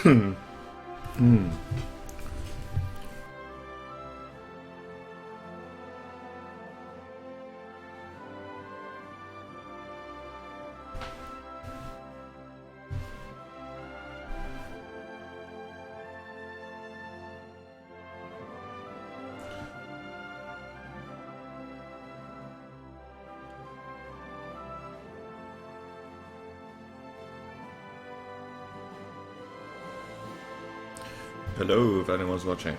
Hmm. Hello, if anyone's watching.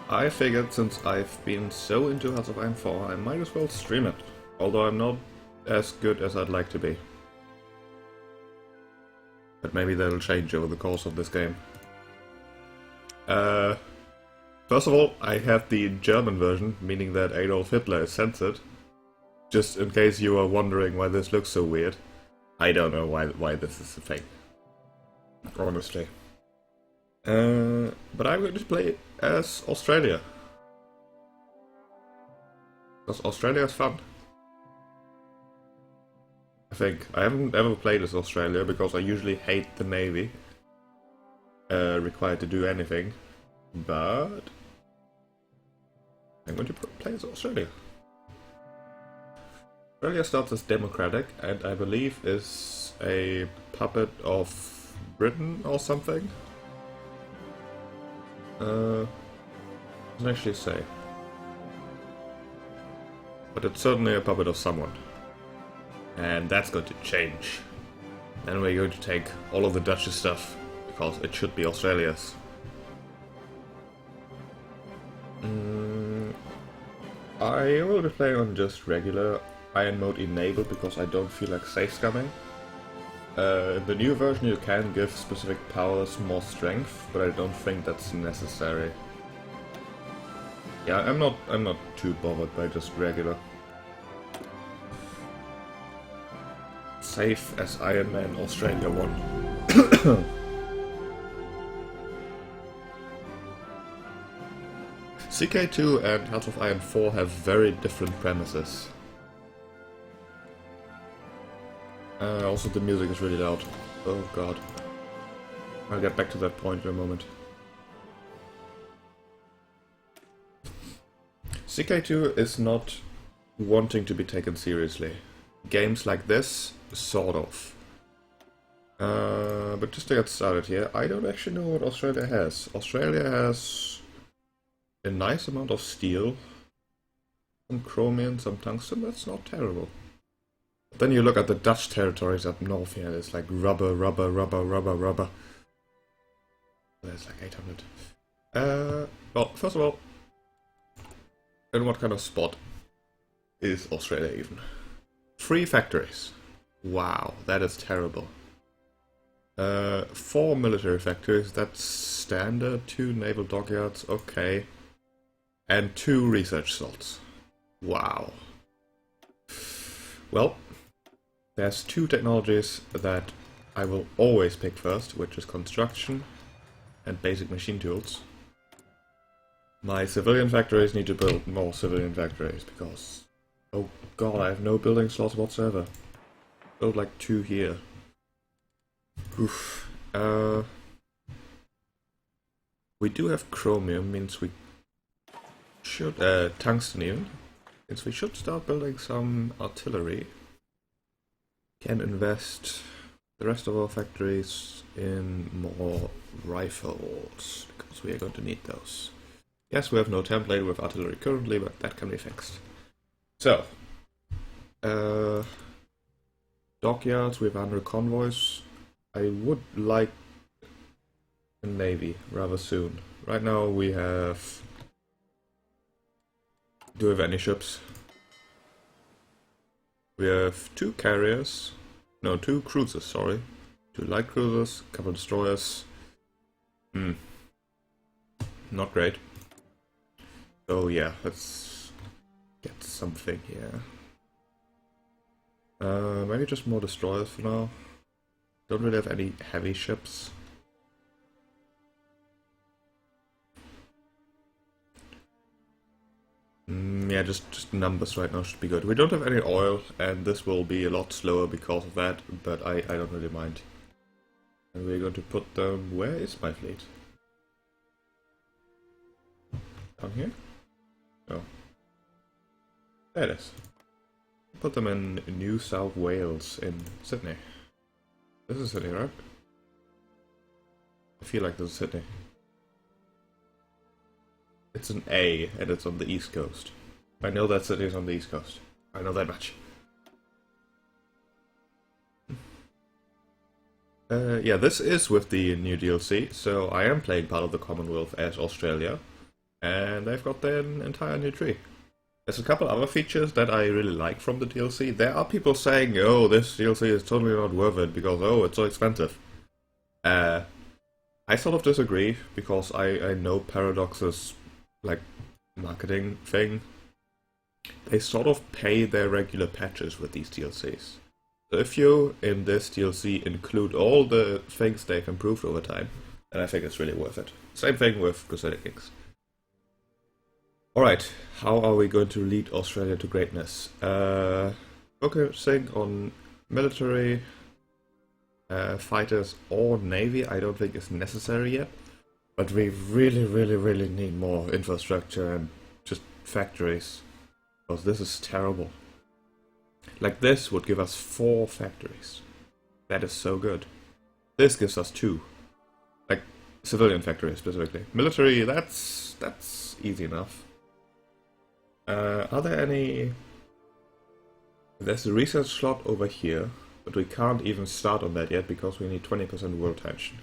I figured since I've been so into Hearts of Iron 4, I might as well stream it, although I'm not as good as I'd like to be. But maybe that'll change over the course of this game. First of all, I have the German version, meaning that Adolf Hitler is censored. Just in case you are wondering why this looks so weird. I don't know why this is a thing. Honestly. But I'm going to play as Australia. Because Australia is fun. I think. I haven't ever played as Australia because I usually hate the Navy. Required to do anything. But I'm going to play as Australia. Australia starts as democratic and I believe is a puppet of Britain or something. Doesn't actually say. But it's certainly a puppet of someone. And that's going to change. Then we're going to take all of the Dutch's stuff, because it should be Australia's. I will be playing on just regular Iron Mode enabled, because I don't feel like safe scumming. In the new version you can give specific powers more strength, but I don't think that's necessary. Yeah, I'm not too bothered by just regular. Safe as Iron Man Australia 1. CK2 and Hearts of Iron 4 have very different premises. Also the music is really loud. Oh god. I'll get back to that point in a moment. CK2 is not wanting to be taken seriously. Games like this, sort of. But just to get started here, I don't actually know what Australia has. Australia has a nice amount of steel, some chromium, some tungsten, that's not terrible. But then you look at the Dutch territories up north here, it's like rubber. There's like 800. Well, first of all, in what kind of spot is Australia even? 3 factories. Wow, that is terrible. 4 military factories, that's standard. 2 naval dockyards, okay. And 2 research slots. Wow. Well, there's 2 technologies that I will always pick first, which is construction and basic machine tools. My civilian factories need to build more civilian factories, because... oh god, I have no building slots whatsoever. Build like 2 here. Oof. We do have chromium, means we should... tungsten even. Means we should start building some artillery. Can invest the rest of our factories in more rifles, because we are going to need those. Yes, we have no template with artillery currently, but that can be fixed. So, dockyards with under convoys. I would like a navy rather soon. Right now we have... do we have any ships? We have 2 carriers. No, 2 cruisers, sorry. 2 light cruisers, a couple destroyers. Not great. So yeah, let's get something here. Maybe just more destroyers for now. Don't really have any heavy ships. Yeah, just numbers right now should be good. We don't have any oil, and this will be a lot slower because of that, but I don't really mind. And we're going to put them... Where is my fleet? Down here? Oh. There it is. Put them in New South Wales in Sydney. This is Sydney, right? I feel like this is Sydney. It's an A, and it's on the east coast. I know that Sydney is on the east coast. I know that much. Yeah, this is with the new DLC, so I am playing part of the Commonwealth as Australia, and they've got their entire new tree. There's a couple other features that I really like from the DLC. There are people saying, oh, this DLC is totally not worth it because, oh, it's so expensive. I sort of disagree, because I know Paradox's, like, marketing thing. They sort of pay their regular patches with these DLCs. So if you, in this DLC, include all the things they've improved over time, then I think it's really worth it. Same thing with Crusader Kings. Alright, how are we going to lead Australia to greatness? Focusing on military, fighters, or navy, I don't think is necessary yet. But we really need more infrastructure and just factories. Because this is terrible. Like, this would give us 4 factories. That is so good. This gives us 2. Like, civilian factories specifically. Military, that's easy enough. Are there any... There's a research slot over here, but we can't even start on that yet because we need 20% world tension.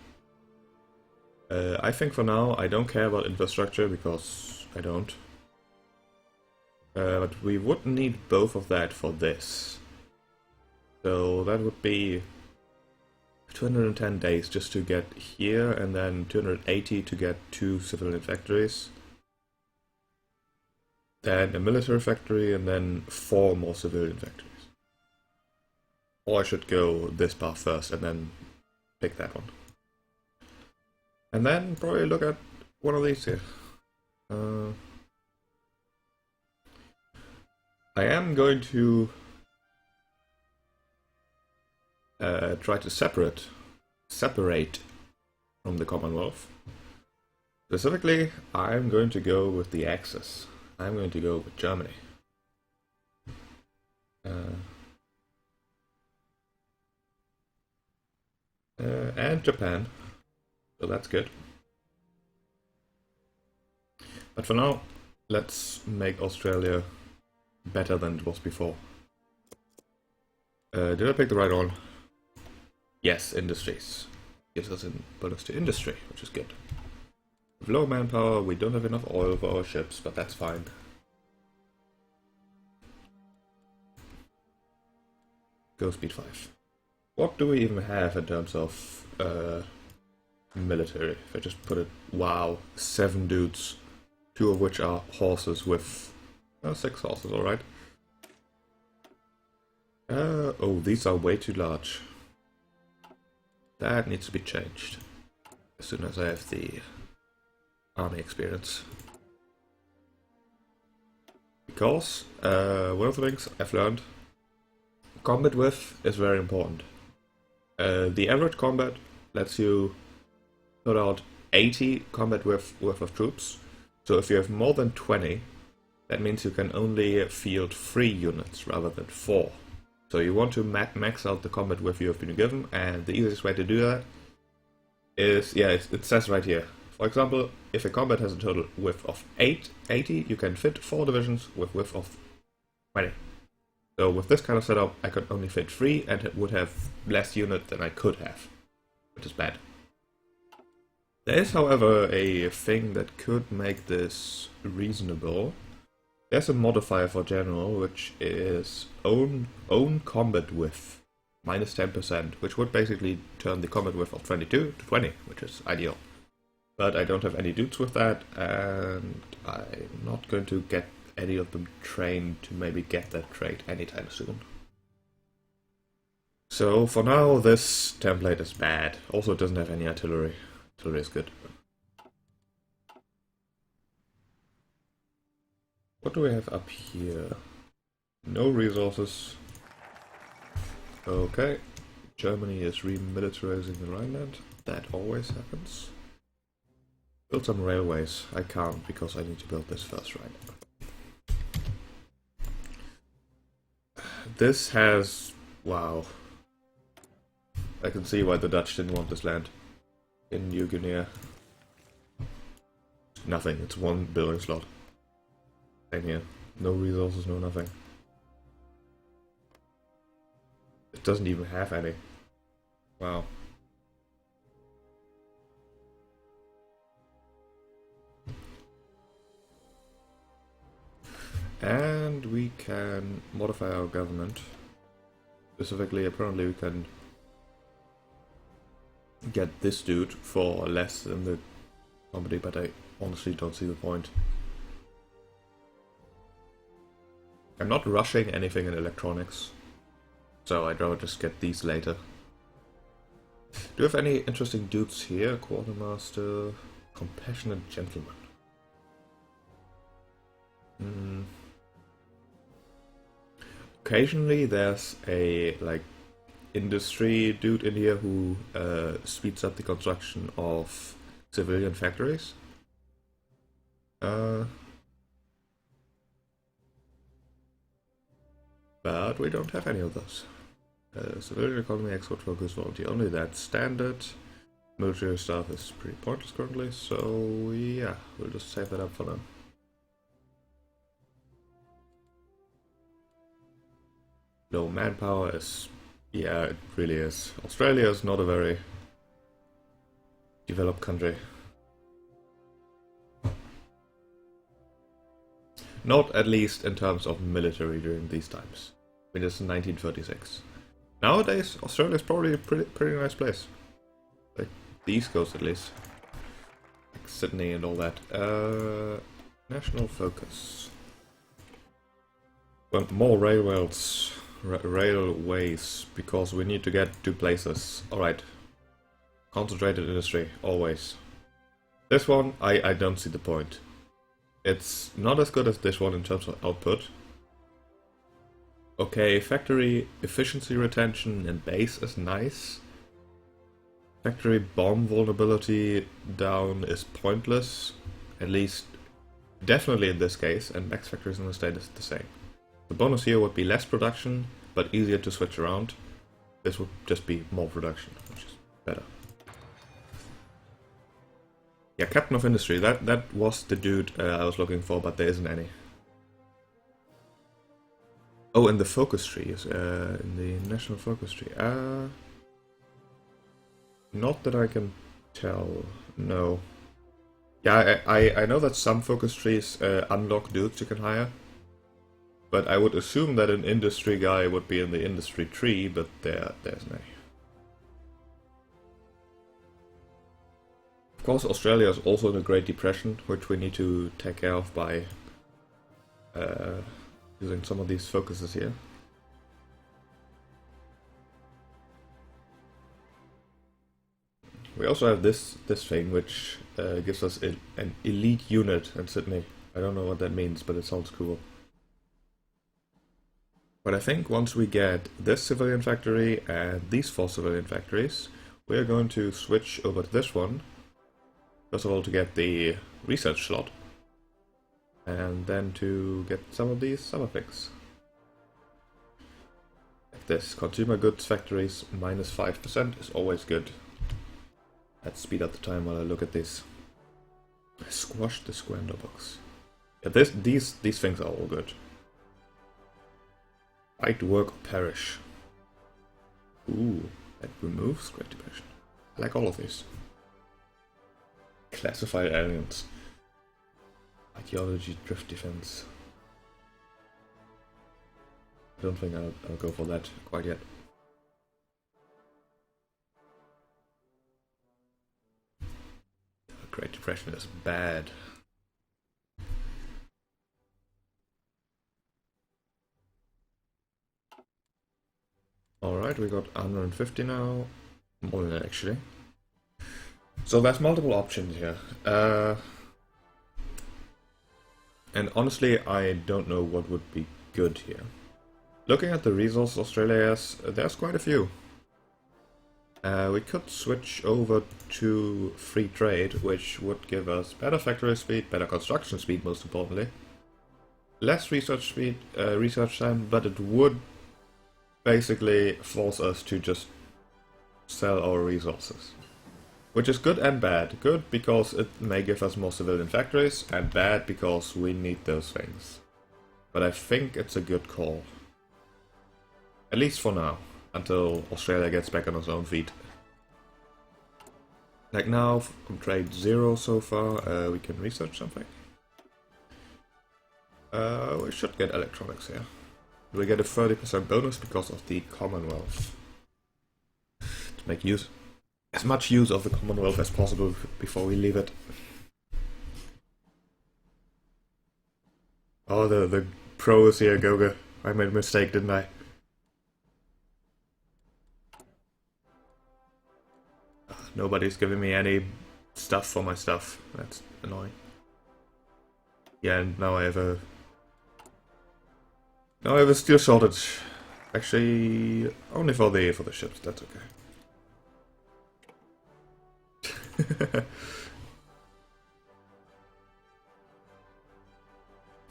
I think for now I don't care about infrastructure because I don't. But we would need both of that for this. So that would be 210 days just to get here, and then 280 to get 2 civilian factories. Then a military factory, and then 4 more civilian factories. Or I should go this path first and then pick that one. And then probably look at one of these here. I am going to try to separate from the Commonwealth. Specifically, I'm going to go with the Axis. I'm going to go with Germany. And Japan. So that's good. But for now, let's make Australia better than it was before. Did I pick the right one? Yes, industries. Gives us a bonus to industry, which is good. With low manpower, we don't have enough oil for our ships, but that's fine. Go speed 5. What do we even have in terms of military? If I just put it, wow, 7 dudes, 2 of which are horses with 6 horses, alright. Oh, these are way too large. That needs to be changed as soon as I have the army experience. Because one of the things I've learned, combat width is very important. The average combat lets you put out 80 combat width of troops. So if you have more than 20, that means you can only field 3 units rather than 4. So you want to max out the combat width you have been given, and the easiest way to do that is, yeah, it says right here. For example, if a combat has a total width of 80, you can fit 4 divisions with width of 20. So with this kind of setup, I could only fit 3 and it would have less unit than I could have, which is bad. There is, however, a thing that could make this reasonable. There's a modifier for general, which is own combat width minus 10%, which would basically turn the combat width of 22 to 20, which is ideal. But I don't have any dudes with that, and I'm not going to get any of them trained to maybe get that trait anytime soon. So for now, this template is bad. Also, it doesn't have any artillery. Artillery is good. What do we have up here? No resources. Okay. Germany is remilitarizing the Rhineland. That always happens. Build some railways. I can't because I need to build this first, right? This has... wow. I can see why the Dutch didn't want this land in New Guinea. Nothing, it's one building slot. Same here. No resources, no nothing. It doesn't even have any. Wow. And we can modify our government. Specifically, apparently we can get this dude for less than the company, but I honestly don't see the point. I'm not rushing anything in electronics, so I'd rather just get these later. Do you have any interesting dudes here? Quartermaster, compassionate gentleman. Occasionally there's a like industry dude in here who speeds up the construction of civilian factories. But we don't have any of those. Civilian economy, export focus, volunteer only. That's standard. Military stuff is pretty pointless currently, so yeah, we'll just save that up for now. No manpower is... yeah, it really is. Australia is not a very developed country. Not at least in terms of military during these times. I mean, it's 1936. Nowadays, Australia is probably a pretty nice place. Like, the East Coast at least. Like Sydney and all that. National focus. Well, more railways, because we need to get to places. Alright. Concentrated industry, always. This one, I don't see the point. It's not as good as this one in terms of output. Okay, factory efficiency retention and base is nice. Factory bomb vulnerability down is pointless. At least, definitely in this case, and max factories in the state is the same. The bonus here would be less production, but easier to switch around. This would just be more production, which is better. Yeah, Captain of Industry, that was the dude I was looking for, but there isn't any. Oh, and the focus tree is in the national focus tree. Not that I can tell, no. Yeah, I know that some focus trees unlock dudes you can hire. But I would assume that an industry guy would be in the industry tree, but there's no. Of course, Australia is also in a Great Depression, which we need to take care of by using some of these focuses here. We also have this thing, which gives us an elite unit in Sydney. I don't know what that means, but it sounds cool. But I think once we get this civilian factory and these 4 civilian factories, we're going to switch over to this one. First of all, to get the research slot, and then to get some of these summer picks. Like this, consumer goods factories minus 5% is always good. Let's speed up the time while I look at this. I squashed the Squander box. Yeah, these things are all good. Fight, work, or perish. Ooh, that removes Great Depression. I like all of these. Classified aliens. Ideology, drift defense. I don't think I'll go for that quite yet. Great Depression is bad. Alright, we got 150 now. More than that, actually. So there's multiple options here. And honestly, I don't know what would be good here. Looking at the resources Australia has, there's quite a few. We could switch over to free trade, which would give us better factory speed, better construction speed most importantly. Less research speed, research time, but it would basically force us to just sell our resources. Which is good and bad. Good because it may give us more civilian factories, and bad because we need those things. But I think it's a good call. At least for now, until Australia gets back on its own feet. Like now, from trade 0 so far, we can research something. We should get electronics here. We get a 30% bonus because of the Commonwealth. To make as much use of the Commonwealth as possible before we leave it. Oh, the pro is here, Goga. I made a mistake, didn't I? Nobody's giving me any stuff for my stuff. That's annoying. Yeah, and now I have a steel shortage. Actually, only for the ships. That's okay.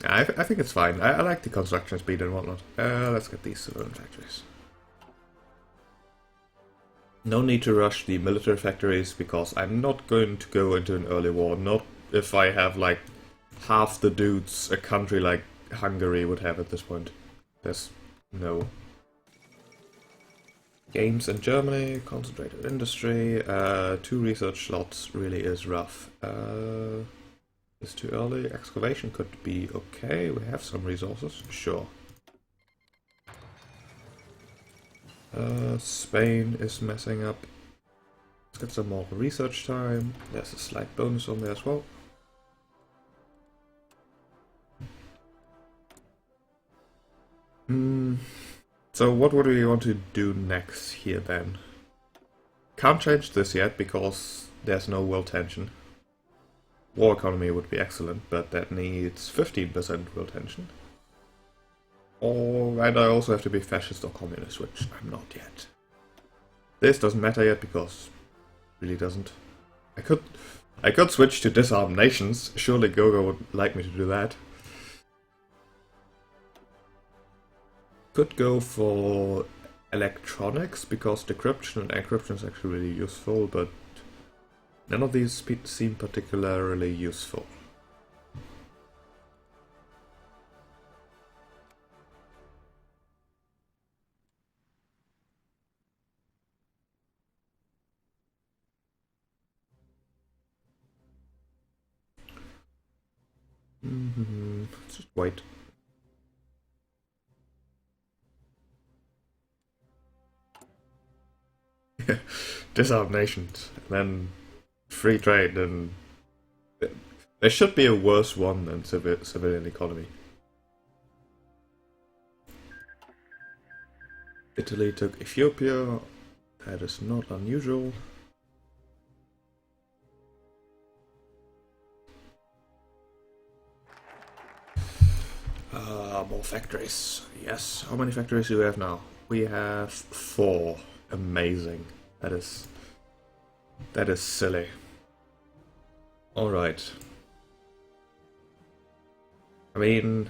I think it's fine. I like the construction speed and whatnot. Let's get these civilian factories. No need to rush the military factories because I'm not going to go into an early war. Not if I have like half the dudes a country like Hungary would have at this point. There's no. Games in Germany, concentrated industry, 2 research slots really is rough. It's too early. Excavation could be okay. We have some resources, sure. Spain is messing up. Let's get some more research time. There's a slight bonus on there as well. So what would we want to do next here then? Can't change this yet because there's no world tension. War economy would be excellent, but that needs 15% world tension. And I also have to be fascist or communist, which I'm not yet. This doesn't matter yet because it really doesn't. I could switch to disarm nations. Surely Gogo would like me to do that. Could go for electronics because decryption and encryption is actually really useful, but none of these seem particularly useful. Let's just wait. Disarm nations, and then free trade, and there should be a worse one than civilian economy. Italy took Ethiopia. That is not unusual. More factories. Yes. How many factories do we have now? We have 4. Amazing. That is silly. Alright. I mean,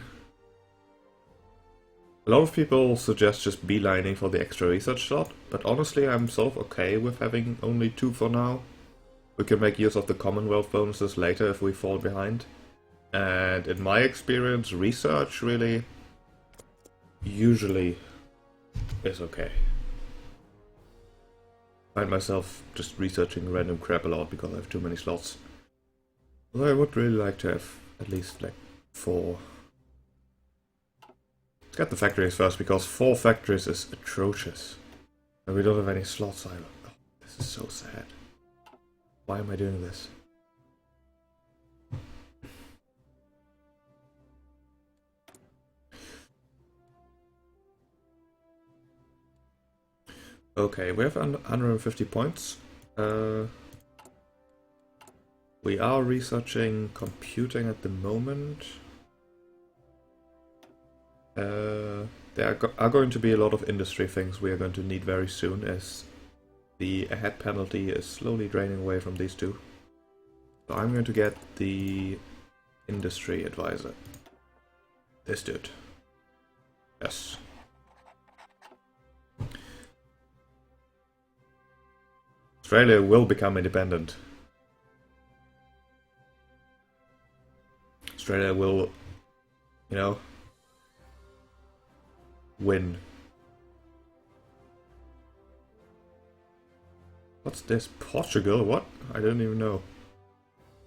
a lot of people suggest just beelining for the extra research slot, but honestly I'm sort of okay with having only 2 for now. We can make use of the Commonwealth bonuses later if we fall behind. And in my experience, research really usually is okay. I find myself just researching random crap a lot because I have too many slots. Although I would really like to have at least like 4. Let's get the factories first because 4 factories is atrocious. And we don't have any slots either. Oh, this is so sad. Why am I doing this? Okay, we have 150 points. We are researching computing at the moment. There are going to be a lot of industry things we are going to need very soon, as the ahead penalty is slowly draining away from these two. So I'm going to get the industry advisor. This dude. Yes. Australia will become independent. Australia will, you know, win. What's this? Portugal? What? I don't even know.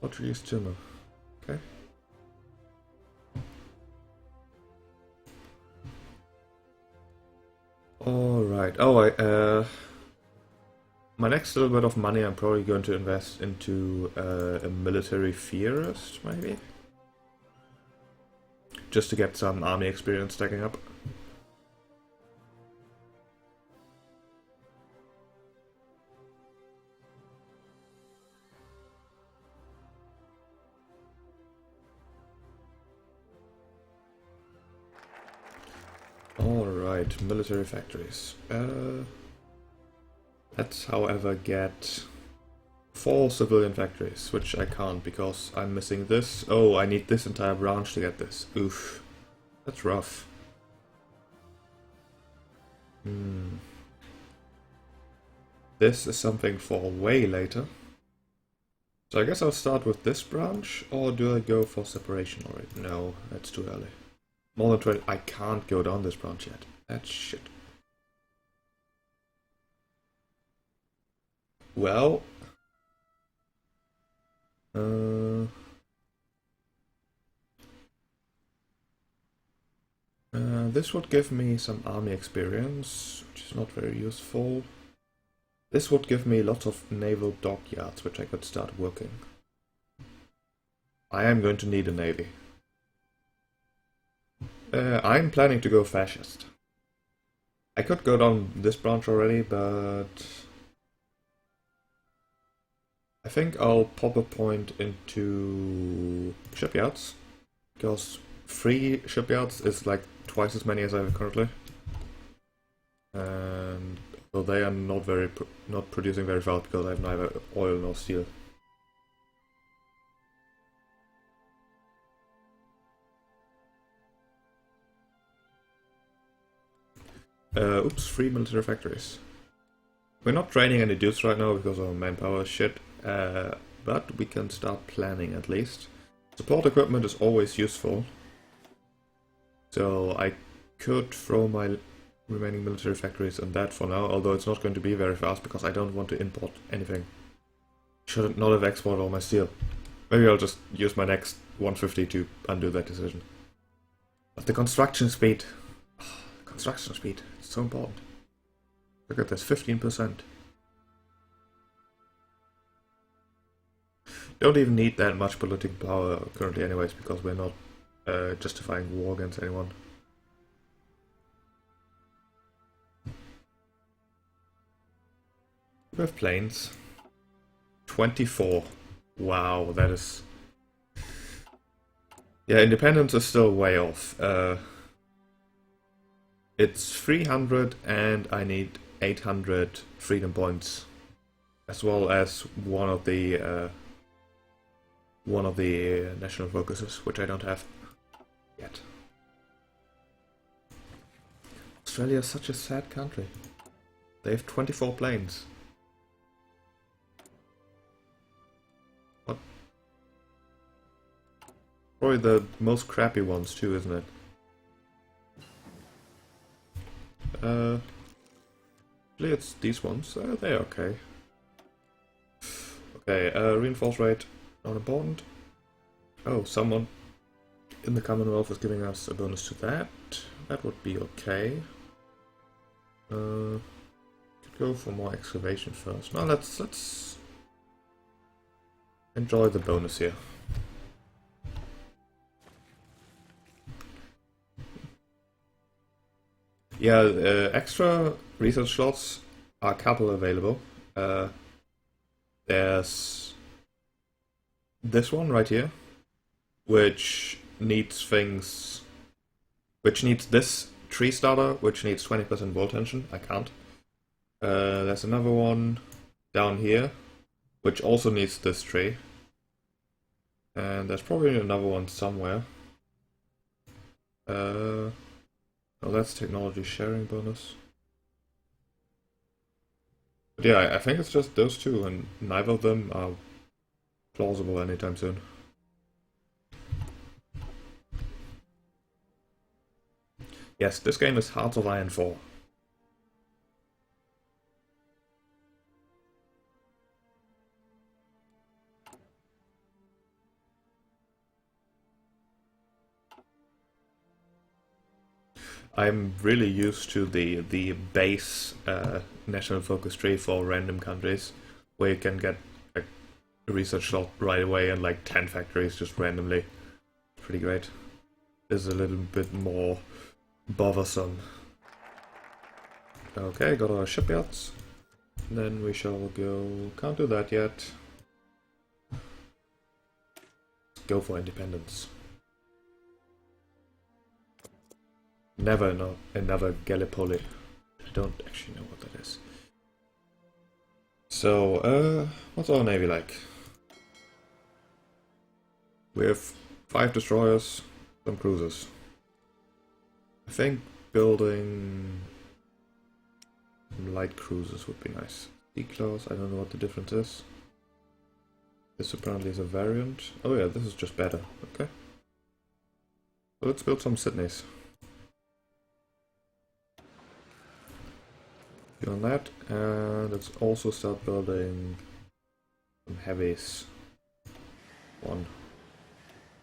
Portuguese timber. Okay. Alright. Oh, my next little bit of money I'm probably going to invest into a military theorist, maybe? Just to get some army experience stacking up. Alright, military factories. Let's, however, get 4 civilian factories, which I can't because I'm missing this. Oh, I need this entire branch to get this. Oof. That's rough. This is something for way later. So I guess I'll start with this branch, or do I go for separation already? No, that's too early. More than 20. I can't go down this branch yet. That's shit. Well, this would give me some army experience, which is not very useful. This would give me lots of naval dockyards, which I could start working. I am going to need a navy. I'm planning to go fascist. I could go down this branch already, but I think I'll pop a point into shipyards, because 3 shipyards is like twice as many as I have currently, and so they are not producing very fast because I have neither oil nor steel. Oops, 3 military factories. We're not training any dudes right now because our manpower is shit, but we can start planning at least. Support equipment is always useful, so I could throw my remaining military factories on that for now, although it's not going to be very fast because I don't want to import anything. Should not have exported all my steel. Maybe I'll just use my next 150 to undo that decision. But the construction speed... construction speed, it's so important. Look at this, 15%. Don't even need that much political power currently anyways, because we're not justifying war against anyone. We have planes. 24. Wow, that is... Yeah, independence is still way off. It's 300 and I need 800 freedom points, as well as one of the national focuses, which I don't have yet. Australia is such a sad country. They have 24 planes. What? Probably the most crappy ones too, isn't it? Actually it's these ones. They're okay. Okay, reinforce rate, not important. Oh, someone in the Commonwealth is giving us a bonus to that. That would be okay. Could go for more excavation first. Now let's enjoy the bonus here. Yeah, extra research slots are a couple available. There's this one right here, which needs this tree starter, which needs 20% wall tension. I can't. There's another one down here, which also needs this tree. And there's probably another one somewhere. Oh, that's technology sharing bonus. But yeah, I think it's just those two, and neither of them are plausible anytime soon. Yes, this game is Hearts of Iron 4. I'm really used to the base national focus tree for random countries, where you can get like, a research slot right away and like 10 factories just randomly. Pretty great. This is a little bit more bothersome. Okay, got our shipyards. Then we shall go... Can't do that yet. Go for independence. Never know another Gallipoli. I don't actually know what that is. So, what's our navy like? We have 5 destroyers, some cruisers. I think building some light cruisers would be nice. C-class, I don't know what the difference is. This apparently is a variant. Oh yeah, this is just better. Okay. So let's build some Sydneys. On that, and let's also start building some heavies. One.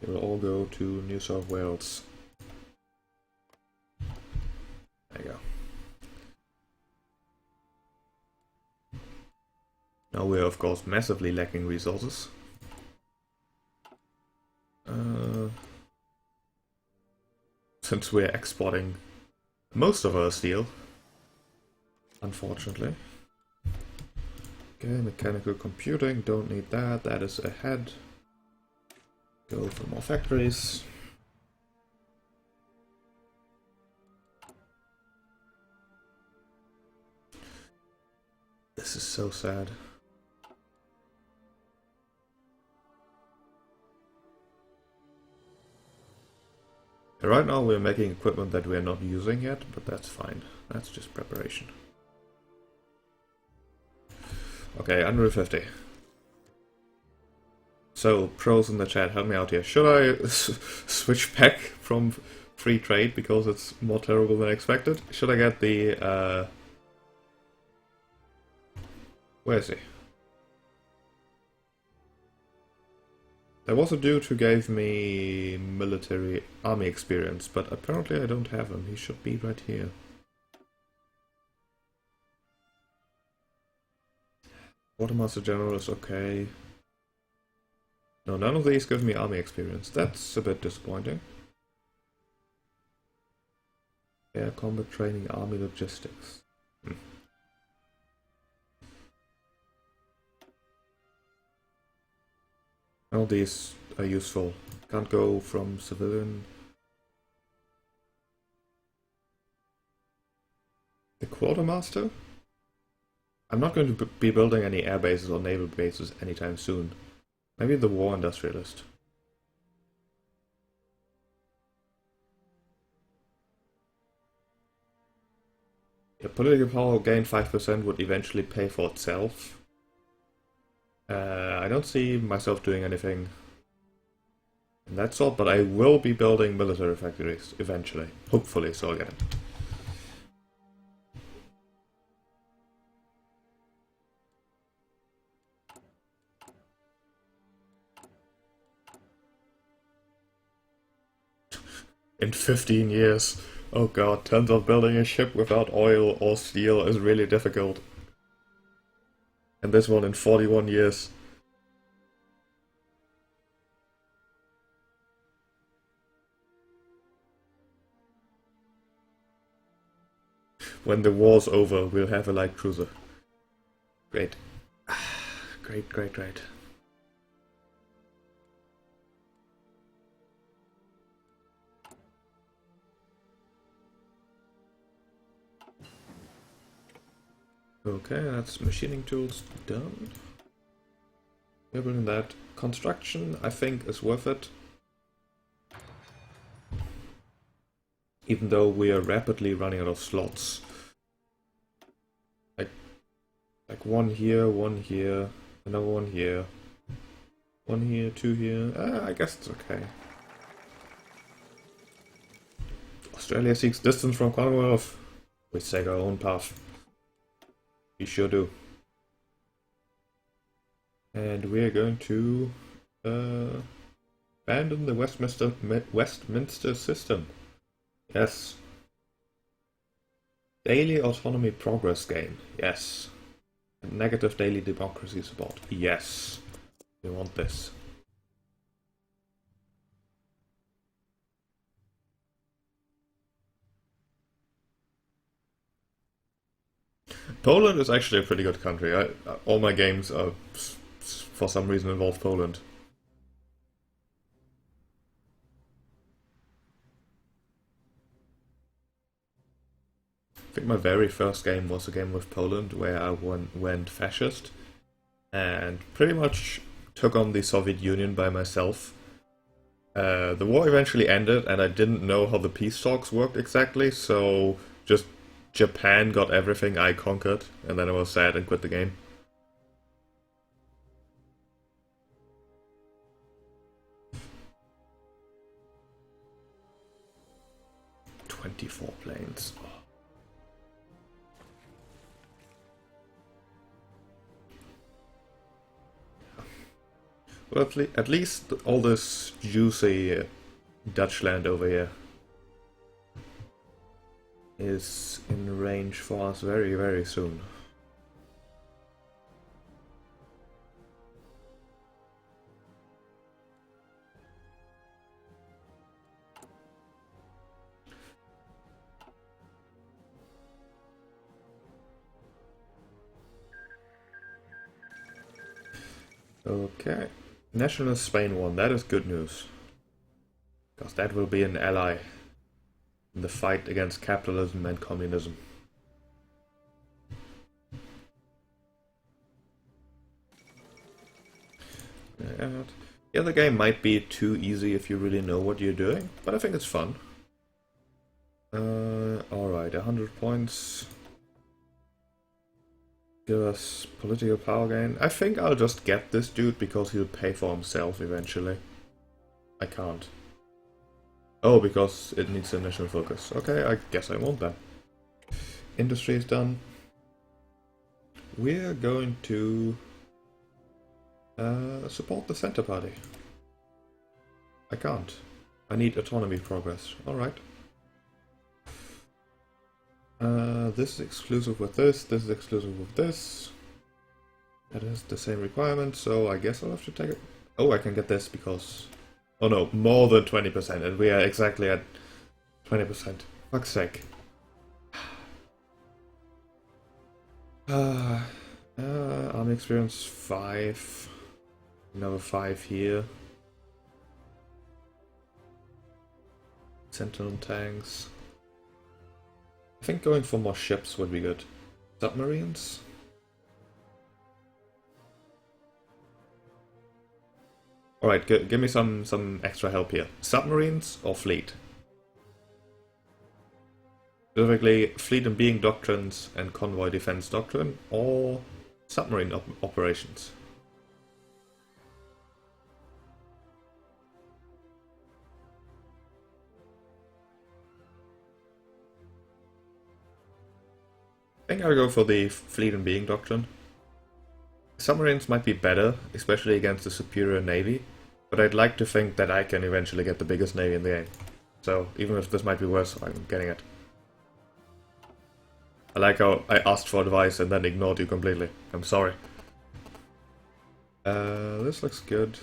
It will all go to New South Wales. There you go. Now we're of course massively lacking resources. Since we're exporting most of our steel. Unfortunately. Okay, mechanical computing, don't need that, that is ahead. Go for more factories. This is so sad. Right now we're making equipment that we're not using yet, but that's fine. That's just preparation. Okay, 150. So, pros in the chat, help me out here. Should I switch back from free trade because it's more terrible than expected? Should I get the... Where is he? There was a dude who gave me military army experience, but apparently I don't have him. He should be right here. Quartermaster General is okay. No, none of these give me army experience. That's a bit disappointing. Air combat training, army logistics. All these are useful. Can't go from civilian. The Quartermaster? I'm not going to be building any air bases or naval bases anytime soon. Maybe the War Industrialist. The political power gain 5% would eventually pay for itself. I don't see myself doing anything in that sort, but I will be building military factories eventually. Hopefully, so again. In 15 years. Oh god, turns out building a ship without oil or steel is really difficult. And this one in 41 years. When the war's over, we'll have a light cruiser. Great. Great, great, great. Okay, that's machining tools done. We're building that. Construction, I think, is worth it. Even though we are rapidly running out of slots. Like one here, another one here. One here, two here. I guess it's okay. Australia seeks distance from Commonwealth. We take our own path. We sure do. And we're going to abandon the Westminster system. Yes. Daily autonomy progress gain. Yes. Negative daily democracy support. Yes. We want this. Poland is actually a pretty good country. All my games are, for some reason, involve Poland. I think my very first game was a game with Poland where I went fascist and pretty much took on the Soviet Union by myself. The war eventually ended and I didn't know how the peace talks worked exactly, so just Japan got everything I conquered, and then I was sad and quit the game. "24 planes. Well, at least all this juicy Dutch land over here is in range for us very, very soon. Okay. Nationalist Spain won. That is good news. Because that will be an ally in the fight against capitalism and communism. Yeah, the game might be too easy if you really know what you're doing, but I think it's fun. Alright, 100 points. Give us political power gain. I think I'll just get this dude because he'll pay for himself eventually. I can't. Oh, because it needs a national focus. Okay, I guess I want that. Industry is done. We're going to support the center party. I can't. I need autonomy progress. Alright. This is exclusive with this is exclusive with this. That has the same requirement, so I guess I'll have to take it. Oh, I can get this because... Oh no, more than 20%, and we are exactly at 20%. Fuck's sake. Army experience 5. Another 5 here. Sentinel tanks. I think going for more ships would be good. Submarines? Alright, give me some extra help here. Submarines or fleet? Specifically, fleet and being doctrines and convoy defense doctrine, or submarine operations? I think I'll go for the fleet and being doctrine. Submarines might be better, especially against a superior navy, but I'd like to think that I can eventually get the biggest navy in the game. So, even if this might be worse, I'm getting it. I like how I asked for advice and then ignored you completely. I'm sorry. This looks good.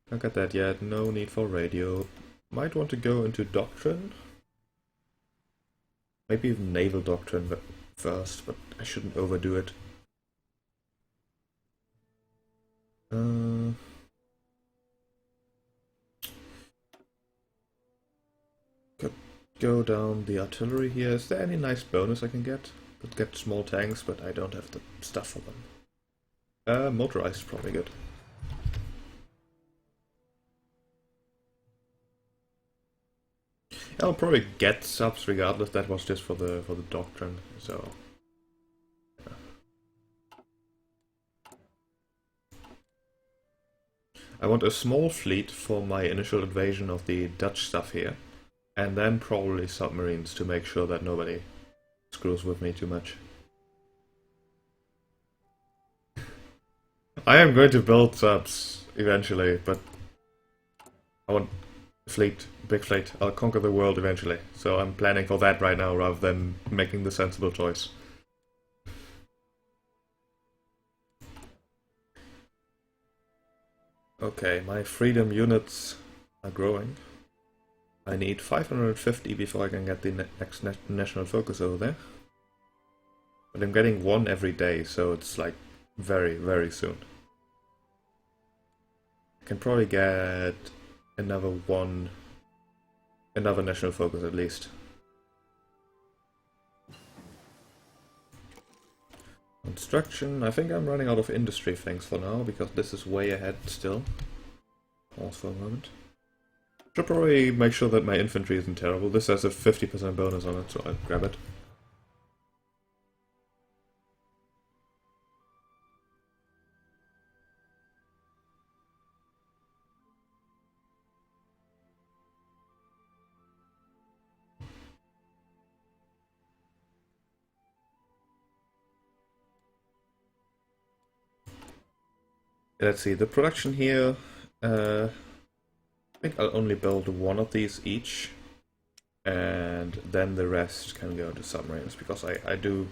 Don't get that yet. No need for radio. Might want to go into doctrine. Maybe even naval doctrine first, but I shouldn't overdo it. Could go down the artillery here. Is there any nice bonus I can get? Could get small tanks, but I don't have the stuff for them. Motorized is probably good. I'll probably get subs regardless. That was just for the doctrine, so. Yeah. I want a small fleet for my initial invasion of the Dutch stuff here, and then probably submarines to make sure that nobody screws with me too much. I am going to build subs eventually, but I want a fleet, big fleet. I'll conquer the world eventually, so I'm planning for that right now rather than making the sensible choice. Okay, my freedom units are growing. I need 550 before I can get the next national focus over there. But I'm getting one every day, so it's like very, very soon. I can probably get another national focus at least. Construction, I think I'm running out of industry things for now, because this is way ahead still. Pause for a moment. Should probably make sure that my infantry isn't terrible. This has a 50% bonus on it, so I'll grab it. Let's see, the production here, I think I'll only build one of these each, and then the rest can go to submarines, because I do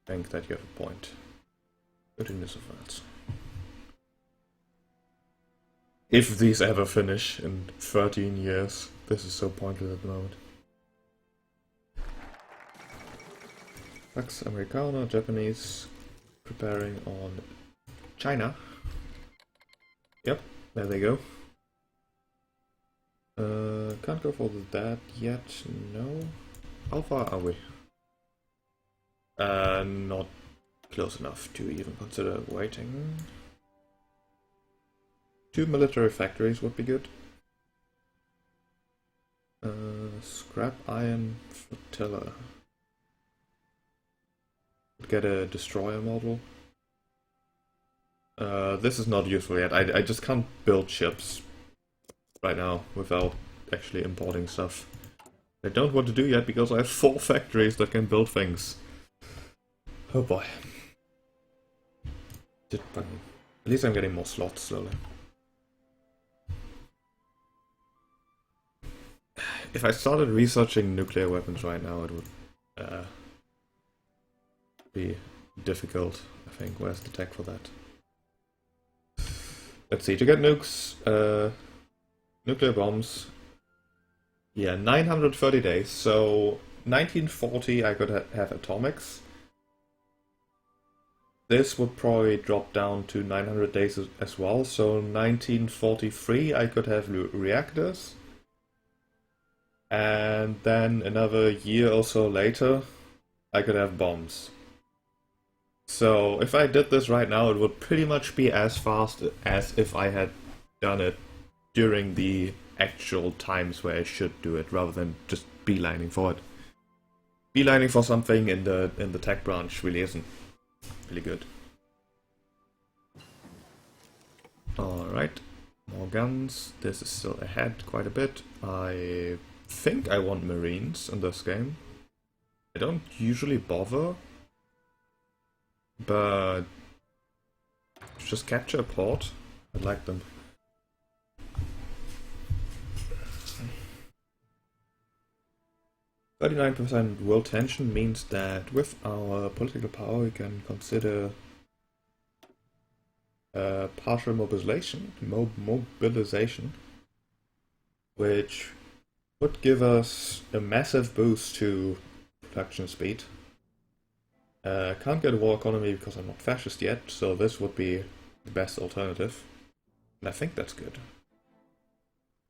think that you have a point. Goodness of that. If these ever finish in 13 years, this is so pointless at the moment. Pax Americana, Japanese, preparing on China. Yep, there they go. Can't go for that yet, no. How far are we? Not close enough to even consider waiting. 2 military factories would be good. Scrap iron flotilla. Get a destroyer model. This is not useful yet. I just can't build ships right now without actually importing stuff. I don't want to do yet because I have 4 factories that can build things. Oh boy. At least I'm getting more slots slowly. If I started researching nuclear weapons right now, it would be difficult, I think. Where's the tech for that? Let's see, to get nukes, nuclear bombs, yeah, 930 days, so 1940 I could have atomics. This would probably drop down to 900 days as well, so 1943 I could have reactors. And then another year or so later, I could have bombs. So if I did this right now, it would pretty much be as fast as if I had done it during the actual times where I should do it, rather than just beelining for it. Beelining for something in the tech branch really isn't really good. Alright, more guns. This is still ahead quite a bit. I think I want marines in this game. I don't usually bother, but just capture a port. I like them. "39% world tension" means that with our political power we can consider partial mobilization, which would give us a massive boost to production speed. Can't get a war economy because I'm not fascist yet, so this would be the best alternative. And I think that's good.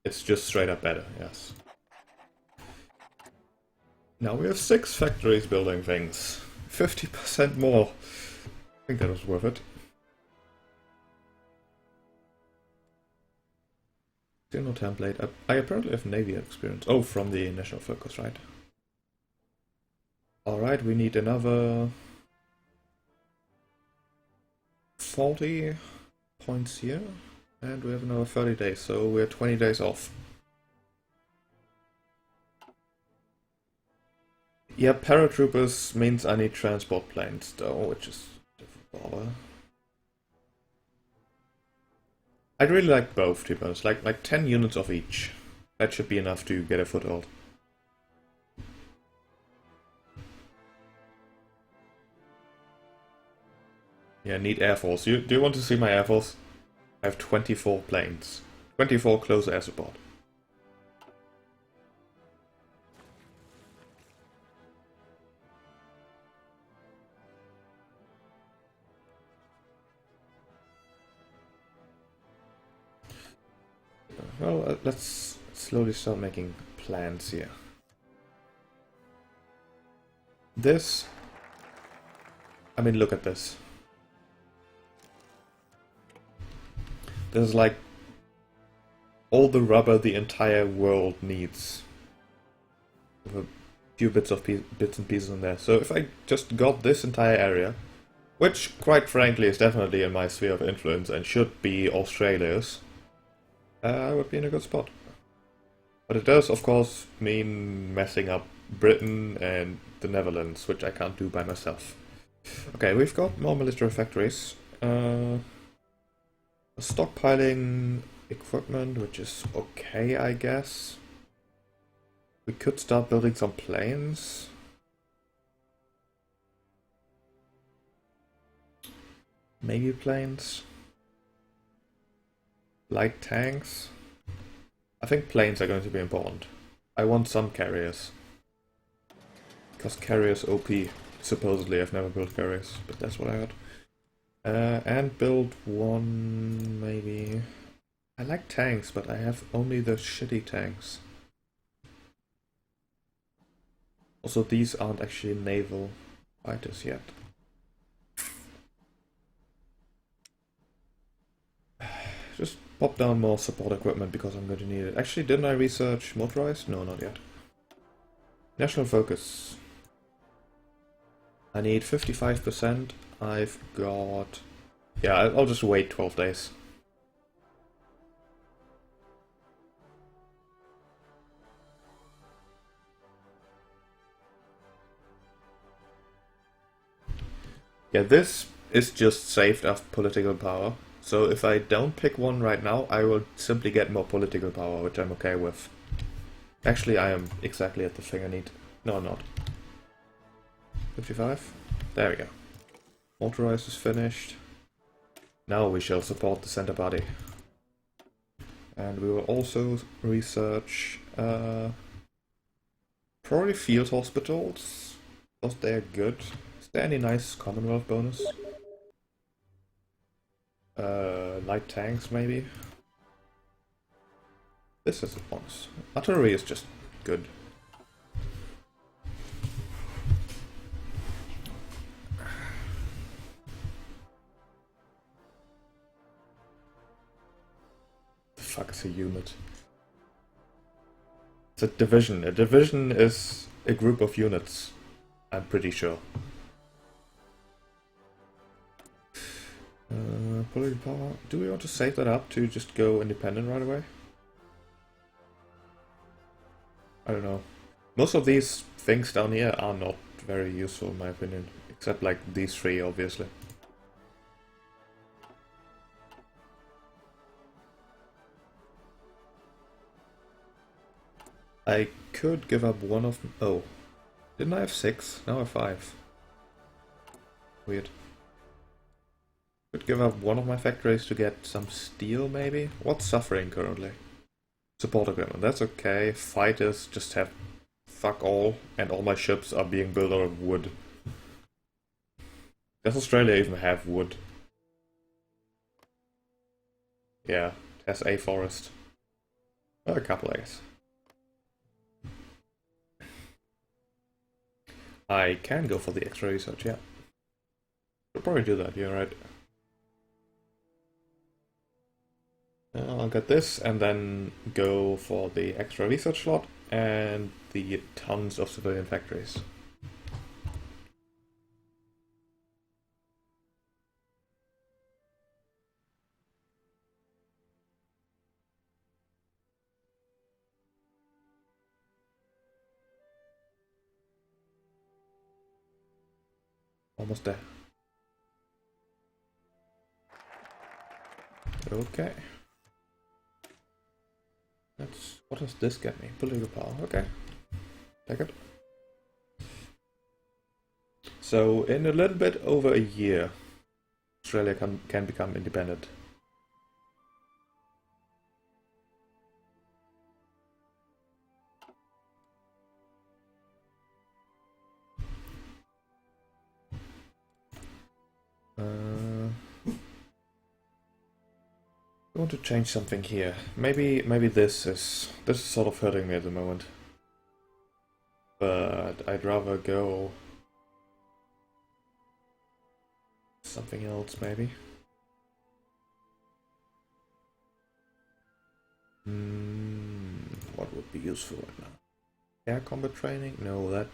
It's just straight up better, yes. Now we have 6 factories building things. 50% more. I think that was worth it. Still no template. I apparently have Navy experience. Oh, from the initial focus, right? Alright, we need another 40 points here. And we have another 30 days, so we're 20 days off. Yeah, paratroopers means I need transport planes though, which is a different bother. I'd really like both, to be honest. Like 10 units of each. That should be enough to get a foothold. Yeah, need Air Force. Do you want to see my Air Force? I have 24 planes. 24 close air support. Well, let's slowly start making plans here. This... I mean, look at this. This is like all the rubber the entire world needs. With a few bits and pieces in there. So if I just got this entire area, which quite frankly is definitely in my sphere of influence and should be Australia's, I would be in a good spot. But it does, of course, mean messing up Britain and the Netherlands, which I can't do by myself. Okay, we've got more military factories. Stockpiling equipment, which is okay, I guess. We could start building some planes. Maybe planes. Light tanks. I think planes are going to be important. I want some carriers. Because carriers OP. Supposedly, I've never built carriers, but that's what I heard. And build one, maybe. I like tanks, but I have only the shitty tanks. Also, these aren't actually naval fighters yet. Just pop down more support equipment because I'm going to need it. Actually, didn't I research motorized? No, not yet. National focus. I need 55%. I've got... Yeah, I'll just wait 12 days. Yeah, this is just saved of political power. So if I don't pick one right now, I will simply get more political power, which I'm okay with. Actually, I am exactly at the thing I need. No, I'm not. 55? There we go. Motorized is finished. Now we shall support the center party. And we will also research probably field hospitals, because they're good. Is there any nice Commonwealth bonus? Light tanks, maybe? This is a bonus. Artillery is just good. The fuck is a unit? It's a division. A division is a group of units, I'm pretty sure. Political power. Do we want to save that up to just go independent right away? I don't know. Most of these things down here are not very useful in my opinion. Except like these three, obviously. I could give up one of... Oh. Didn't I have 6? Now I have 5. Weird. Could give up one of my factories to get some steel, maybe? What's suffering currently? Support equipment, that's okay. Fighters just have fuck all, and all my ships are being built out of wood. Does Australia even have wood? Yeah, it has a forest. A couple, I guess. I can go for the extra research, yeah. Should probably do that, you're right. I'll get this and then go for the extra research slot and the tons of civilian factories. Almost there. Okay. What does this get me? Political power. Okay. Take it. So in a little bit over a year, Australia can become independent. I want to change something here. Maybe this is sort of hurting me at the moment. But I'd rather go something else maybe. What would be useful right now? Air combat training? No, that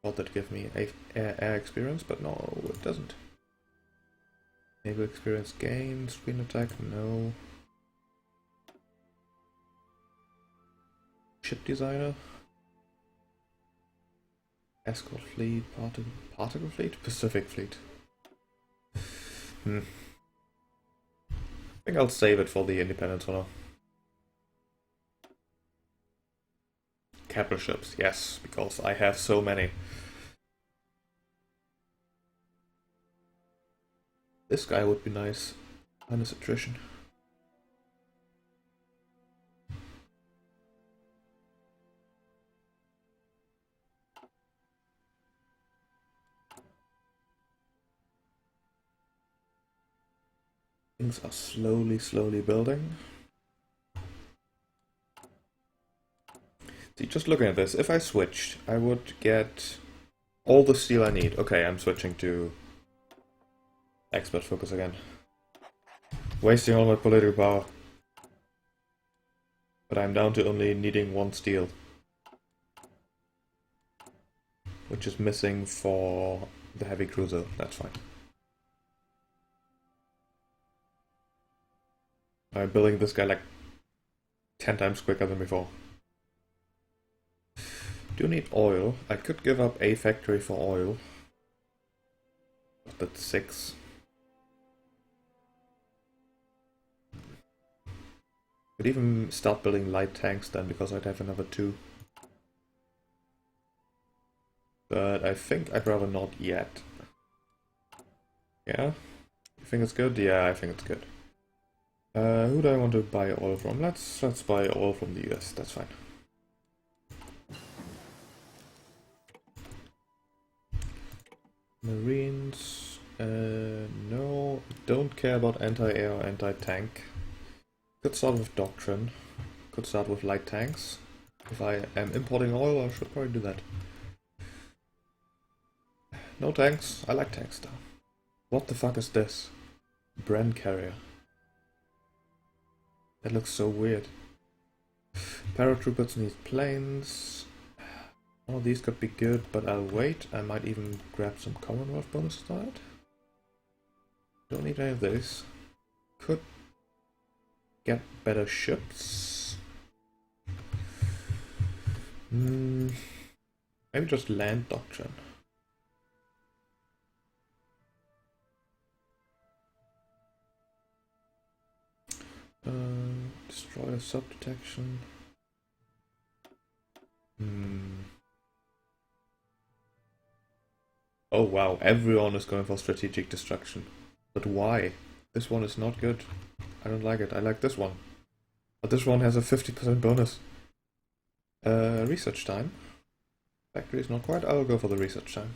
thought that give me air experience, but no, it doesn't. Naval experience gain, screen attack, no. Ship designer? Escort fleet, particle fleet? Pacific fleet. I think I'll save it for the independence honor. Capital ships, yes, because I have so many. This guy would be nice. Minus attrition. Things are slowly building. See, just looking at this, if I switched, I would get all the steel I need. Okay, I'm switching to expert focus again. Wasting all my political power. But I'm down to only needing 1 steel. Which is missing for the heavy cruiser, that's fine. I'm building this guy like 10 times quicker than before. Do need oil. I could give up a factory for oil. But that's 6. Could even start building light tanks then, because I'd have another 2. But I think I'd rather not yet. Yeah? You think it's good? Yeah, I think it's good. Who do I want to buy oil from? Let's buy oil from the US, that's fine. Marines, no, don't care about anti-air or anti-tank. Could start with doctrine, could start with light tanks. If I am importing oil, I should probably do that. No tanks, I like tanks though. What the fuck is this? Brand carrier. That looks so weird. Paratroopers need planes. All these could be good, but I'll wait. I might even grab some Commonwealth bonuses on it. Don't need any of this. Could get better ships. Maybe just land doctrine. Destroyer sub-detection. Oh wow, everyone is going for strategic destruction. But why? This one is not good. I don't like it. I like this one. But this one has a 50% bonus. Research time. Factory is not quite. I'll go for the research time.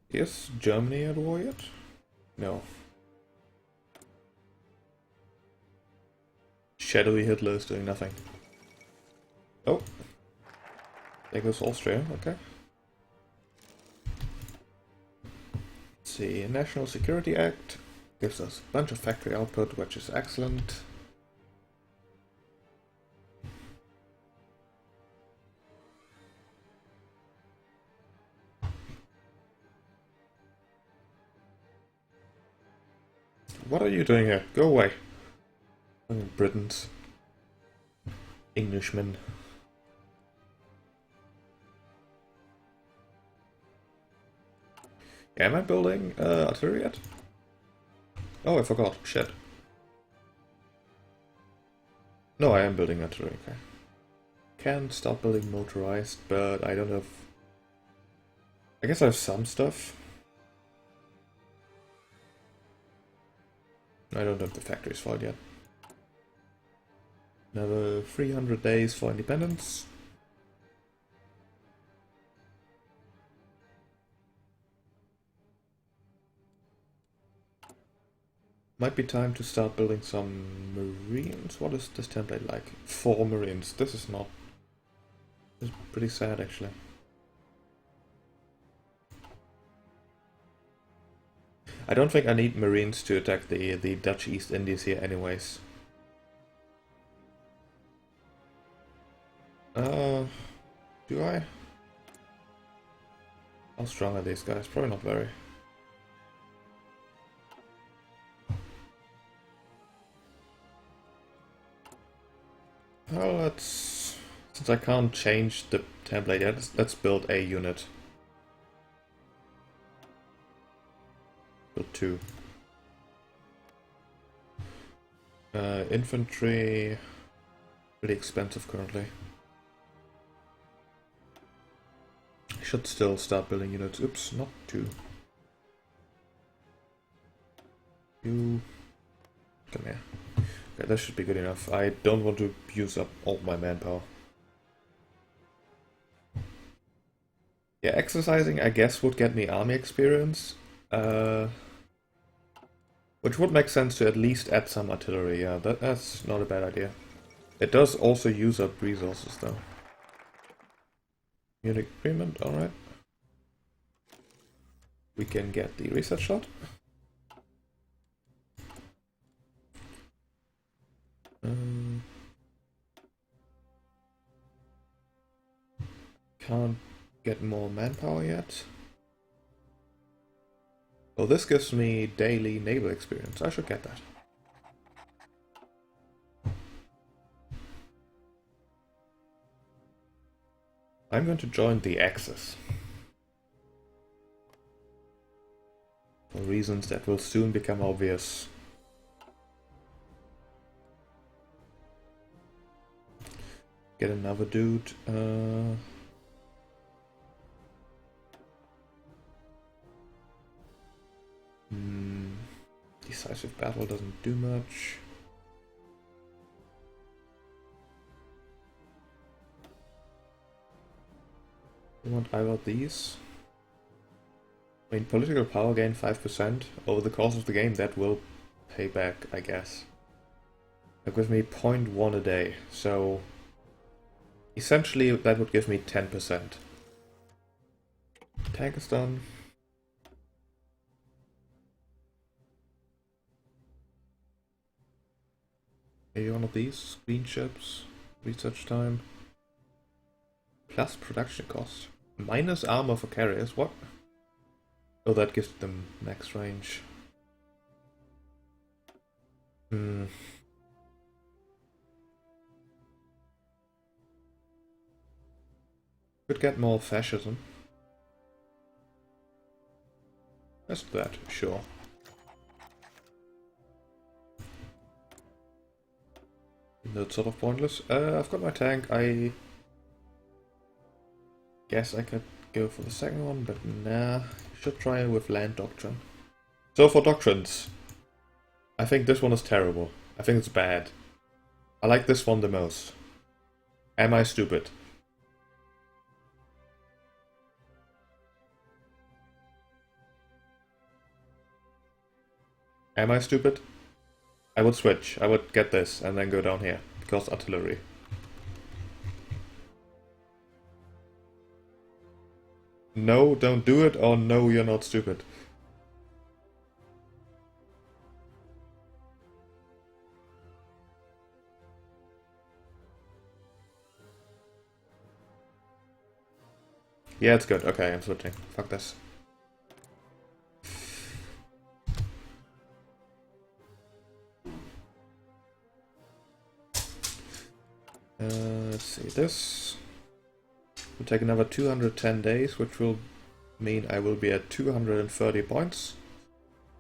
Is Germany at war yet? No. Shadowy Hitler is doing nothing. Oh. There goes Austria, okay. Let's see, National Security Act gives us a bunch of factory output, which is excellent. What are you doing here? Go away. Britons. Englishmen. Am I building artillery yet? Oh, I forgot. Shit. No, I am building artillery, okay. Can start building motorized, but I don't have... I guess I have some stuff. I don't have the factories for it yet. Another 300 days for independence. Might be time to start building some marines. What is this template like? 4 marines. This is not... This is pretty sad, actually. I don't think I need marines to attack the Dutch East Indies here anyways. Do I? How strong are these guys? Probably not very. Well, let's... Since I can't change the template yet, let's build a unit. Build 2. Infantry... Pretty expensive currently. I should still start building units. Oops, not 2. You... Come here. Okay, that should be good enough. I don't want to use up all my manpower. Yeah, exercising I guess would get me army experience. Which would make sense to at least add some artillery, yeah, that's not a bad idea. It does also use up resources though. Munich agreement, alright. We can get the research shot. Can't get more manpower yet. Well, this gives me daily naval experience. I should get that. I'm going to join the Axis. For reasons that will soon become obvious. Get another dude. Decisive battle doesn't do much. You want either of these? I mean, political power gain 5% over the course of the game, that will pay back, I guess. That gives me 0.1 a day, so essentially that would give me 10%. Tank is done. Maybe one of these screen ships. Research time. Plus production cost. Minus armor for carriers. What? Oh, that gives them max range. Could get more fascism. Let's do that, sure. That's sort of pointless. I've got my tank. I guess I could go for the second one, but nah. Should try with land doctrine. So for doctrines, I think this one is terrible. I think it's bad. I like this one the most. Am I stupid? Am I stupid? I would switch. I would get this and then go down here, because artillery. No, don't do it, or no, you're not stupid. Yeah, it's good. Okay, I'm switching. Fuck this. Let's see, this will take another 210 days, which will mean I will be at 230 points.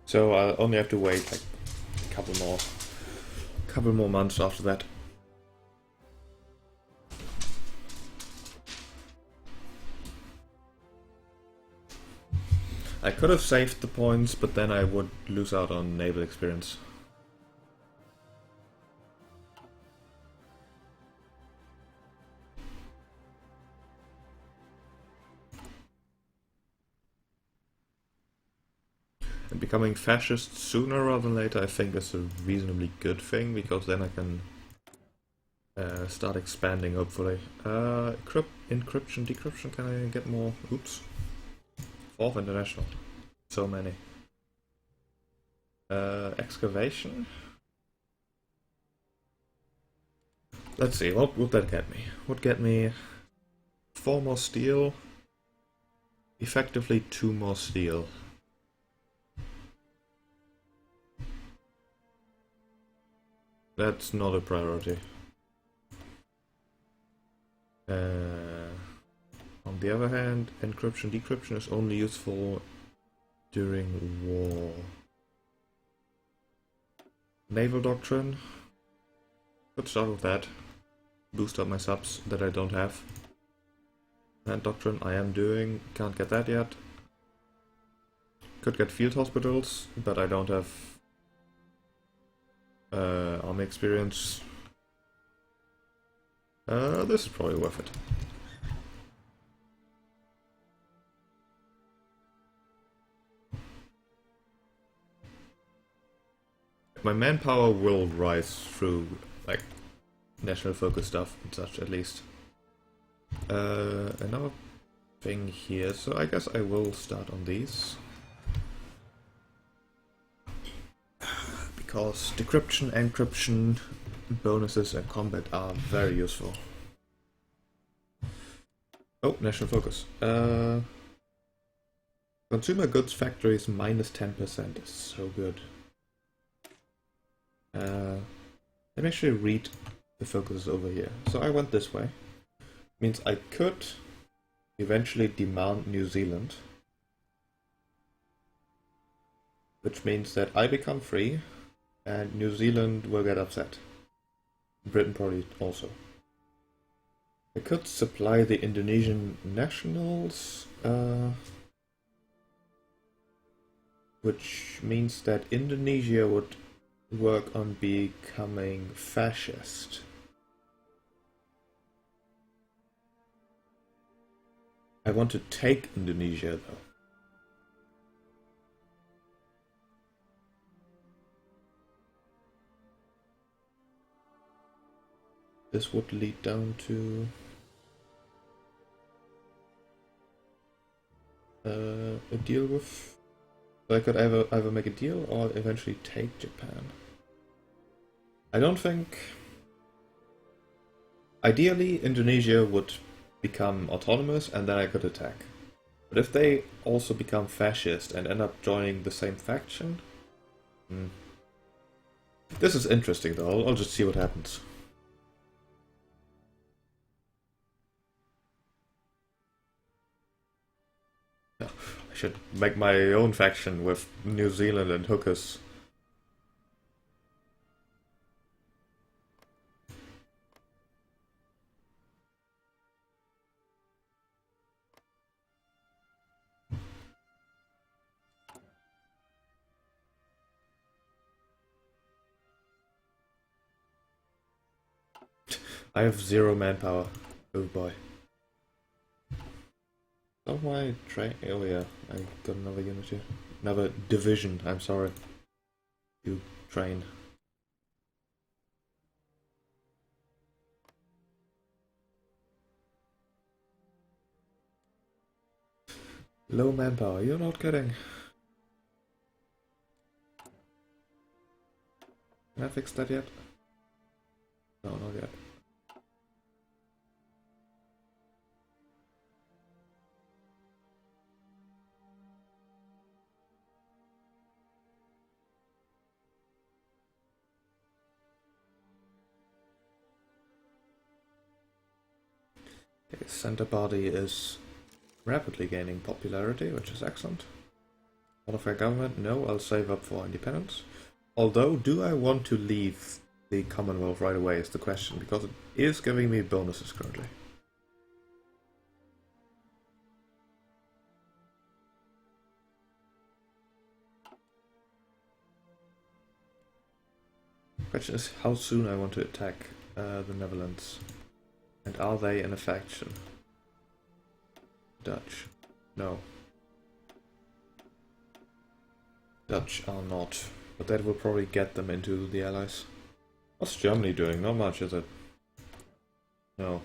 So I'll only have to wait like a couple more months after that. I could have saved the points, but then I would lose out on naval experience. And becoming fascist sooner rather than later, I think is a reasonably good thing, because then I can start expanding, hopefully. Encryption, decryption, can I get more? Oops. 4th international. So many. Excavation. Let's see, what would that get me? Would get me 4 more steel. Effectively 2 more steel. That's not a priority. On the other hand, encryption, decryption is only useful during war. Naval doctrine. Could start with that. Boost up my subs that I don't have. Land doctrine I am doing. Can't get that yet. Could get field hospitals, but I don't have army experience. This is probably worth it. My manpower will rise through, like, national focus stuff and such, at least. Another thing here, so I guess I will start on these. Because decryption, encryption, bonuses and combat are very useful. Oh, national focus. Consumer goods factories minus 10% is so good. Let me actually read the focuses over here. So I went this way. Means I could eventually demand New Zealand. Which means that I become free and New Zealand will get upset. Britain probably also. I could supply the Indonesian nationals, which means that Indonesia would work on becoming fascist. I want to take Indonesia though. This would lead down to a deal with. So I could either make a deal or eventually take Japan. I don't think. Ideally, Indonesia would become autonomous and then I could attack. But if they also become fascist and end up joining the same faction. This is interesting though, I'll just see what happens. I should make my own faction with New Zealand and hookers. I have 0 manpower. Oh boy. Oh my train. Oh yeah, I got another unit here. Another division, I'm sorry. You train. Low manpower, you're not kidding. Can I fix that yet? No, not yet. Okay, center body is rapidly gaining popularity, which is excellent. Modify government? No, I'll save up for independence. Although, do I want to leave the Commonwealth right away is the question, because it is giving me bonuses currently. Question is how soon I want to attack the Netherlands. And are they in a faction? Dutch. No. Dutch are not. But that will probably get them into the Allies. What's Germany doing? Not much, is it? No.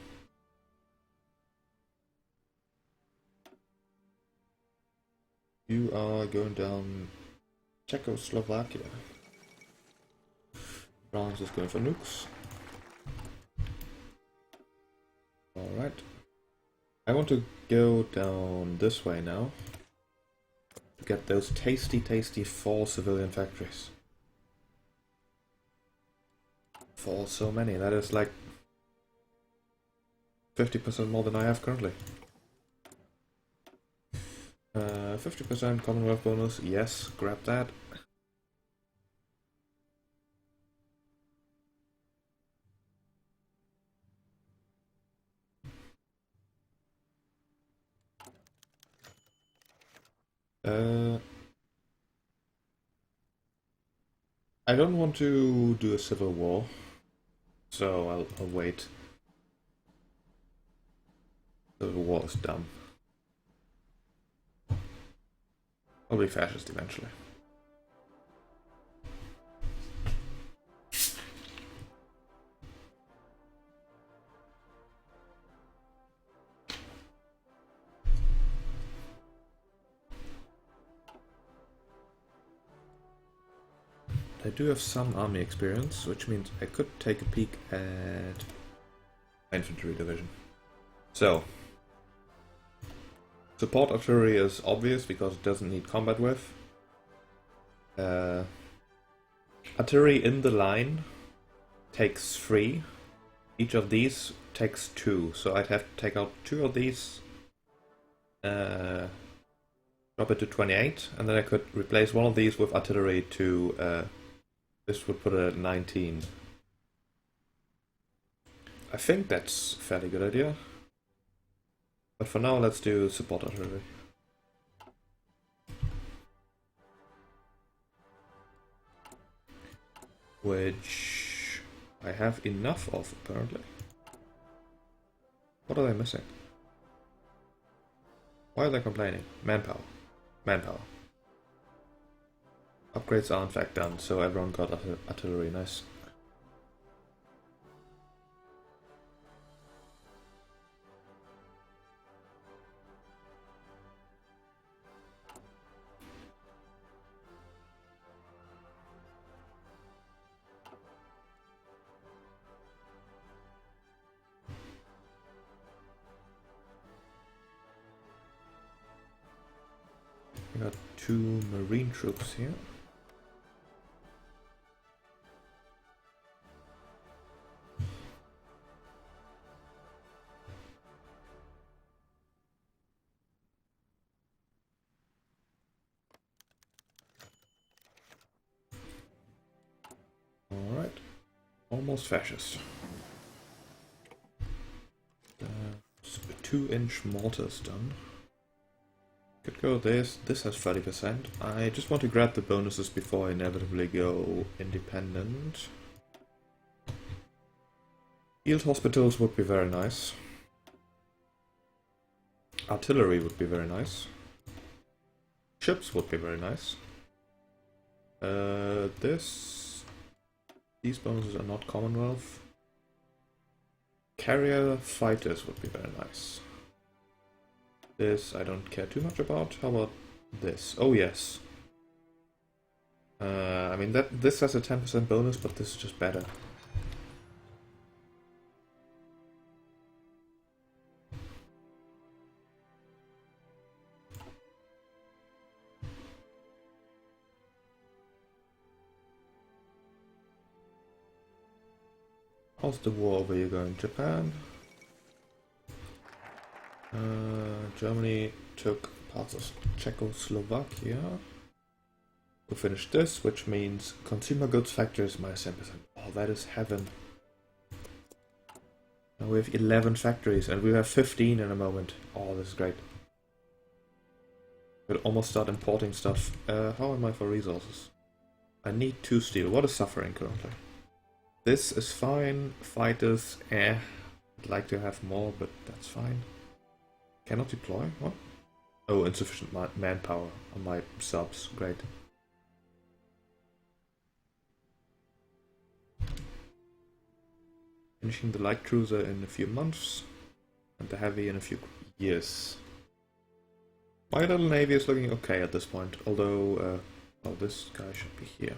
You are going down Czechoslovakia. France is going for nukes. Alright. I want to go down this way now. To get those tasty, tasty fall civilian factories. Fall so many, that is like 50% more than I have currently. 50% Commonwealth bonus, yes, grab that. I don't want to do a civil war, so I'll wait. Civil war is dumb. I'll be fascist eventually. I do have some army experience, which means I could take a peek at infantry division. So, support artillery is obvious because it doesn't need combat with. Artillery in the line takes 3. Each of these takes 2, so I'd have to take out 2 of these, drop it to 28, and then I could replace one of these with artillery to this would put it at 19. I think that's a fairly good idea. But for now, let's do support artillery. Which I have enough of, apparently. What are they missing? Why are they complaining? Manpower. Manpower. Upgrades are in fact done, so everyone got artillery, nice. We got 2 marine troops here. Alright, almost fascist. 2-inch mortars done. Could go this has 30%. I just want to grab the bonuses before I inevitably go independent. Field hospitals would be very nice. Artillery would be very nice. Ships would be very nice. These bonuses are not Commonwealth. Carrier fighters would be very nice. This I don't care too much about. How about this? Oh yes. I mean this has a 10% bonus, but this is just better. How's the war over here going? Japan? Germany took parts of Czechoslovakia. We finished this, which means consumer goods factories minus 10%. Oh, that is heaven. Now we have 11 factories, and we have 15 in a moment. Oh, this is great. We'll almost start importing stuff. How am I for resources? I need 2 steel. What is suffering currently? This is fine. Fighters, I'd like to have more, but that's fine. Cannot deploy? What? Oh, insufficient manpower on my subs. Great. Finishing the light cruiser in a few months, and the heavy in a few years. My little navy is looking okay at this point, although, well, this guy should be here.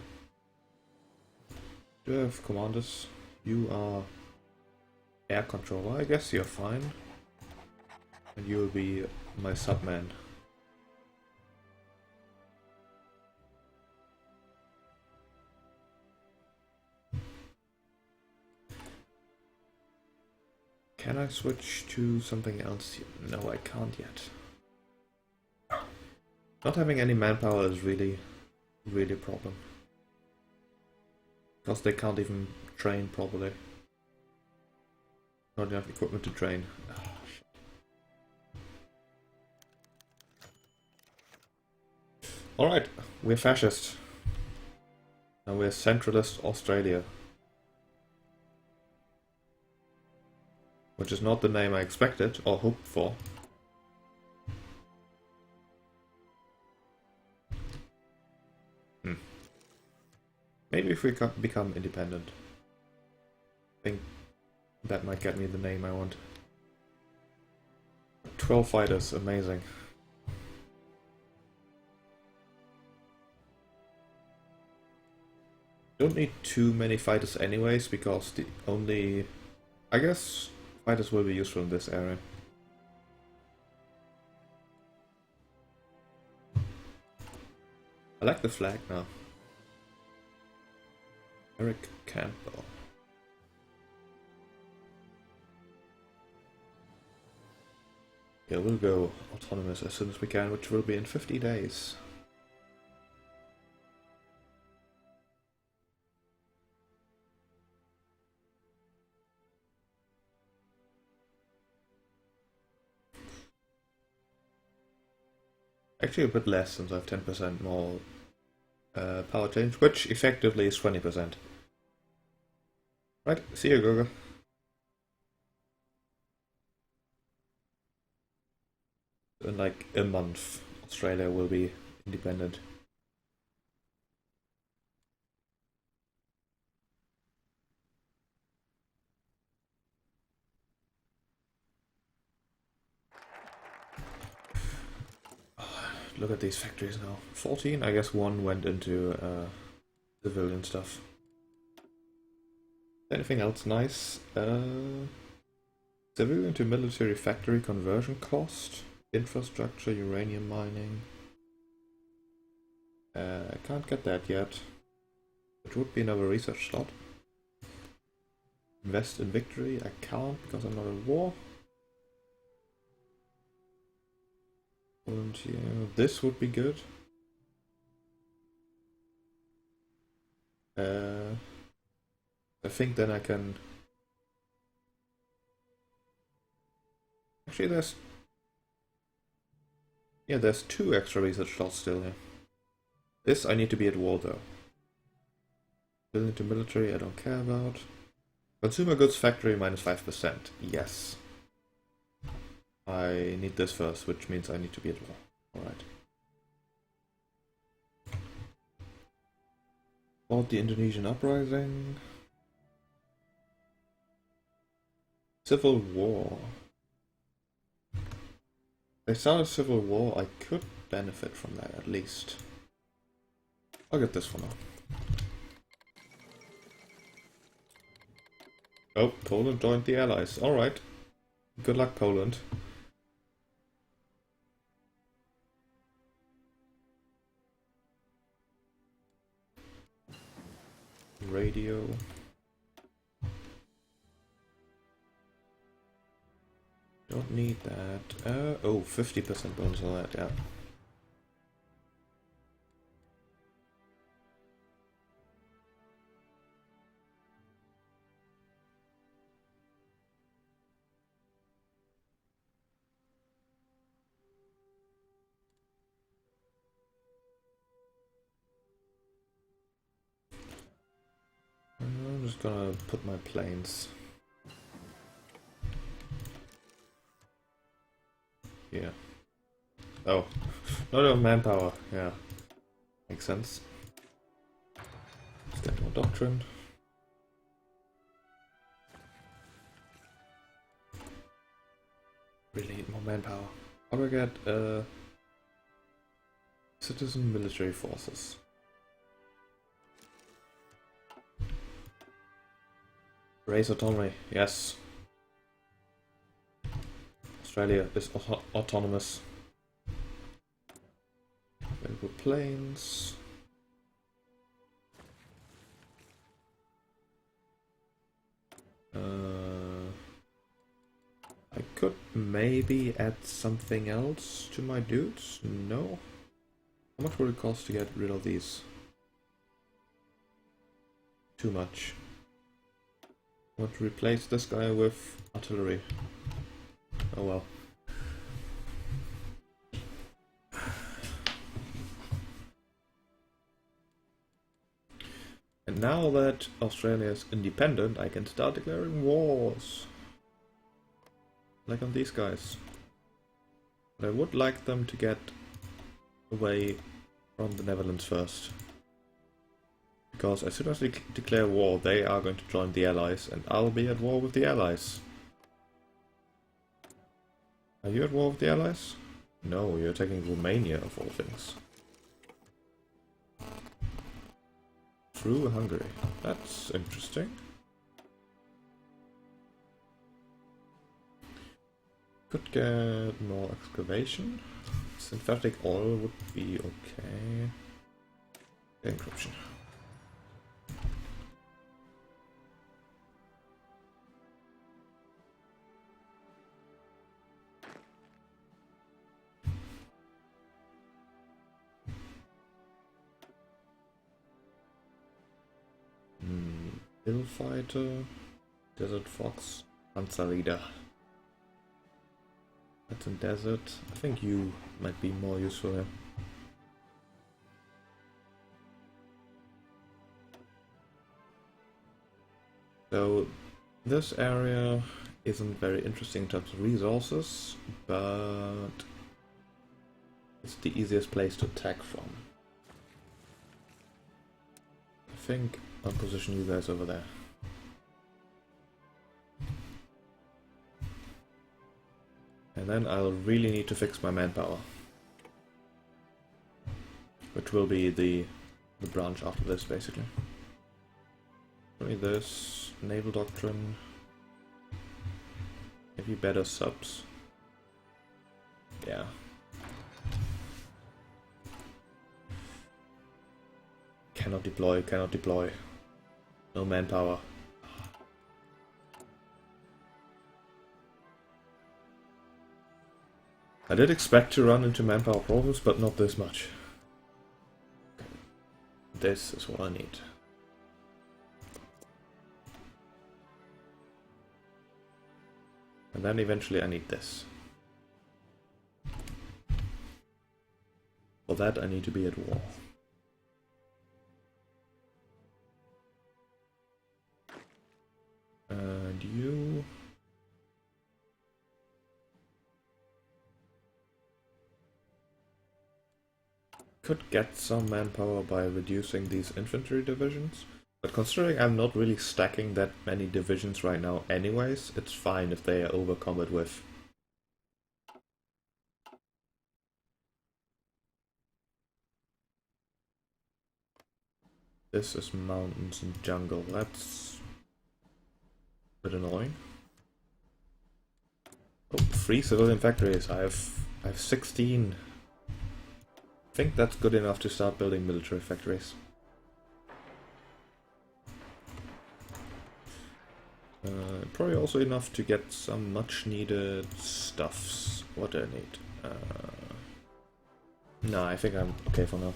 Do I have commanders? You are air controller. I guess you're fine. And you will be my subman. Can I switch to something else? No, I can't yet. Not having any manpower is really a problem. Because they can't even train properly. Not enough equipment to train. Oh, alright, we're fascist. Now we're centralist Australia. Which is not the name I expected or hoped for. Maybe if we become independent. I think that might get me the name I want. 12 fighters, amazing. Don't need too many fighters anyways, because the only... I guess fighters will be useful in this area. I like the flag now. Eric Campbell. Yeah, we'll go autonomous as soon as we can, which will be in 50 days. Actually a bit less, since I have 10% more power change, which effectively is 20%. Right, see you, Goga. In like a month, Australia will be independent. Look at these factories now. 14, I guess one went into civilian stuff. Anything else nice? Civilian to military factory conversion cost. Infrastructure, uranium mining. I can't get that yet. It would be another research slot. Invest in victory, I can't because I'm not at war. And yeah, this would be good. I think then I can... Actually there's... Yeah, there's 2 extra research slots still here. This I need to be at war though. Building to military I don't care about. Consumer goods factory minus 5%. Yes. I need this first, which means I need to be at war. Alright. Fought the Indonesian uprising. Civil War. They started Civil War, I could benefit from that at least. I'll get this for now. Oh, Poland joined the Allies. Alright. Good luck, Poland. Radio. Don't need that. Oh, 50% bonus on that, yeah. I'm just gonna put my planes here. Oh, not enough manpower. Yeah, makes sense. Let's get more doctrine. Really need more manpower. How do I get citizen military forces? Raise autonomy, yes. Australia is autonomous. Available planes. I could maybe add something else to my dudes? No? How much would it cost to get rid of these? Too much. I want to replace this guy with artillery. Oh well. And now that Australia is independent, I can start declaring wars. Like on these guys. But I would like them to get away from the Netherlands first. Because as soon as they declare war, they are going to join the Allies, and I'll be at war with the Allies. Are you at war with the Allies? No, you're taking Romania of all things. Through Hungary. That's interesting. Could get more excavation. Synthetic oil would be okay. Encryption. Hill Fighter, Desert Fox, Panzer. That's in desert. I think you might be more useful here. So this area isn't very interesting in terms of resources, but it's the easiest place to attack from. I think I'll position you guys over there. And then I'll really need to fix my manpower. Which will be the branch after this, basically. Only this, naval doctrine. Maybe better subs. Yeah. Cannot deploy, cannot deploy. No manpower. I did expect to run into manpower problems, but not this much. This is what I need. And then eventually I need this. For that I need to be at war. And you... could get some manpower by reducing these infantry divisions, but considering I'm not really stacking that many divisions right now anyways, it's fine if they overcome it with. This is mountains and jungle, that's a bit annoying. Oh, 3 civilian factories, I have 16. I think that's good enough to start building military factories. Probably also enough to get some much needed stuffs. What do I need? No, I think I'm okay for now.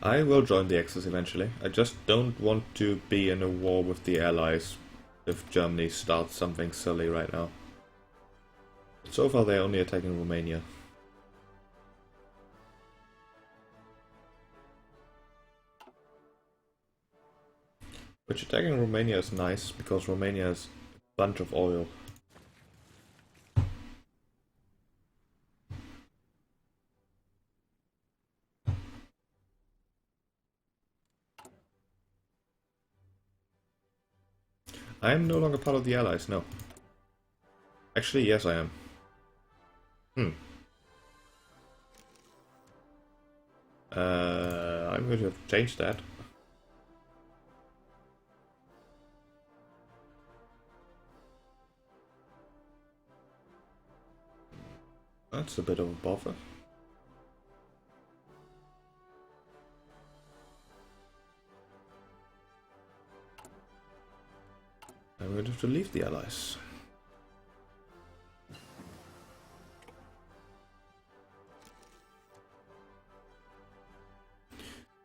I will join the Axis eventually. I just don't want to be in a war with the Allies if Germany starts something silly right now. So far they're only attacking Romania. Which attacking Romania is nice, because Romania has a bunch of oil. I am no longer part of the Allies, no. Actually, yes I am. I'm going to have to change that. That's a bit of a bother. I'm going to have to leave the Allies.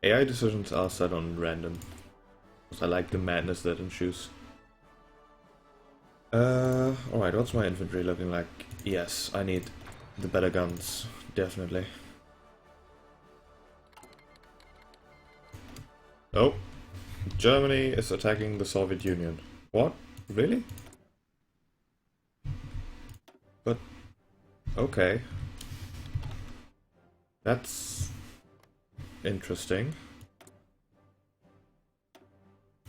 AI decisions are set on random, because I like the madness that ensues. Alright, what's my infantry looking like? Yes, I need the better guns, definitely. Oh, Germany is attacking the Soviet Union. What? Really? But, okay. That's interesting.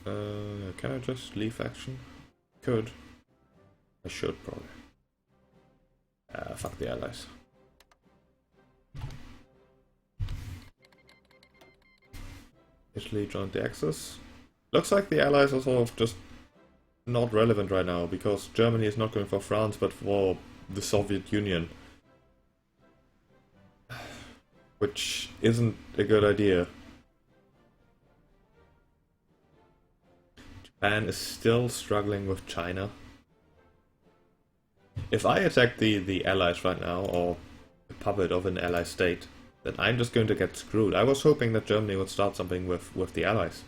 Can I just leave action? Could. I should probably. Fuck the Allies. Italy joined the Axis. Looks like the Allies are sort of just not relevant right now, because Germany is not going for France but for the Soviet Union. Which isn't a good idea. Japan is still struggling with China. If I attack the Allies right now, or a puppet of an ally state, then I'm just going to get screwed. I was hoping that Germany would start something with the Allies.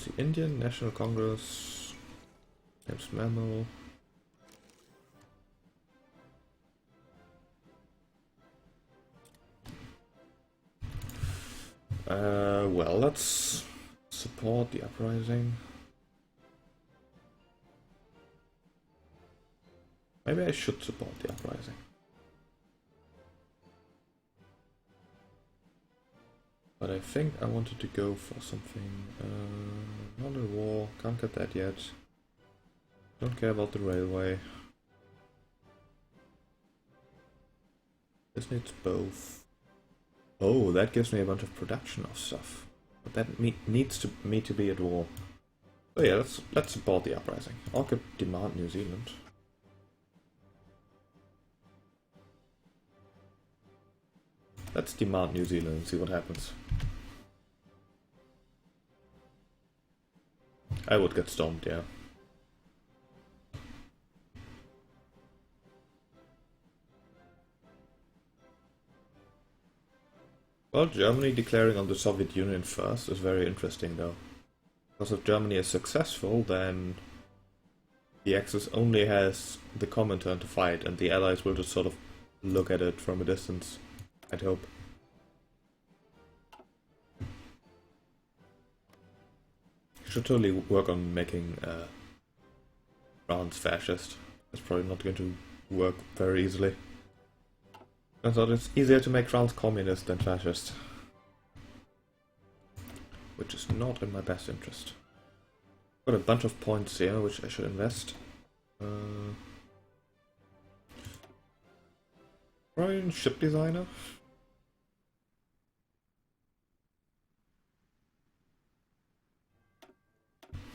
The Indian National Congress, James Memo. Well, let's support the uprising. Maybe I should support the uprising. But I think I wanted to go for something. Not a war, can't get that yet. Don't care about the railway. This needs both. Oh, that gives me a bunch of production of stuff. But that needs me to be at war. So yeah, let's support the uprising. Or could demand New Zealand. Let's demand New Zealand and see what happens. I would get stormed, yeah. Well, Germany declaring on the Soviet Union first is very interesting though. Because if Germany is successful, then the Axis only has the Comintern to fight, and the Allies will just sort of look at it from a distance, I'd hope. should totally work on making France fascist. It's probably not going to work very easily. I thought it's easier to make France communist than fascist. Which is not in my best interest. Got a bunch of points here, which I should invest. Probably in ship designer.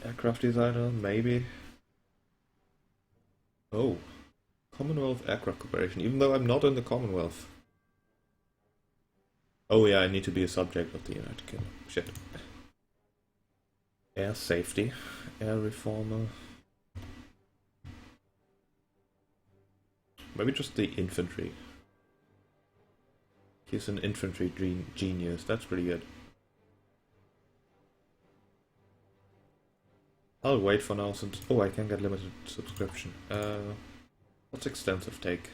Aircraft designer, maybe. Oh. Commonwealth Aircraft Corporation, even though I'm not in the Commonwealth. Oh yeah, I need to be a subject of the United Kingdom. Shit. Air safety. Air reformer. Maybe just the infantry. He's an infantry genius, that's pretty good. I'll wait for now since... Oh, I can get limited subscription. What's extensive take?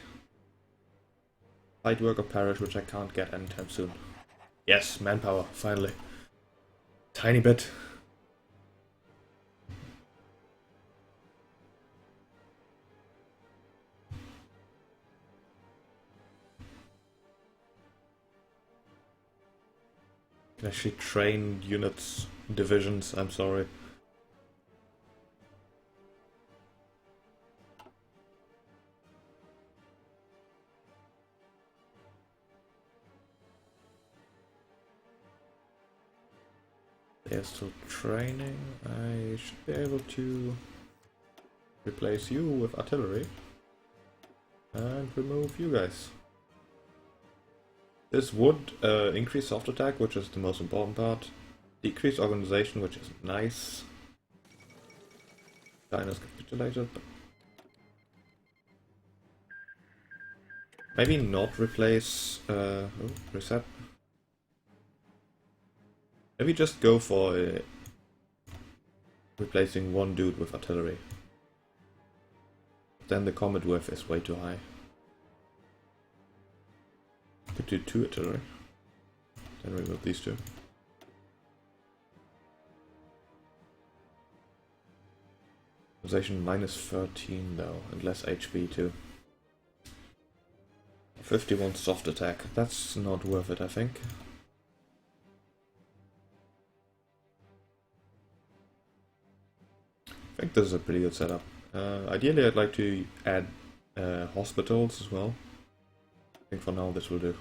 Light worker parish, which I can't get anytime soon. Yes, manpower, finally. Tiny bit. Can actually train units, divisions, I'm sorry. There's still training. I should be able to replace you with artillery and remove you guys. This would increase soft attack, which is the most important part. Decrease organization, which is nice. China's capitulated, but maybe not replace. Reset. Maybe just go for replacing one dude with artillery. Then the combat width is way too high. Could do 2 artillery. Then remove these 2. Organization -13 though, and less HP too. 51 soft attack. That's not worth it, I think. I think this is a pretty good setup. Ideally I'd like to add hospitals as well. I think for now this will do.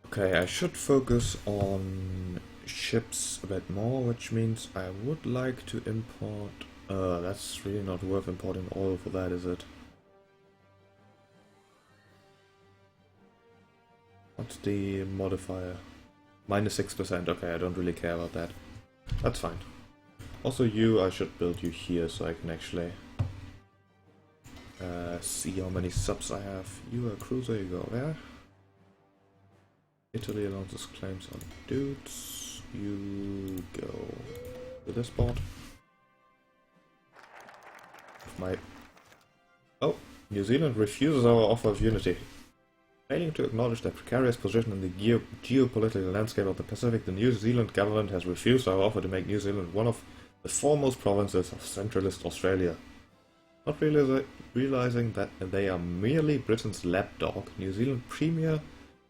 Okay, I should focus on ships a bit more, which means I would like to import... that's really not worth importing oil for that, is it? What's the modifier? -6%, okay, I don't really care about that. That's fine. Also you, I should build you here so I can actually see how many subs I have. You are a cruiser, you go there. Italy announces claims on dudes. You go to this spot. Oh, New Zealand refuses our offer of unity. Failing to acknowledge their precarious position in the geopolitical landscape of the Pacific, the New Zealand government has refused our offer to make New Zealand one of the foremost provinces of centralist Australia. Not realizing that they are merely Britain's lapdog, New Zealand Premier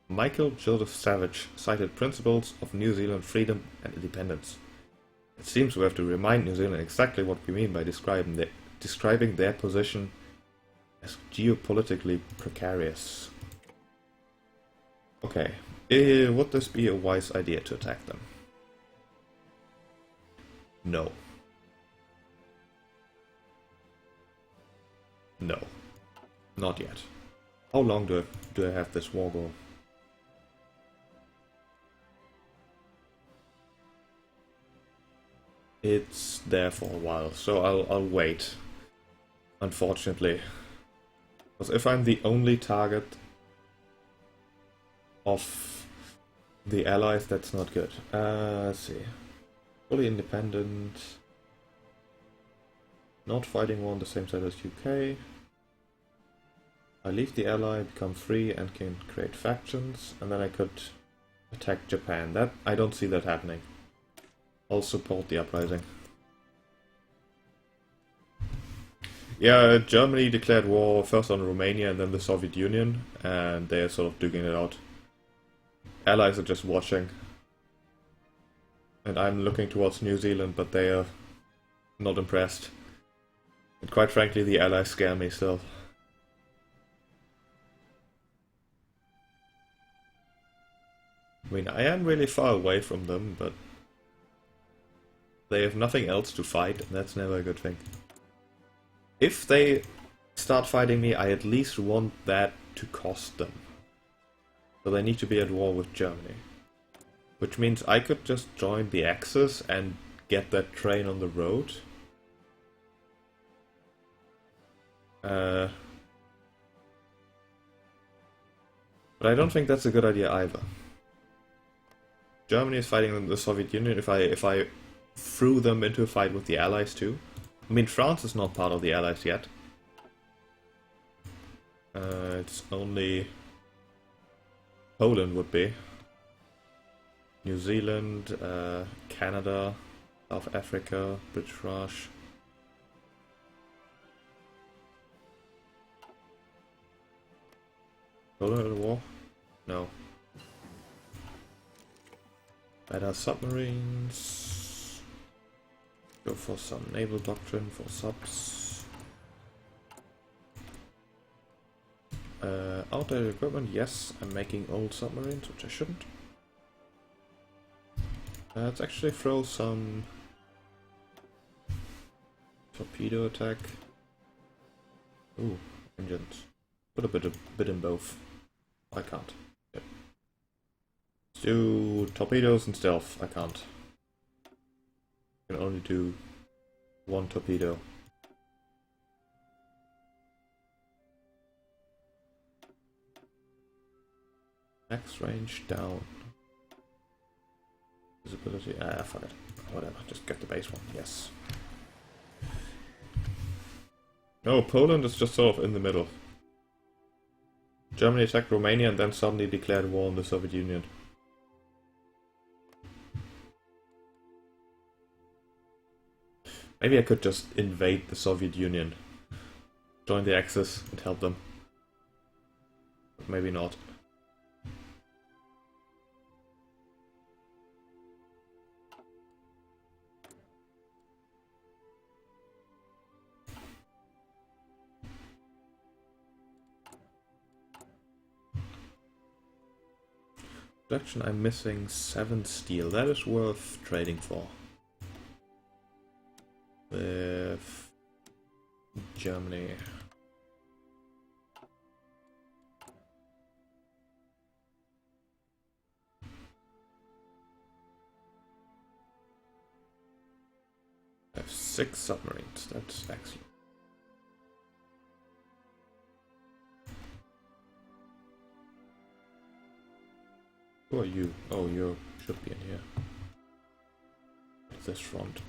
Michael Joseph Savage cited principles of New Zealand freedom and independence. It seems we have to remind New Zealand exactly what we mean by describing their position as geopolitically precarious. Okay, would this be a wise idea to attack them? No. No. Not yet. How long do I have this war go? It's there for a while, so I'll wait. Unfortunately. Because if I'm the only target of the allies, that's not good. Let's see. Fully independent. Not fighting war on the same side as UK. I leave the ally, become free, and can create factions, and then I could attack Japan. That I don't see that happening. I'll support the uprising. Yeah, Germany declared war first on Romania and then the Soviet Union, and they're sort of duking it out. Allies are just watching. And I'm looking towards New Zealand, but they are not impressed. And quite frankly, the Allies scare me still. I mean, I am really far away from them, but they have nothing else to fight, and that's never a good thing. If they start fighting me, I at least want that to cost them. So they need to be at war with Germany. Which means I could just join the Axis and get that train on the road. But I don't think that's a good idea either. Germany is fighting the Soviet Union. If I threw them into a fight with the Allies too. I mean, France is not part of the Allies yet. It's only Poland would be. New Zealand, Canada, South Africa, British Raj. Poland at war? No. Better submarines. Go for some naval doctrine for subs. Outdated equipment, yes, I'm making old submarines, which I shouldn't. Let's actually throw some torpedo attack. Ooh, engines. Put a bit in both. I can't. Yep. Let's do torpedoes and stealth. I can't. I can only do one torpedo. Max range down. Visibility. Fuck it. Whatever. Just get the base one. Yes. No, Poland is just sort of in the middle. Germany attacked Romania and then suddenly declared war on the Soviet Union. Maybe I could just invade the Soviet Union. Join the Axis and help them. But maybe not. Production, I'm missing 7 steel. That is worth trading for. With Germany. I have 6 submarines. That's excellent. Who are you? Oh, you should be in here. This front.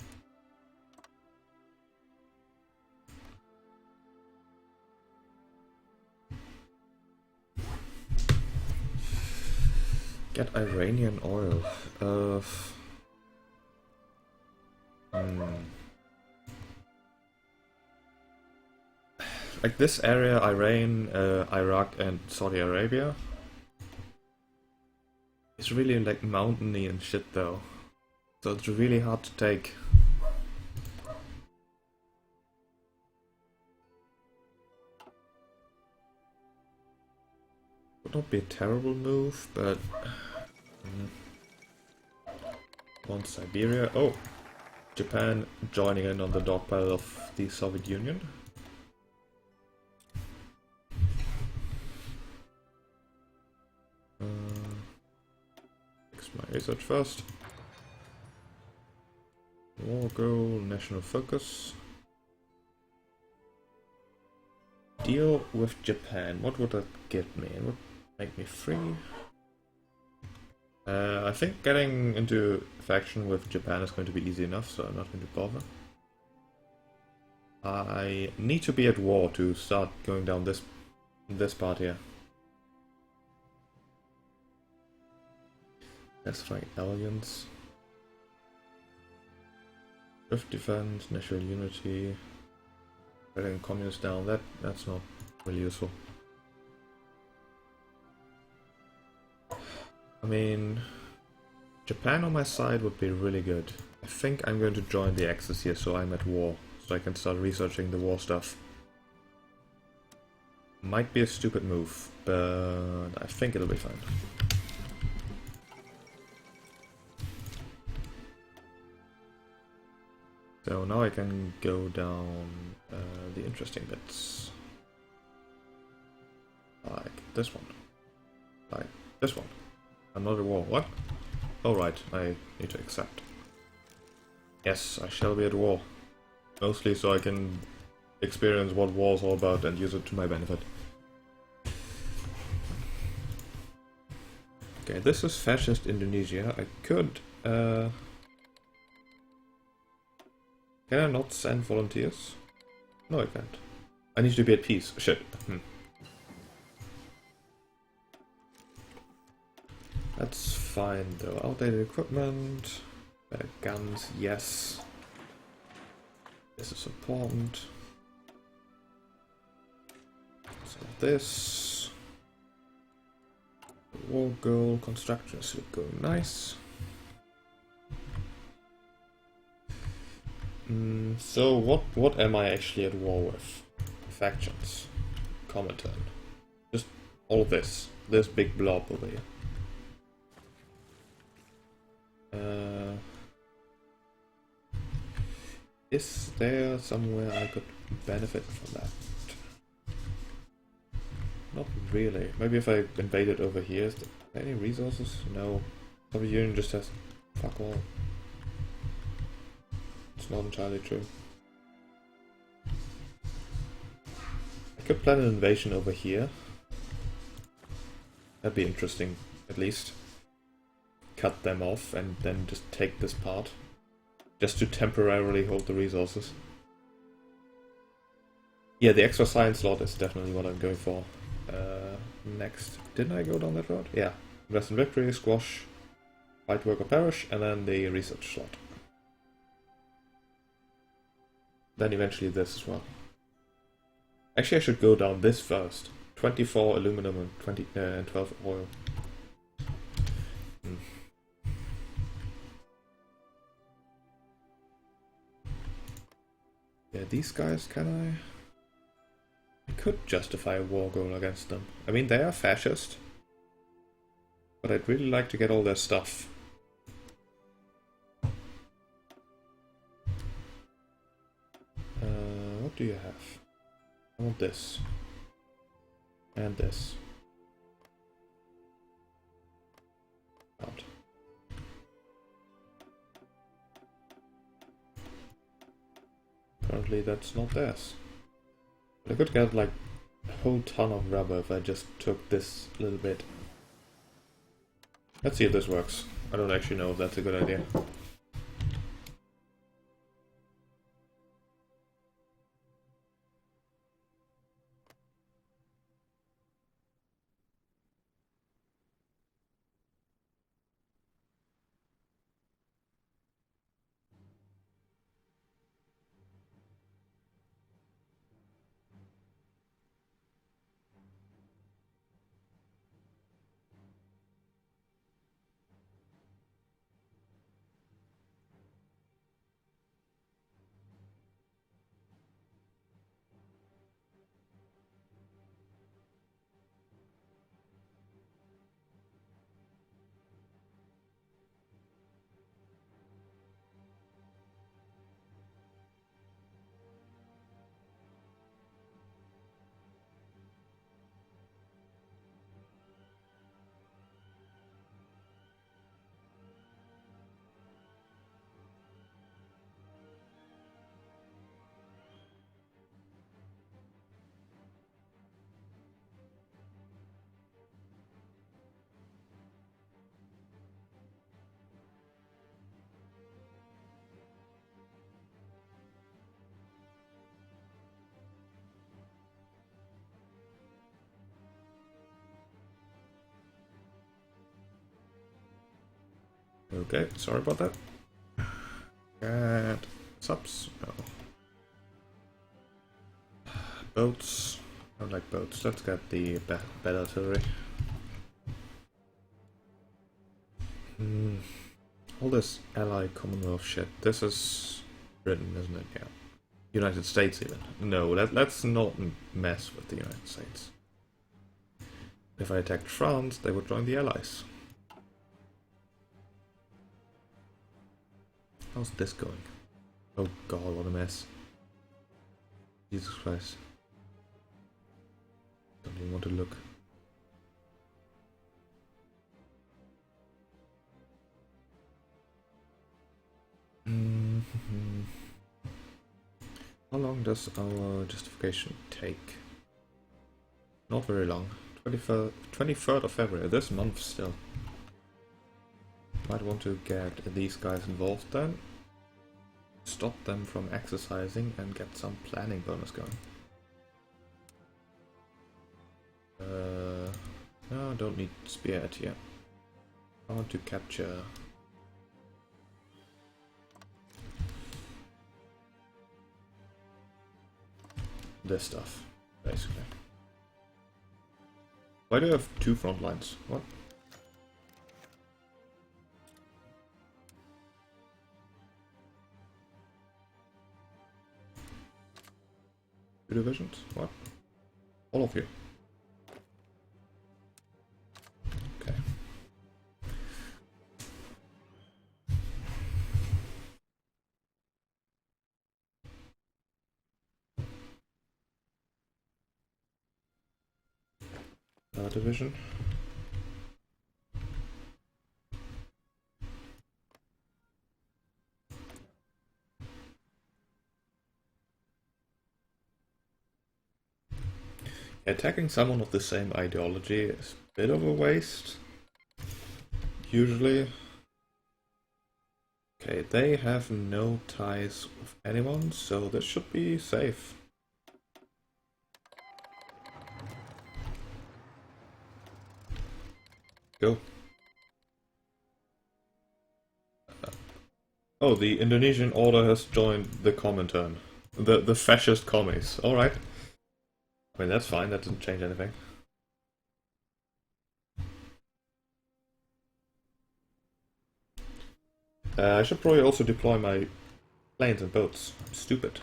Get Iranian oil. Like this area, Iran, Iraq and Saudi Arabia. It's really like mountainy and shit though. So it's really hard to take. Would not be a terrible move, but want Siberia. Oh, Japan joining in on the dog pile of the Soviet Union. Fix my research first. War goal, national focus. Deal with Japan. What would that get me? It would make me free. I think getting into faction with Japan is going to be easy enough, so I'm not going to bother. I need to be at war to start going down this part here. Classifying aliens. Rift defense, national unity. Getting communists down, that's not really useful. I mean, Japan on my side would be really good. I think I'm going to join the Axis here, so I'm at war, so I can start researching the war stuff. Might be a stupid move, but I think it'll be fine. So now I can go down the interesting bits. Like this one. Like this one. Another war. What? Oh right, I need to accept. Yes, I shall be at war. Mostly so I can experience what war is all about and use it to my benefit. Okay, this is fascist Indonesia. I could... Can I not send volunteers? No, I can't. I need to be at peace. Shit. That's fine though. Outdated equipment. Better guns, yes. This is important. So this. War goal, construction should go nice. So what am I actually at war with? Factions. Comintern. Just all this. This big blob over here. Is there somewhere I could benefit from that? Not really. Maybe if I invaded over here, is there any resources? No. Soviet Union just has fuck all. It's not entirely true. I could plan an invasion over here. That'd be interesting, at least. Cut them off and then just take this part. Just to temporarily hold the resources. Yeah, the extra science slot is definitely what I'm going for. Next. Didn't I go down that road? Yeah. Invest in victory, squash, fight, work or perish, and then the research slot. Then eventually this as well. Actually, I should go down this first. 24 aluminum and 12 oil. Yeah, these guys, can I could justify a war goal against them. I mean, they are fascist. But I'd really like to get all their stuff. What do you have? I want this. And this. Out. Apparently that's not theirs. But I could get like a whole ton of rubber if I just took this little bit. Let's see if this works. I don't actually know if that's a good idea. Okay, sorry about that. And subs? No. Boats. I don't like boats. Let's get the bad artillery. All this ally Commonwealth shit. This is Britain, isn't it? Yeah. United States even. No, let's not mess with the United States. If I attacked France, they would join the Allies. How's this going? Oh god, what a mess. Jesus Christ. Don't even want to look. How long does our justification take? Not very long. 23rd of February, this month still. Might want to get these guys involved then. Stop them from exercising and get some planning bonus going. No, don't need spearhead here. I want to capture this stuff, basically. Why do I have two front lines? What? Two divisions? What? All of you. Okay. Division. Attacking someone of the same ideology is a bit of a waste. Usually. Okay, they have no ties with anyone, so this should be safe. Go. Oh, the Indonesian order has joined the Comintern. The fascist commies. Alright. I mean, that's fine, that doesn't change anything. I should probably also deploy my planes and boats. I'm stupid.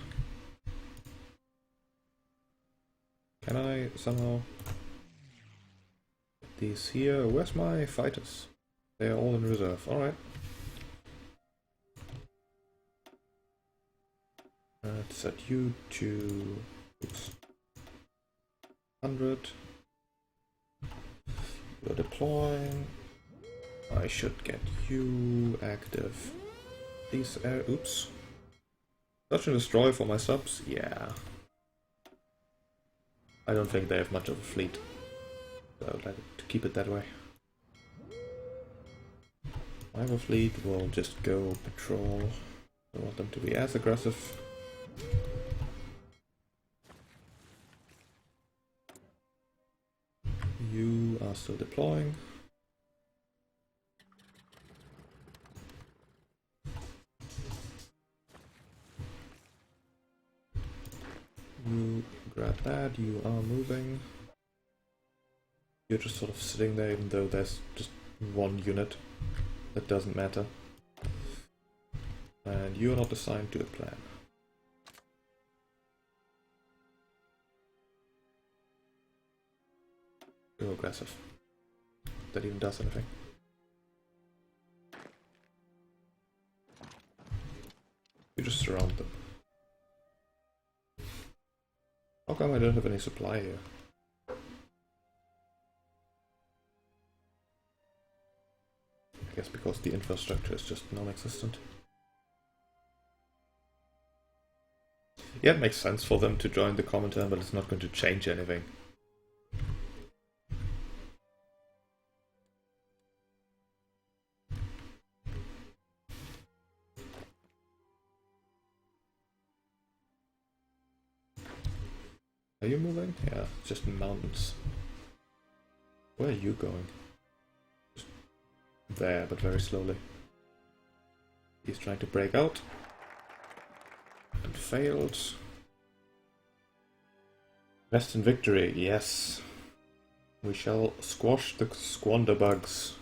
Can I somehow... These here... Where's my fighters? They are all in reserve. Alright. Let's set you to... Oops. 100. You're deploying. I should get you active. These air... Oops. Search and destroy for my subs? Yeah. I don't think they have much of a fleet. So let it keep it that way. I have a fleet, we'll just go patrol. I want them to be as aggressive. You are still deploying. You grab that, you are moving. You're just sort of sitting there even though there's just one unit. That doesn't matter. And you're not assigned to a plan. Go aggressive. That even does anything. You just surround them. How come I don't have any supply here? I guess because the infrastructure is just non-existent. Yeah, it makes sense for them to join the Comintern, but it's not going to change anything. Are you moving? Yeah, just mountains. Where are you going? Just there, but very slowly. He's trying to break out. And failed. Rest in victory, yes. We shall squash the squander bugs.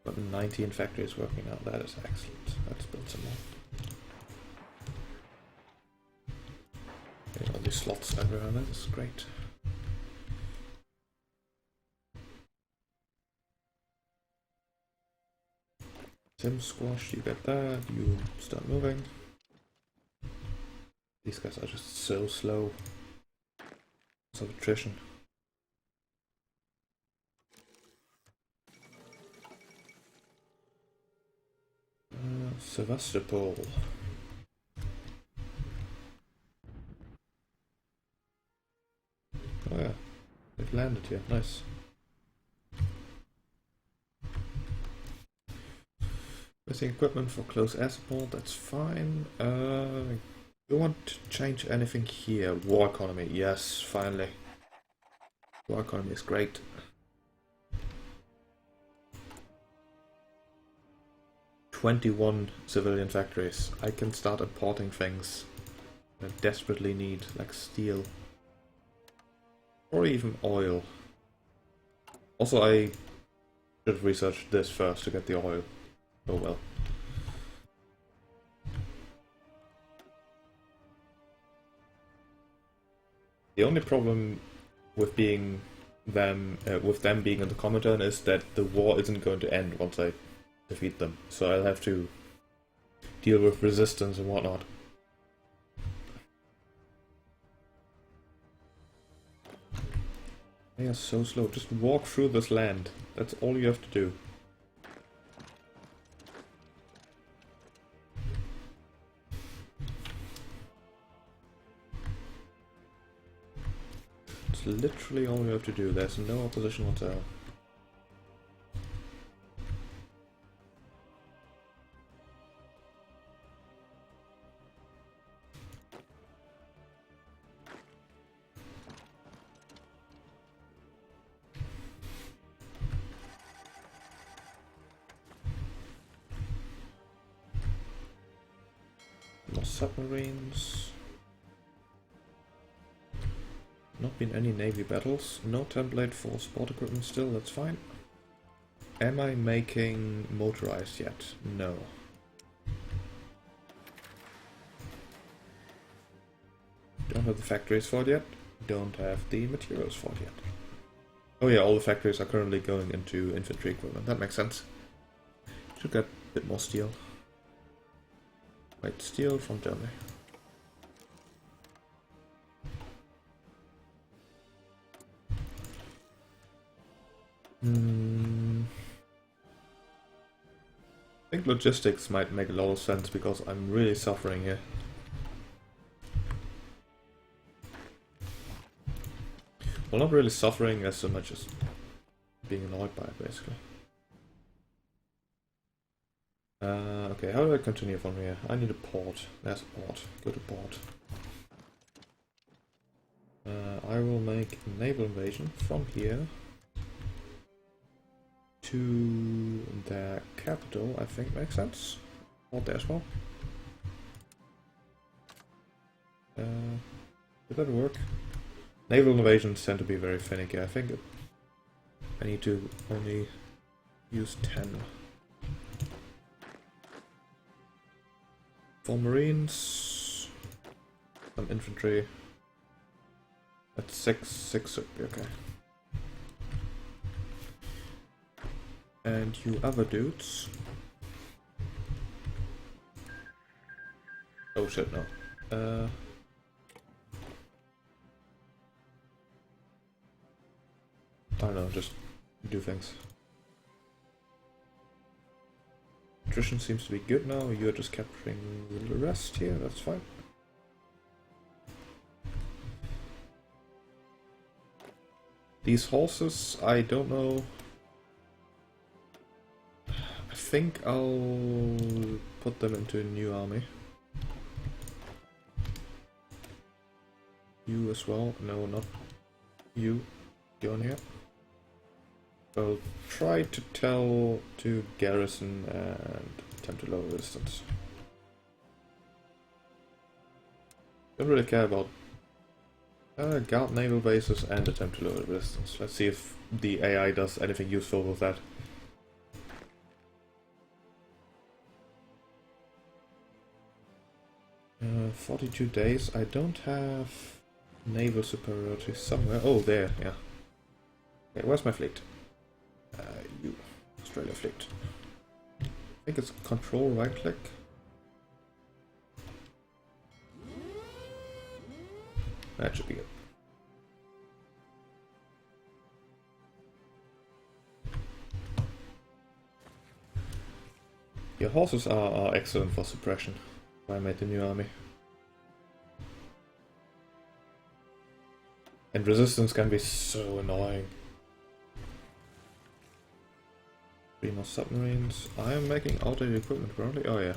But 19 factories working out, that is excellent. Let's build some more. All these slots everywhere, that is great. Sim squash, you get that, you start moving. These guys are just so slow. Some attrition. Sevastopol. Oh yeah, it landed here, nice. Missing equipment for close air support, that's fine. You want to change anything here? War economy, yes, finally. War economy is great. "21 civilian factories. I can start importing things I desperately need, like steel. Or even oil. Also, I should research this first to get the oil. Oh well. The only problem with being them being in the Commandant is that the war isn't going to end once I defeat them, so I'll have to deal with resistance and whatnot. They are so slow. Just walk through this land. That's all you have to do. It's literally all you have to do. There's no opposition whatsoever. More submarines. Not been any navy battles. No template for sport equipment still, that's fine. Am I making motorized yet? No. Don't have the factories for it yet. Don't have the materials for it yet. Oh yeah, all the factories are currently going into infantry equipment. That makes sense. Should get a bit more steel. Wait, steel from Germany. I think logistics might make a lot of sense because I'm really suffering here. Well, not really suffering as so much as being annoyed by it, basically. Okay, how do I continue from here? I need a port. There's a port. Go to port. I will make a naval invasion from here to their capital, I think makes sense. Port there as well. Did that work? Naval invasions tend to be very finicky. I think I need to only use 10. For marines, some infantry. That's 6 would be okay. And you other dudes. Oh shit, no. I don't know, just do things. Attrition seems to be good now, you're just capturing the rest here, that's fine. These horses, I don't know. I think I'll put them into a new army. You as well? No, not you. Go on here. I'll try to tell to garrison and attempt to lower resistance. Don't really care about guard naval bases and attempt to lower resistance. Let's see if the AI does anything useful with that. 42 days. I don't have naval superiority somewhere. Oh, there, yeah. Okay, where's my fleet? You. Australia fleet. I think it's control right click. That should be good. Your horses are excellent for suppression. I made the new army. And resistance can be so annoying. 3 more submarines. I am making outdated equipment currently. Oh yeah.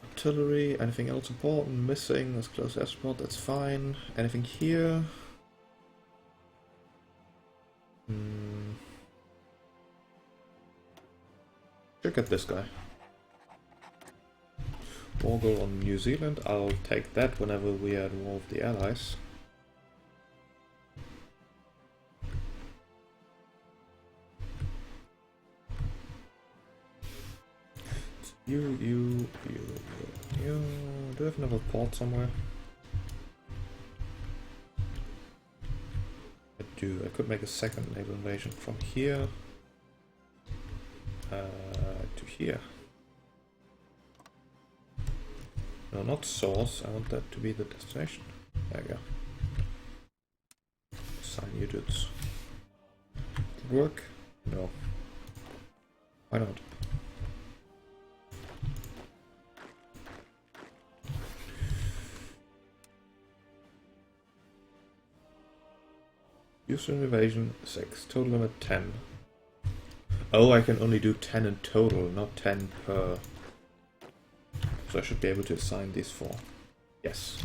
Artillery, anything else important? Missing, as close as support, that's fine. Anything here? Check out this guy. War goal on New Zealand. I'll take that whenever we involve the allies. You. Do I have another port somewhere? I do. I could make a second naval invasion from here to here. No, not source. I want that to be the destination. There we go. Assign you dudes. Work? No. Why not? User invasion 6. Total limit 10. Oh, I can only do 10 in total, not 10 per. So I should be able to assign these 4. Yes.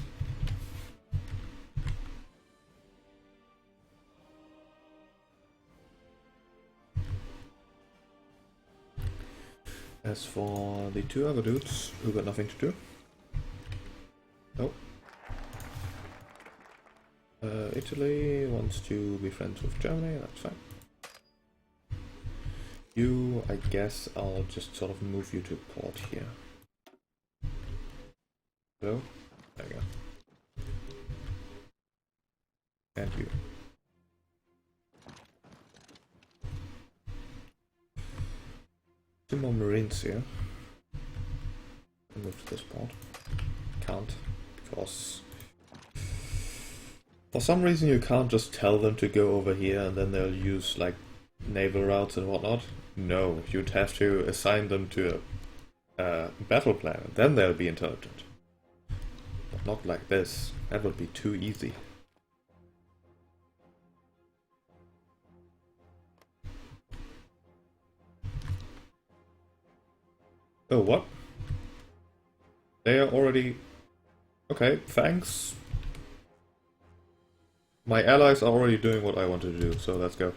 As for the 2 other dudes who got nothing to do. Nope. Italy wants to be friends with Germany, that's fine. You, I guess I'll just sort of move you to port here. So, there we go. And you. Two more marines here. I'll move to this port. Can't, because for some reason you can't just tell them to go over here and then they'll use like naval routes and whatnot. No, you'd have to assign them to a battle plan and then they'll be intelligent. But not like this. That would be too easy. Oh, what? They are already... Okay, thanks. My allies are already doing what I wanted to do, so let's go.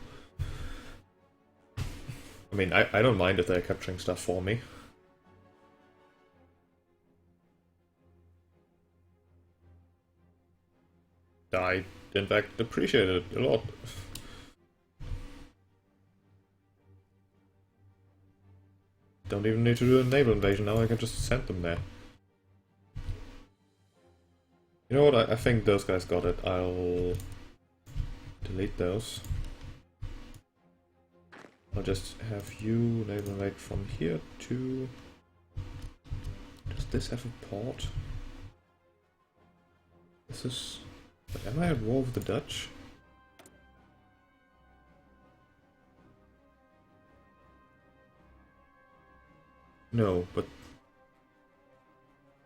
I mean, I don't mind if they're capturing stuff for me. I, in fact, appreciate it a lot. Don't even need to do a naval invasion now, I can just send them there. You know what, I think those guys got it. I'll delete those. I'll just have you naval invade from here to... Does this have a port? This is... But am I at war with the Dutch? No, but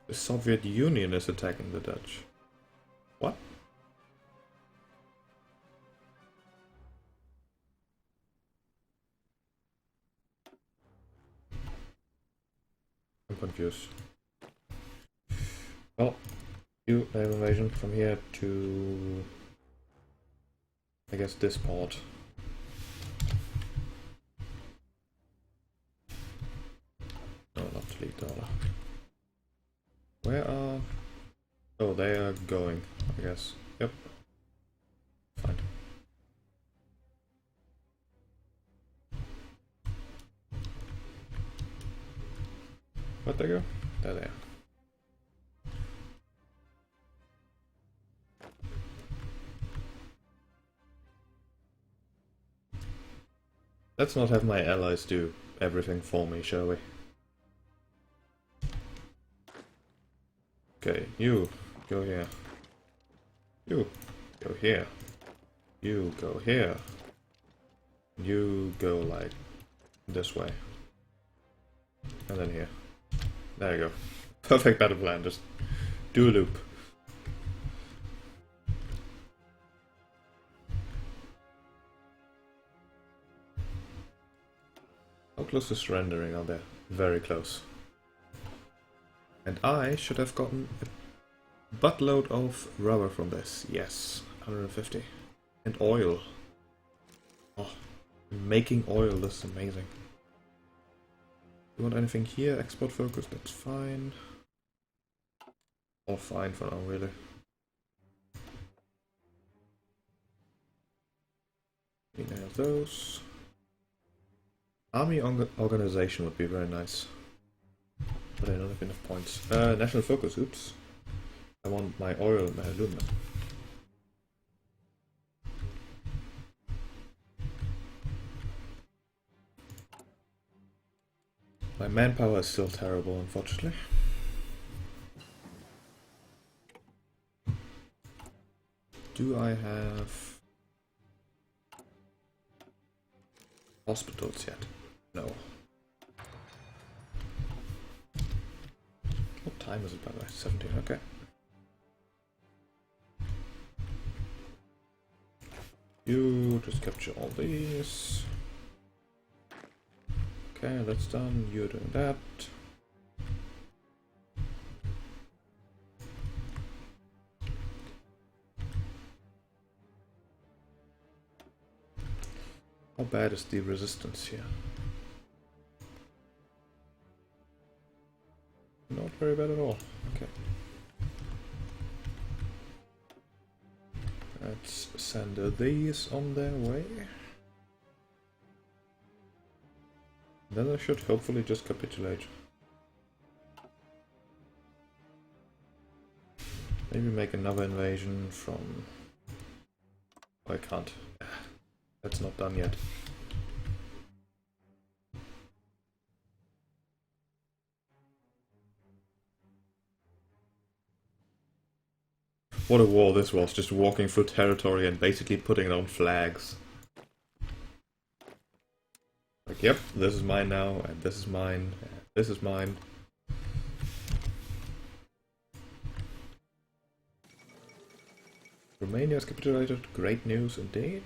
the Soviet Union is attacking the Dutch. What? I'm confused. Well, you naval invasion from here to... I guess this port. complete order. Where are... Oh, they are going, I guess. Yep. Fine. Where'd they go? There they are. Let's not have my allies do everything for me, shall we? Okay, you go here. You go here. You go here. You go like this way. And then here. There you go. Perfect battle plan, just do a loop. How close to surrendering are they? Very close. And I should have gotten a buttload of rubber from this. Yes, 150. And oil. Oh, making oil, this is amazing. You want anything here? Export focus, that's fine. All fine for now, really. We nail those. Army organization would be very nice. But I don't have enough points. National focus, oops. I want my oil and my aluminum. My manpower is still terrible, unfortunately. Do I have hospitals yet? No. What time is it, by the way? 17, okay. You just capture all these. Okay, that's done. You're doing that. How bad is the resistance here? Not very bad at all. Okay. Let's send these on their way. Then I should hopefully just capitulate. Maybe make another invasion from... Oh, I can't. That's not done yet. What a war this was, just walking through territory and basically putting it on flags. Like, yep, this is mine now, and this is mine, and this is mine. Romania has capitulated, great news indeed.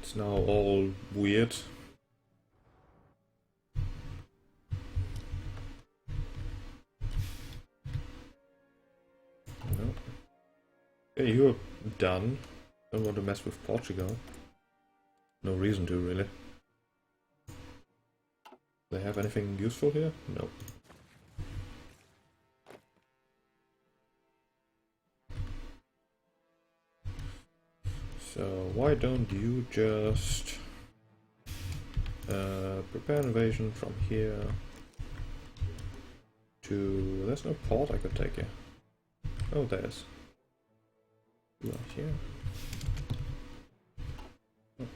It's now all weird. No. Okay, you're done. Don't want to mess with Portugal. No reason to, really. Do they have anything useful here? No. So why don't you just prepare an invasion from here to... There's no port I could take here. Oh, there's. You are here. Oh.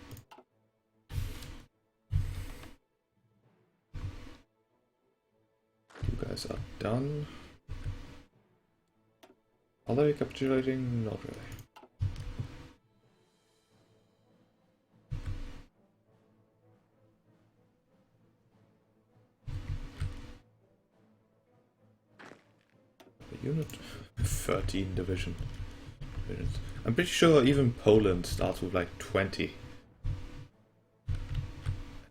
You guys are done. Are they capitulating? Not really. Unit 13 division. I'm pretty sure even Poland starts with like 20.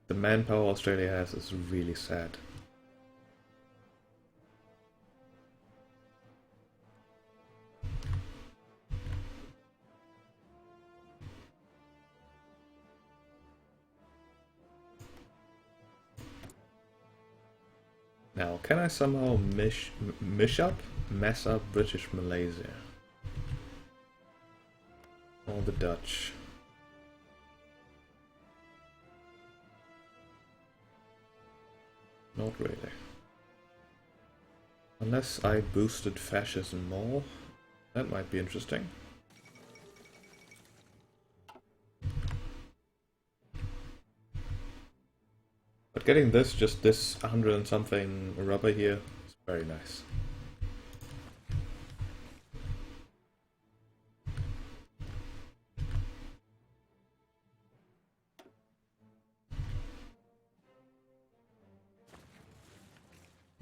The manpower Australia has is really sad. Now, can I somehow mess up British Malaysia? Or the Dutch? Not really. Unless I boosted fascism more, that might be interesting. But getting this, just this 100 and something rubber here, is very nice.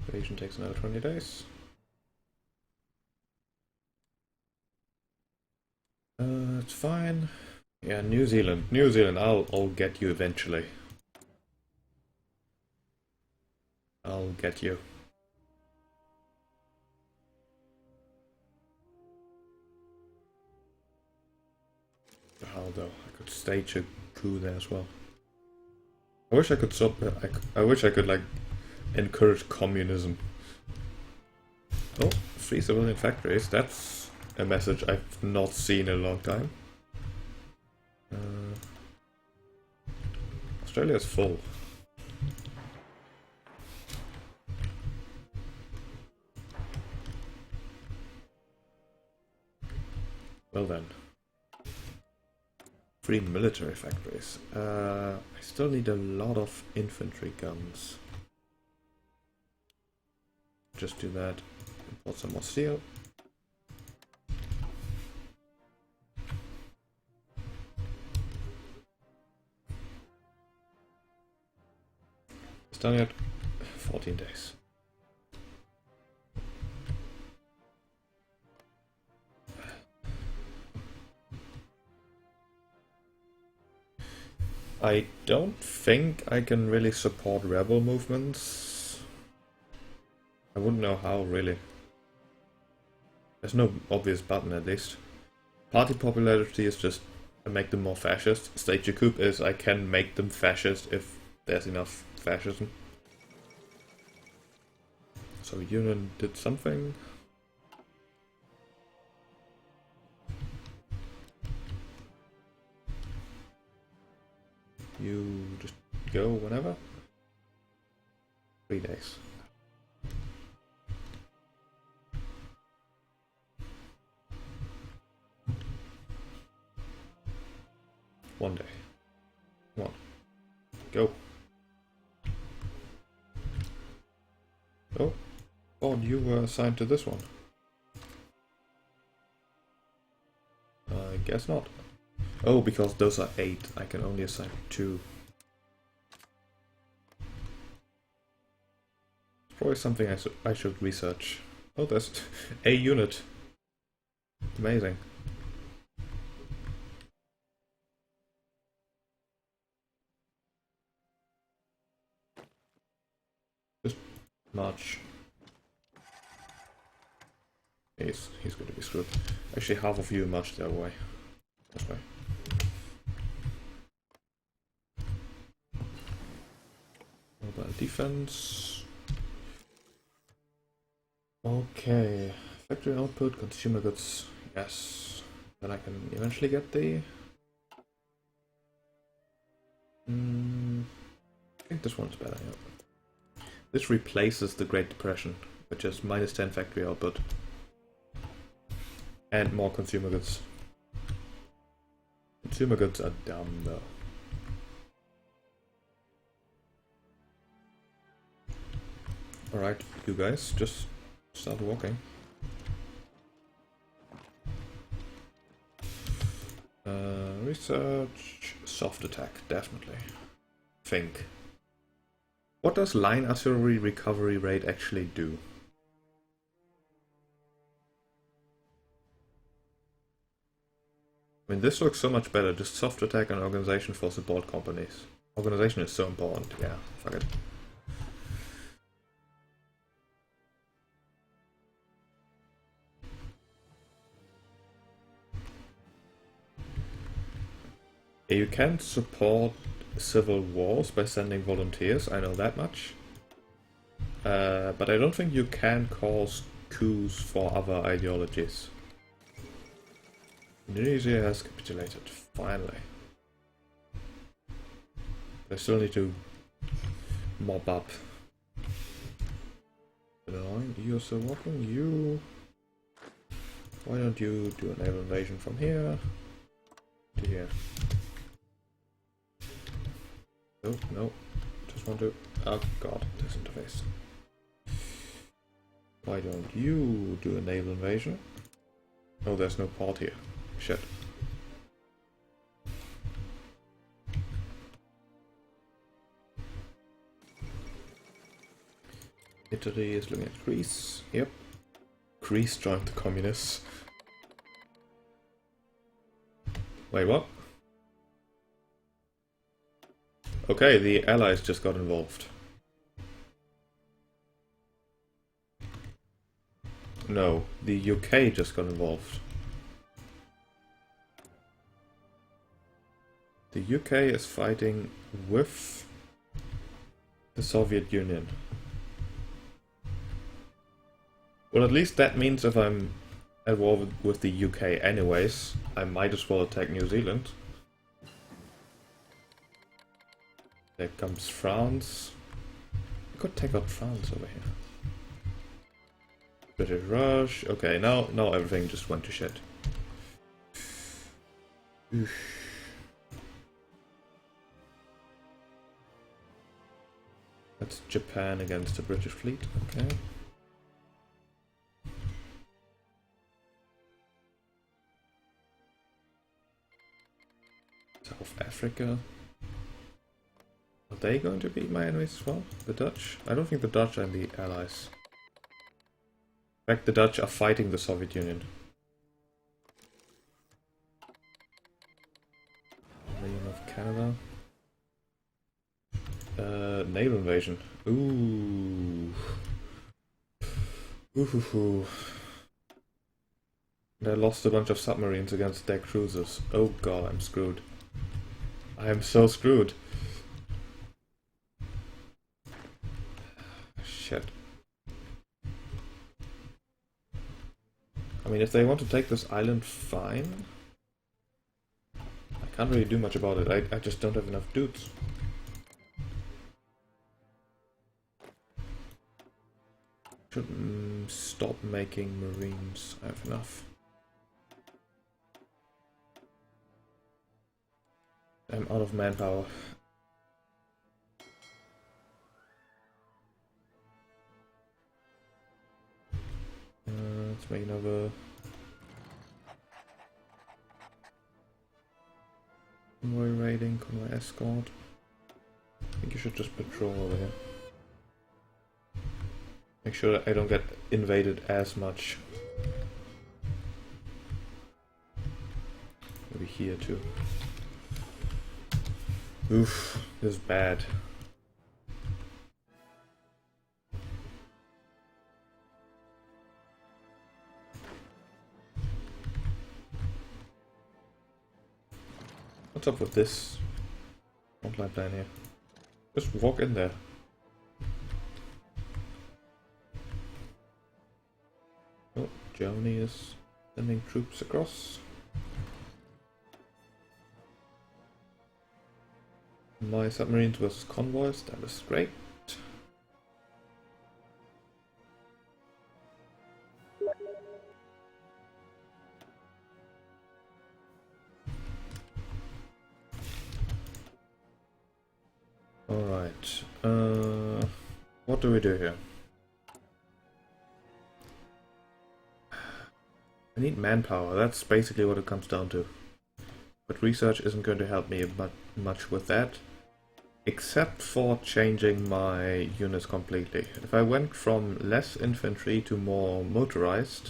Invasion takes another 20 days. It's fine. Yeah, New Zealand, I'll get you eventually. I'll get you. Rahal, though, I could stage a coup there as well. I wish I could stop. I wish I could like encourage communism. Oh, 3 civilian factories. That's a message I've not seen in a long time. Australia's full. Well then. 3 military factories. I still need a lot of infantry guns. Just do that. Import some more steel. It's done yet? 14 days. I don't think I can really support rebel movements. I wouldn't know how, really. There's no obvious button, at least. Party popularity is just make them more fascist. Stage a coup is I can make them fascist if there's enough fascism. So Union did something. You just go whenever. 3 days. One day. Come on. Go. Oh, you were assigned to this one. I guess not. Oh, because those are 8. I can only assign 2. It's probably something I should research. Oh, there's a unit. Amazing. Just march. He's going to be screwed. Actually, half of you march the other way. This way. Mobile defense. Okay. Factory output, consumer goods. Yes. Then I can eventually get the... I think this one's better, yeah. This replaces the Great Depression, which is -10 factory output. And more consumer goods. Consumer goods are dumb, though. Alright, you guys, just start walking. Research, soft attack, definitely. Think. What does line artillery recovery rate actually do? I mean, this looks so much better, just soft attack and organization for support companies. Organization is so important, yeah, fuck it. You can support civil wars by sending volunteers, I know that much. But I don't think you can cause coups for other ideologies. Indonesia has capitulated, finally. I still need to mob up. Annoying. You're still walking. You. Why don't you do a naval invasion from here to here? Oh no, just want to. Oh god, this interface. Why don't you do a naval invasion? Oh, there's no port here. Shit. Italy is looking at Greece. Yep. Greece joined the communists. Wait, what? Okay, the Allies just got involved. No, the UK just got involved. The UK is fighting with the Soviet Union. Well, at least that means if I'm at war with the UK anyways, I might as well attack New Zealand. There comes France. I could take out France over here. British Rush. Okay, now everything just went to shit. Oof. That's Japan against the British fleet. Okay. South Africa. Are they going to be my enemies as well? The Dutch? I don't think the Dutch are the allies. In fact, the Dutch are fighting the Soviet Union. Invasion of Canada. Naval invasion. Ooh. Ooh. They lost a bunch of submarines against their cruisers. Oh god, I'm screwed. I am so screwed. Shit. I mean, if they want to take this island, fine. I can't really do much about it. I just don't have enough dudes. Should stop making marines. I have enough. I'm out of manpower. Let's make another convoy raiding, convoy escort. I think you should just patrol over here. Make sure that I don't get invaded as much. Maybe here too. Oof, this is bad. What's up with this frontline plan here? Just walk in there. Oh, Germany is sending troops across. My submarines versus convoys, that is great. Alright, what do we do here? I need manpower, that's basically what it comes down to. But research isn't going to help me much with that. Except for changing my units completely. If I went from less infantry to more motorized,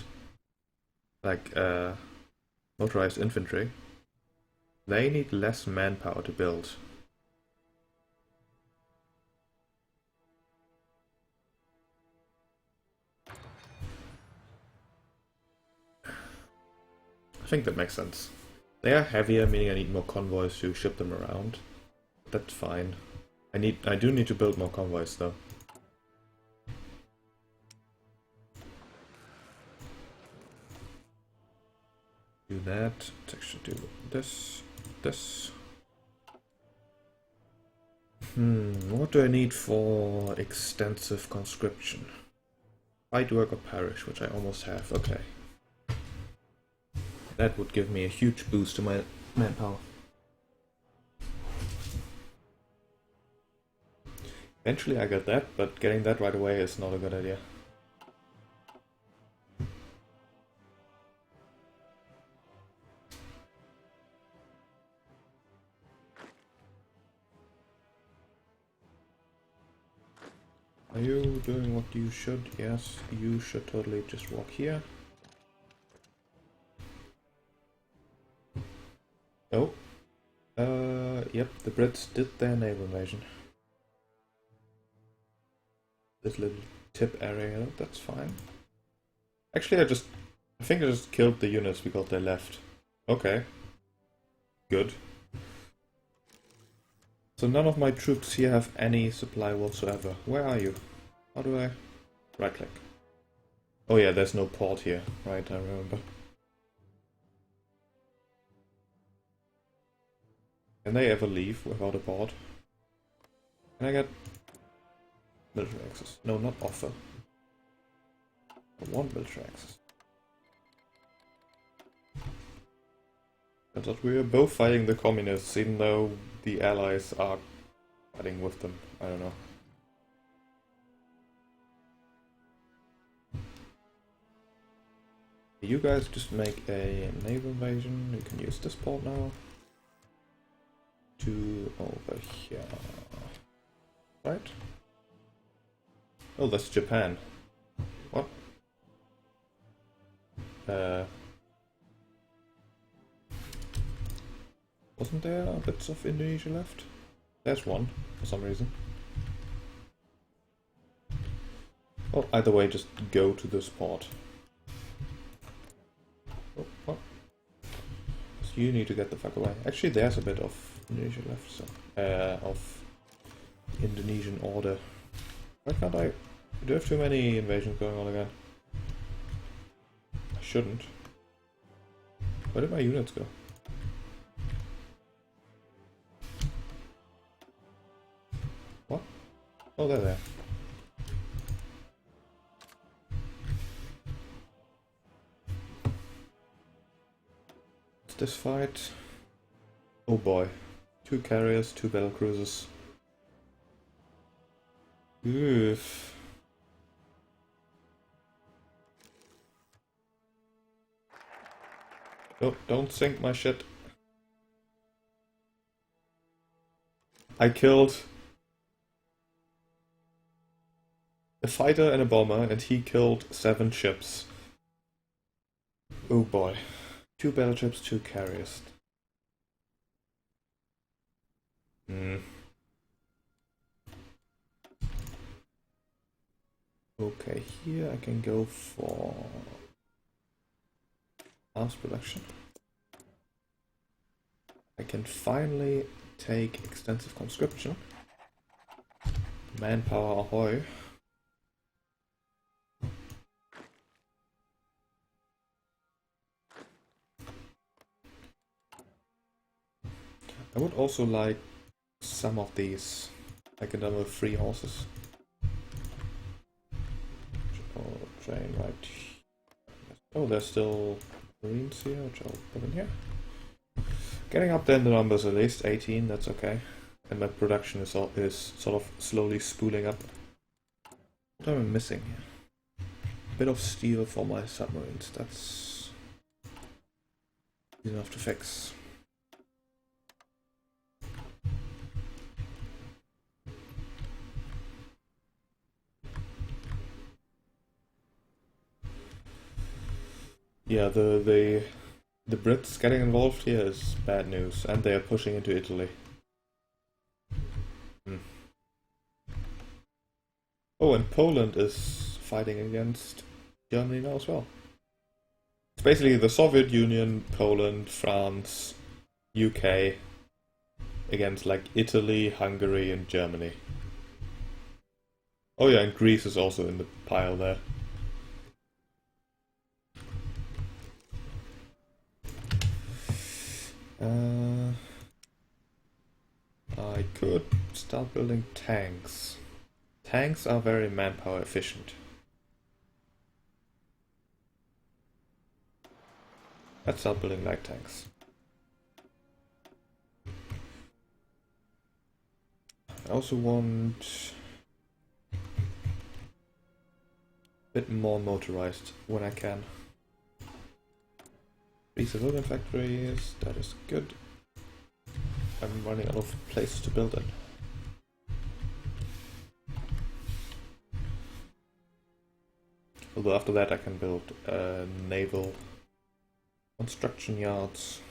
like motorized infantry, they need less manpower to build. I think that makes sense. They are heavier, meaning I need more convoys to ship them around. That's fine. I do need to build more convoys though. Do that. Let's actually do this. What do I need for extensive conscription? Fight worker parish, which I almost have. Okay. That would give me a huge boost to my manpower. Eventually I get that, but getting that right away is not a good idea. Are you doing what you should? Yes, you should totally just walk here. Oh. Yep, the Brits did their naval invasion. This little tip area, that's fine. Actually, I think I just killed the units because they left. Okay. Good. So none of my troops here have any supply whatsoever. Where are you? How do I... right click. Oh yeah, there's no port here. Right, I remember. Can they ever leave without a port? Can I get... military access? No, not offer. I want military access. I thought we were both fighting the communists, even though the allies are fighting with them. I don't know. You guys just make a naval invasion. You can use this port now. To over here. Right? Oh, that's Japan. What? Wasn't there bits of Indonesia left? There's one, for some reason. Well, either way, just go to this port. Oh, oh. So you need to get the fuck away. Actually, there's a bit of Indonesia left, so... of Indonesian order. Why can't I... Do I have too many invasions going on again? I shouldn't. Where did my units go? What? Oh, they're there. What's this fight? Oh boy. 2 carriers, 2 battle cruisers. Oof. Oh, don't sink my shit. I killed a fighter and a bomber, and he killed 7 ships. Oh boy. 2 battleships, 2 carriers. Okay, here I can go for arms production. I can finally take extensive conscription. Manpower ahoy. I would also like some of these. I can done with 3 horses. Train right. Oh, there's still marines here, which I'll put in here. Getting up there in the numbers at least, 18, that's okay. And my production is sort of slowly spooling up. What am I missing here? A bit of steel for my submarines, that's easy enough to fix. Yeah, the Brits getting involved here is bad news, and they are pushing into Italy. Oh, and Poland is fighting against Germany now as well. It's basically the Soviet Union, Poland, France, UK against like Italy, Hungary, and Germany. Oh yeah, and Greece is also in the pile there. I could start building tanks. Tanks are very manpower efficient. Let's start building light tanks. I also want a bit more motorized when I can. 3 civilian factories, that is good. I'm running out of places to build it. Although after that I can build naval construction yards.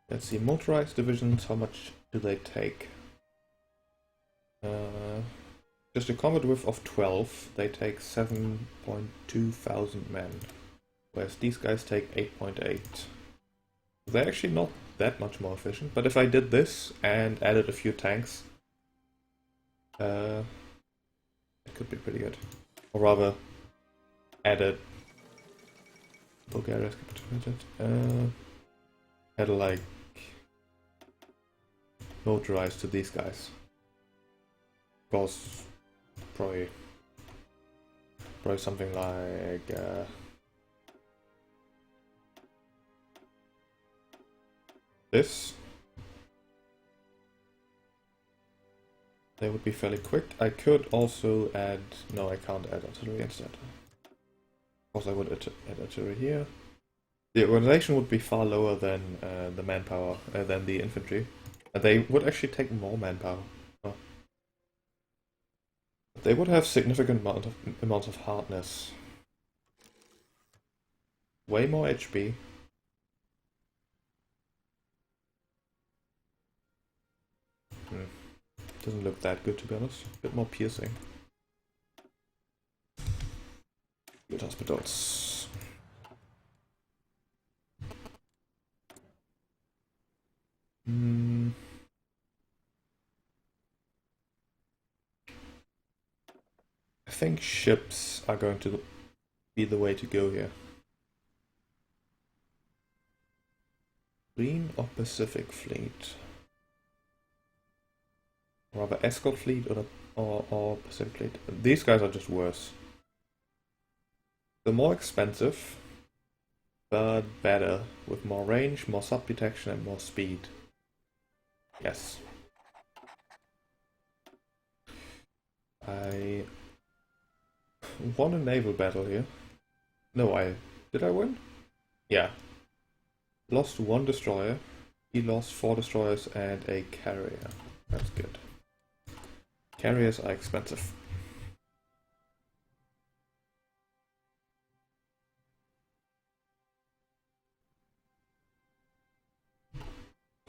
Let's see, motorized divisions, how much do they take? Just a combat width of 12, they take 7.2 thousand men, whereas these guys take 8.8. They're actually not that much more efficient, but if I did this and added a few tanks, it could be pretty good. Or rather, added Bulgaria's capitulated. Add like motorized to these guys. Of course, probably something like this. They would be fairly quick. I could also add... no, I can't add artillery instead. Of course I would add artillery here. The organization would be far lower than the manpower, than the infantry. And they would actually take more manpower. Oh. They would have significant amounts of hardness. Way more HP. Doesn't look that good, to be honest. A bit more piercing. Good hospitals. I think ships are going to be the way to go here. Green or Pacific Fleet? Rather escort fleet or Pacific Fleet. These guys are just worse. They're more expensive, but better, with more range, more sub detection, and more speed. Yes. I won a naval battle here. No, did I win? Yeah. Lost 1 destroyer. He lost 4 destroyers and a carrier. That's good. Carriers are expensive.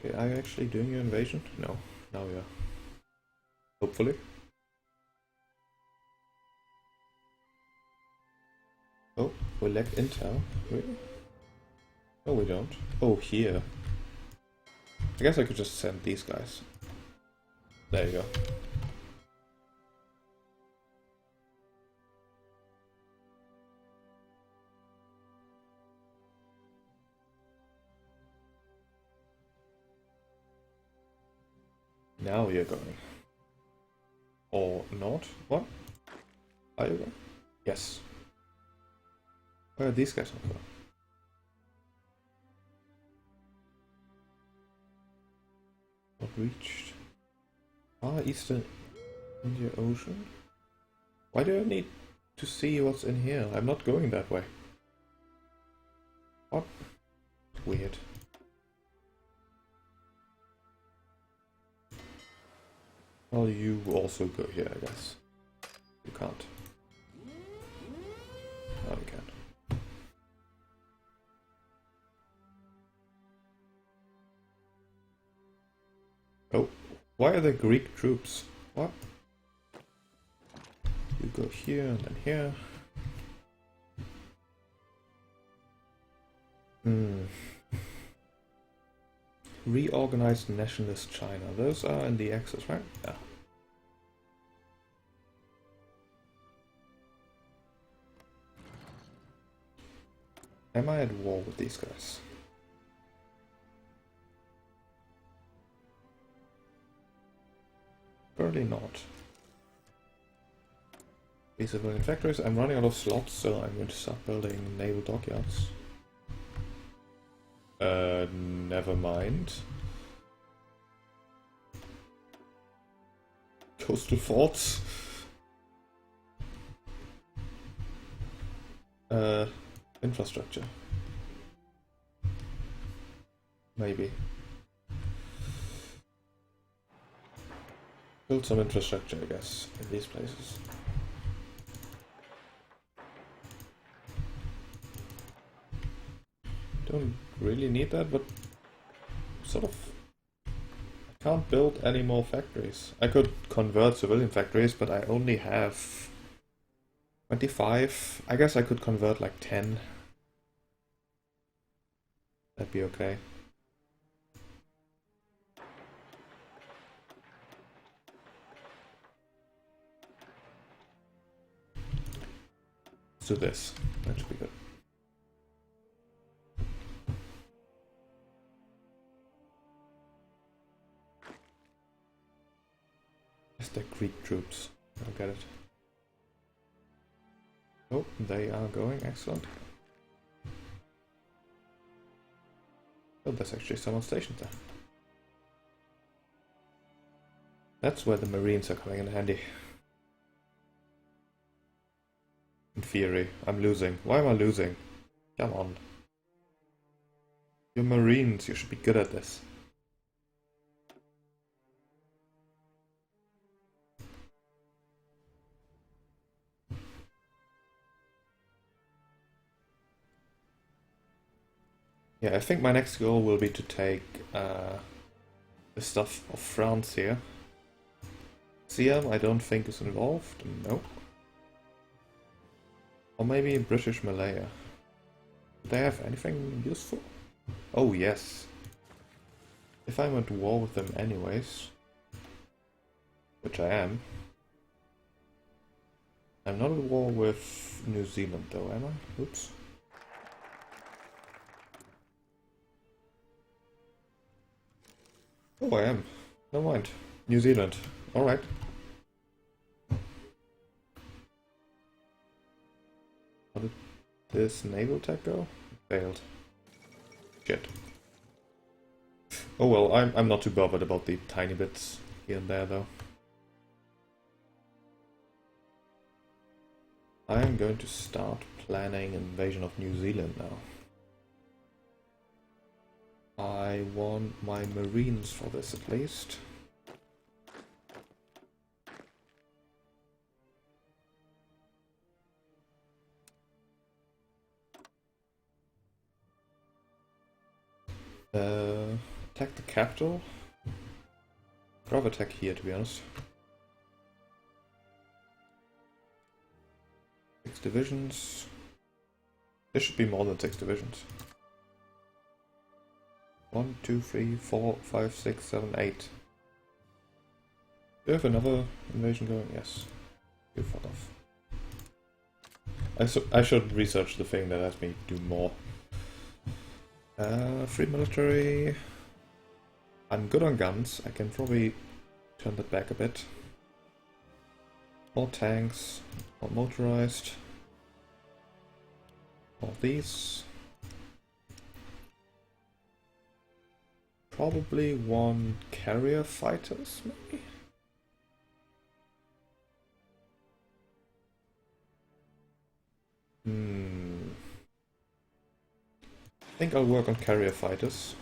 Okay, are you actually doing your invasion? No. Now we are. Hopefully. Oh, we lack intel. Really? No, we don't. Oh, here. I guess I could just send these guys. There you go. Now you're going. Or not? What? Are you going? Yes. Where are these guys not going? Not reached. Far Eastern India Ocean? Why do I need to see what's in here? I'm not going that way. What? Weird. Well, you also go here, I guess. You can't. Oh, you can. Oh, why are there Greek troops? What? You go here and then here. Reorganized nationalist China. Those are in the Axis, right? Yeah. Am I at war with these guys? Probably not. These civilian factories. I'm running out of slots, so I'm going to start building naval dockyards. Never mind. Coastal forts. Infrastructure. Maybe. Build some infrastructure, I guess, in these places. Don't really need that, but sort of. I can't build any more factories. I could convert civilian factories, but I only have 25. I guess I could convert like 10. That'd be okay. Let's do this. That should be good. It's the Greek troops. I don't get it. Oh, they are going. Excellent. Oh, there's actually someone stationed there. That's where the Marines are coming in handy. In theory, I'm losing. Why am I losing? Come on. You're Marines, you should be good at this. Yeah, I think my next goal will be to take the stuff of France here. Siam, I don't think is involved. No. Or maybe British Malaya. Do they have anything useful? Oh, yes. If I'm at war with them anyways, which I am. I'm not at war with New Zealand though, am I? Oops. Oh, I am. Never mind. New Zealand. Alright. How did this naval attack go? It failed. Shit. Oh well, I'm not too bothered about the tiny bits here and there though. I am going to start planning invasion of New Zealand now. I want my Marines for this at least. Attack the capital. Rather attack here, to be honest. 6 divisions. There should be more than 6 divisions. 1, 2, 3, 4, 5, 6, 7, 8. Do you have another invasion going? Yes. You fuck off. I should research the thing that has me do more. Free military. I'm good on guns. I can probably turn that back a bit. More tanks. More motorized. All these. Probably 1 carrier fighters, maybe? I think I'll work on carrier fighters.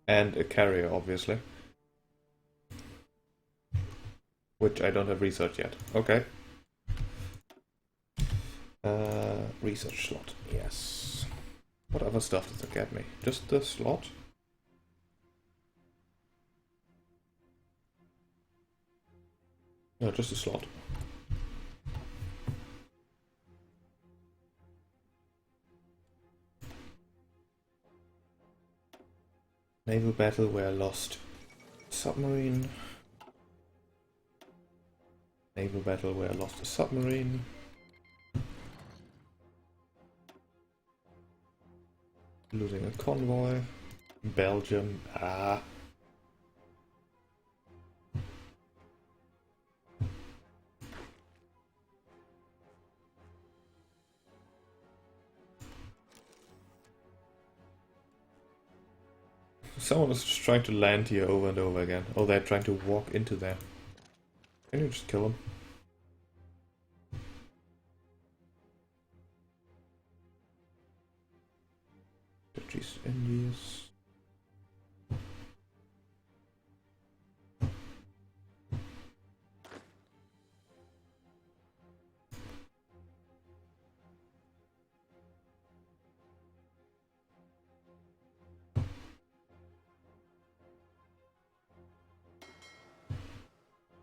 And a carrier, obviously. Which I don't have research yet. Okay. Research slot, yes. What other stuff does it get me? Just the slot? No, just a slot. Naval battle where I lost submarine. Naval battle where I lost a submarine. Losing a convoy. Belgium. Ah. Someone is just trying to land here over and over again. Oh, they're trying to walk into there. Can you just kill them? Dutchies, Indies.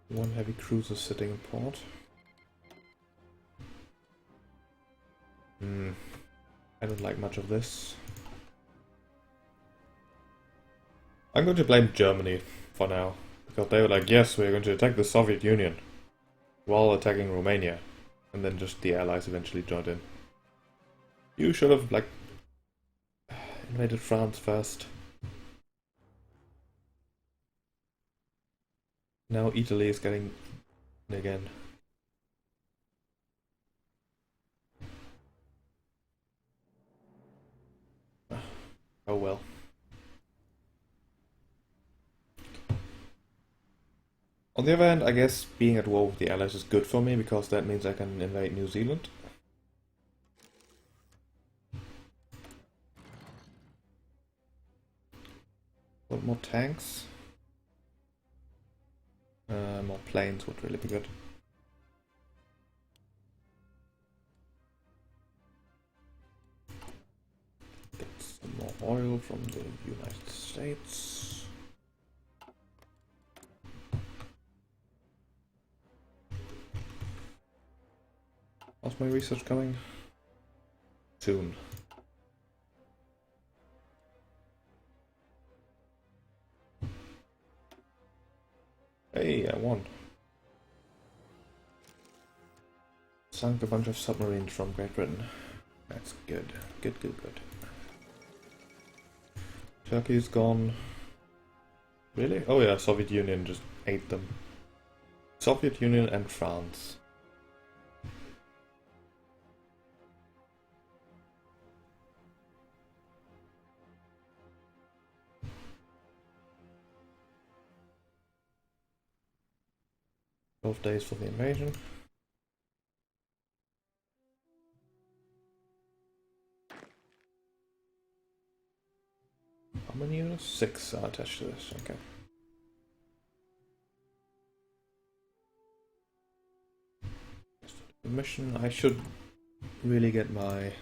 One heavy cruiser sitting in port. I don't like much of this. I'm going to blame Germany for now. Because they were like, yes, we're going to attack the Soviet Union. While attacking Romania. And then just the Allies eventually joined in. You should have, like, invaded France first. Now Italy is getting again. Oh well. On the other hand, I guess being at war with the Allies is good for me, because that means I can invade New Zealand. Want more tanks? More planes would really be good. Get some more oil from the United States. How's my research coming? Soon. Hey, I won. Sunk a bunch of submarines from Great Britain. That's good. Good. Turkey's gone. Really? Oh yeah, Soviet Union just ate them. Soviet Union and France. Both days for the invasion. How many units? 6 are attached to this, okay. The mission, I should really get my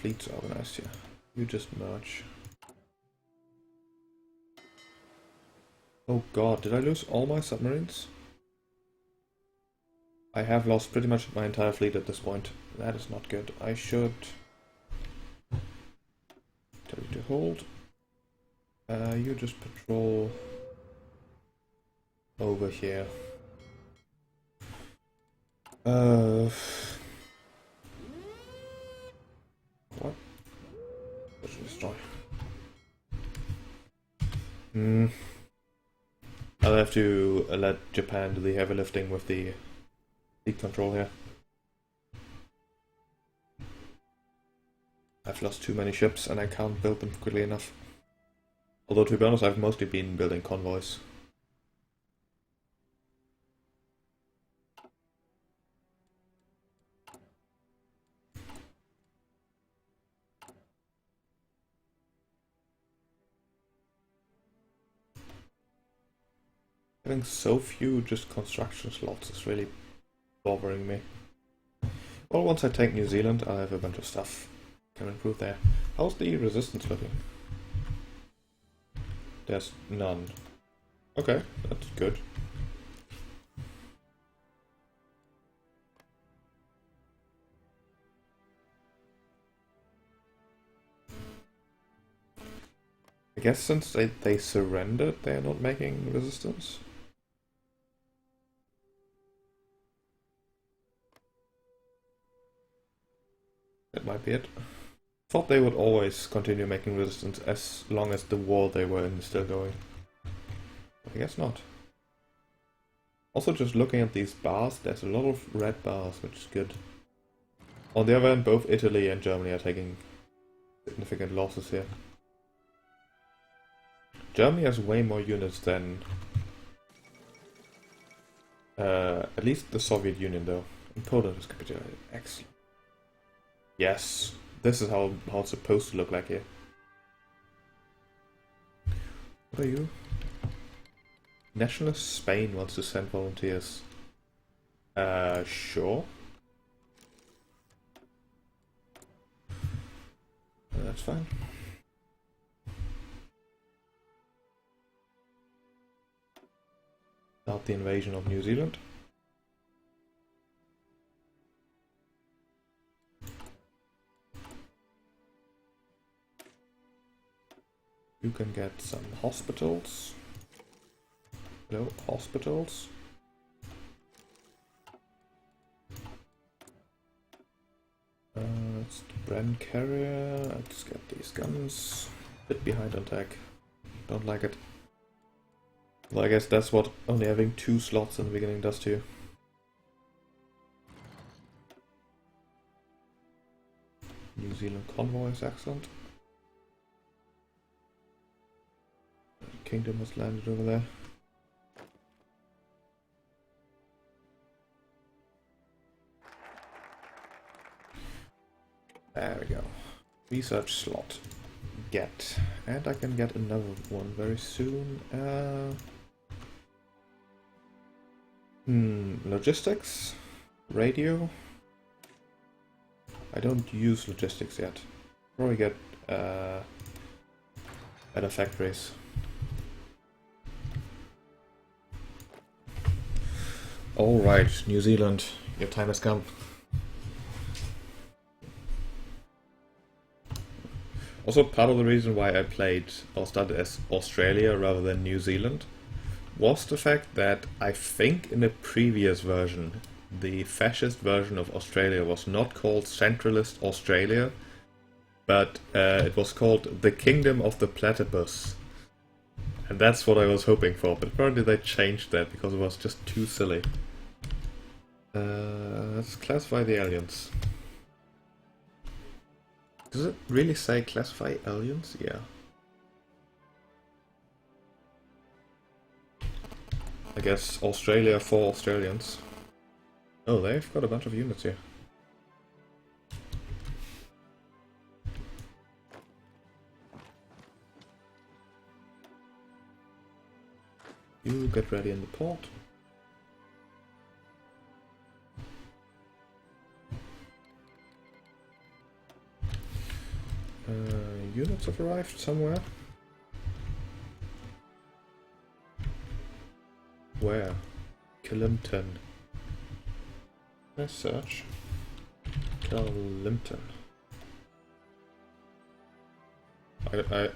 fleets organized here. You just merge. Oh god, did I lose all my submarines? I have lost pretty much my entire fleet at this point. That is not good. I should tell you to hold. You just patrol over here. What? Destroy. I'll have to let Japan do the heavy lifting with the fleet control here. I've lost too many ships and I can't build them quickly enough. Although to be honest, I've mostly been building convoys. Having so few just construction slots is really bothering me. Well, once I take New Zealand, I'll have a bunch of stuff can improve there. How's the resistance looking? There's none. Okay, that's good. guess since they surrendered, they're not making resistance. That might be it. Thought they would always continue making resistance as long as the war they were in is still going. I guess not. Also, just looking at these bars, there's a lot of red bars, which is good. On the other hand, both Italy and Germany are taking significant losses here. Germany has way more units than at least the Soviet Union, though. And Poland is capitulated. Excellent. Yes, this is how it's supposed to look like here. What are you? Nationalist Spain wants to send volunteers. Sure. That's fine. Start the invasion of New Zealand. You can get some hospitals. No, hospitals. It's the Bren carrier. Let's get these guns. Bit behind on tech. Don't like it. Well, I guess that's what only having 2 slots in the beginning does to you. New Zealand convoy is excellent. Kingdom has landed over there. There we go. Research slot. Get. And I can get another one very soon. Logistics? Radio? I don't use logistics yet. Probably get better factories. Alright, New Zealand, your time has come. Also, part of the reason why I played or started as Australia rather than New Zealand was the fact that I think in the previous version, the fascist version of Australia was not called Centralist Australia, but it was called the Kingdom of the Platypus. And that's what I was hoping for, but apparently they changed that because it was just too silly. Let's classify the aliens. Does it really say classify aliens? Yeah. I guess Australia for Australians. Oh, they've got a bunch of units here. You get ready in the port. Units have arrived somewhere. Where? Kilimpton. Let's search. Kilimpton. I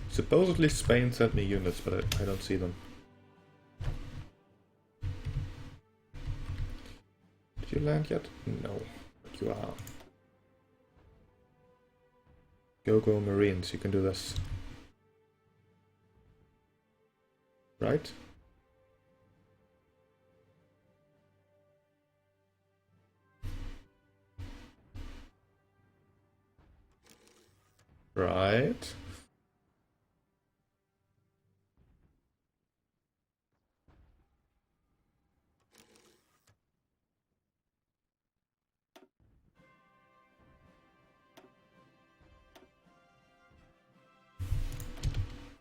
supposedly Spain sent me units, but I don't see them. Did you land yet? No, but you are. Go Marines, you can do this. Right? Right.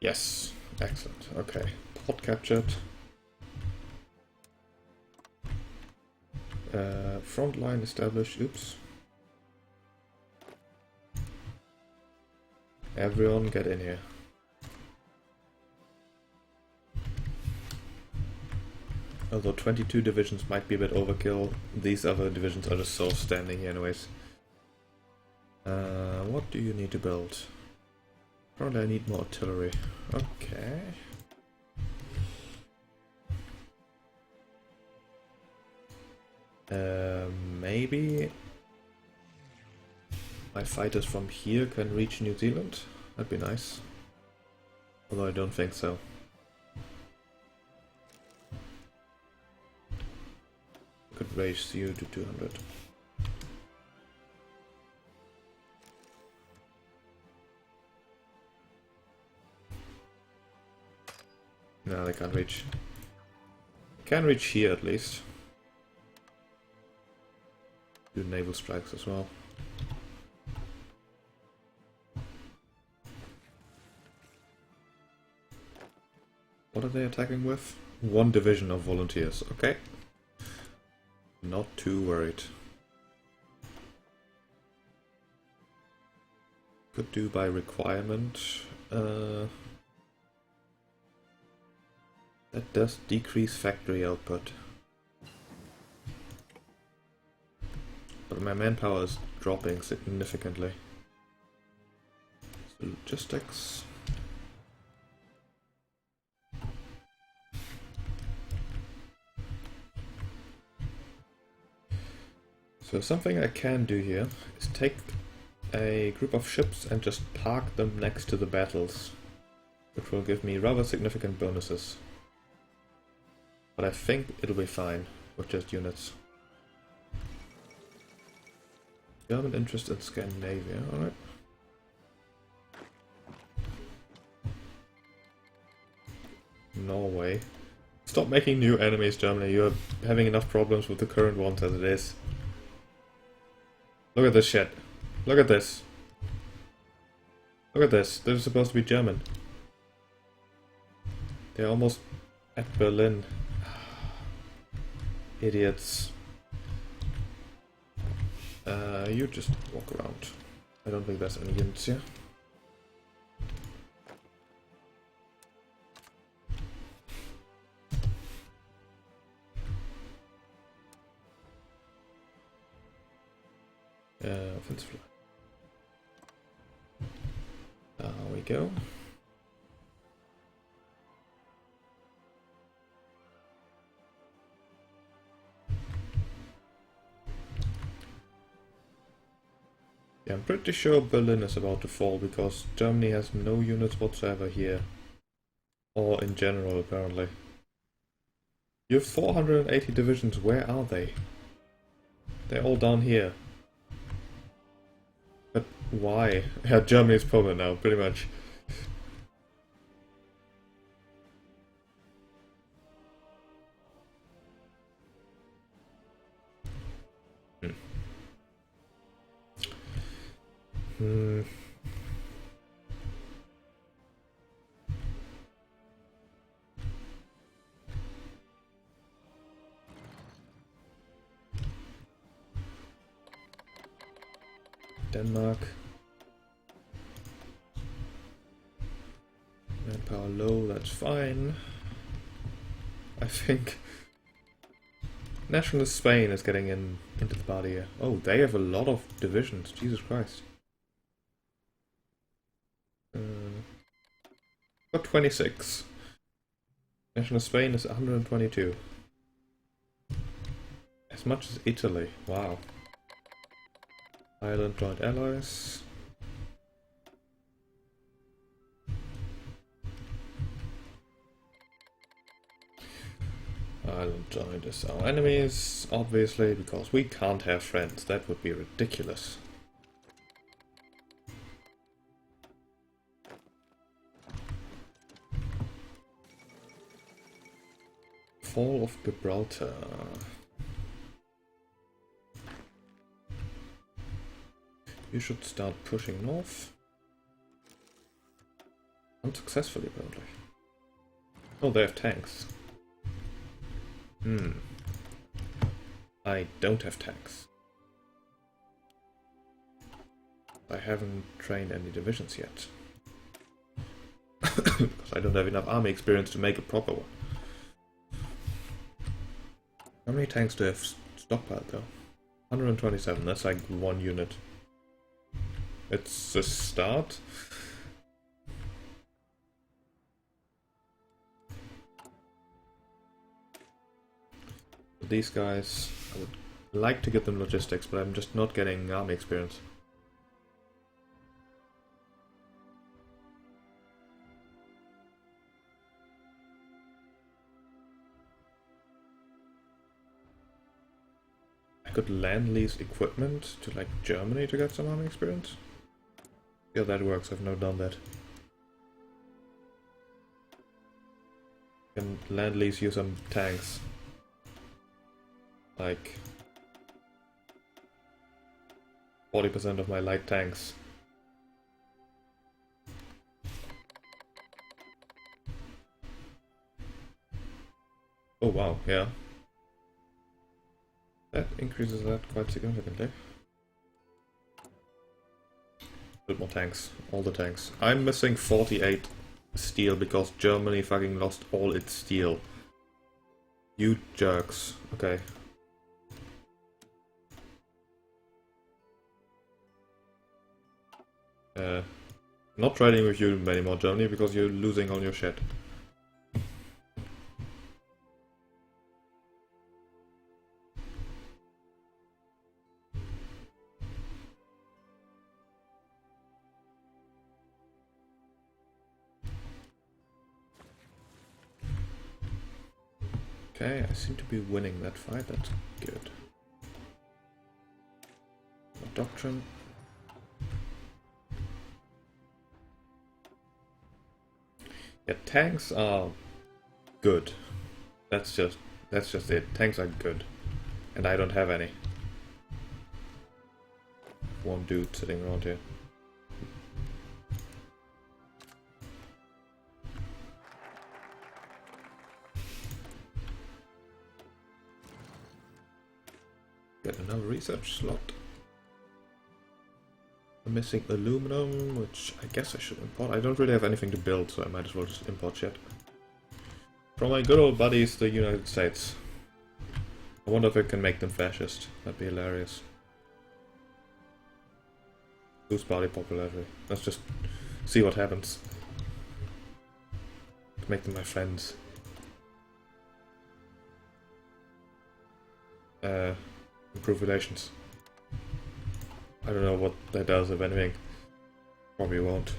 Yes, excellent. Okay, port captured. Front line established. Oops. Everyone get in here. Although 22 divisions might be a bit overkill, these other divisions are just so standing here anyways. What do you need to build? Probably I need more artillery. Okay. Maybe my fighters from here can reach New Zealand? That'd be nice. Although I don't think so. Could raise you to 200. No, they can't reach. Can reach here at least. Do naval strikes as well. What are they attacking with? One division of volunteers. Okay. Not too worried. Could do by requirement. That does decrease factory output. But my manpower is dropping significantly. So logistics. So something I can do here is take a group of ships and just park them next to the battles, which will give me rather significant bonuses. But I think it'll be fine with just units. German interest in Scandinavia, alright. Norway. Stop making new enemies, Germany. You're having enough problems with the current ones as it is. Look at this shit. Look at this. Look at this. They're supposed to be German. They're almost at Berlin. Idiots. You just walk around. I don't think there's any units here. Offensive. There we go. Yeah, I'm pretty sure Berlin is about to fall because Germany has no units whatsoever here. Or in general, apparently. You have 480 divisions, where are they? They're all down here. But why? Yeah, Germany is Poland now, pretty much. Denmark. Manpower low, that's fine. I think Nationalist Spain is getting into the party here. Oh, they have a lot of divisions, Jesus Christ. Got 26. National Spain is 122. As much as Italy, wow. Ireland joined allies. Ireland joined as our enemies, obviously, because we can't have friends. That would be ridiculous. Fall of Gibraltar. You should start pushing north. Unsuccessfully, apparently. Oh, they have tanks. I don't have tanks. I haven't trained any divisions yet. Because I don't have enough army experience to make a proper one. How many tanks do I have stockpiled though? 127, that's like one unit. It's a start. these guys, I would like to get them logistics, but I'm just not getting army experience. I could land lease equipment to like Germany to get some army experience. Yeah, that works. I've never done that. Can land lease you some tanks. Like 40% of my light tanks. Oh wow, yeah. That increases that quite significantly. Build more tanks. All the tanks. I'm missing 48 steel because Germany fucking lost all its steel. You jerks. Okay. Not trading with you anymore, Germany, because you're losing all your shit. Okay, I seem to be winning that fight, that's good. More doctrine. Yeah, tanks are good. That's just it. Tanks are good. And I don't have any. One dude sitting around here. Get another research slot. I'm missing aluminum, which I guess I should import. I don't really have anything to build, so I might as well just import shit. From my good old buddies, the United States. I wonder if I can make them fascist. That'd be hilarious. Boost party popularity. Let's just see what happens. Make them my friends. Improve relations. I don't know what that does, if anything. Probably won't.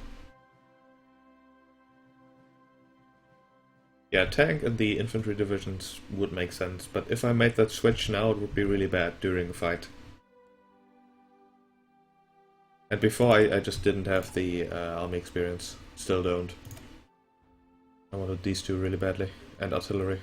Yeah, tank and the infantry divisions would make sense, but if I made that switch now, it would be really bad during a fight. And before, I just didn't have the army experience. Still don't. I wanted these two really badly. And artillery.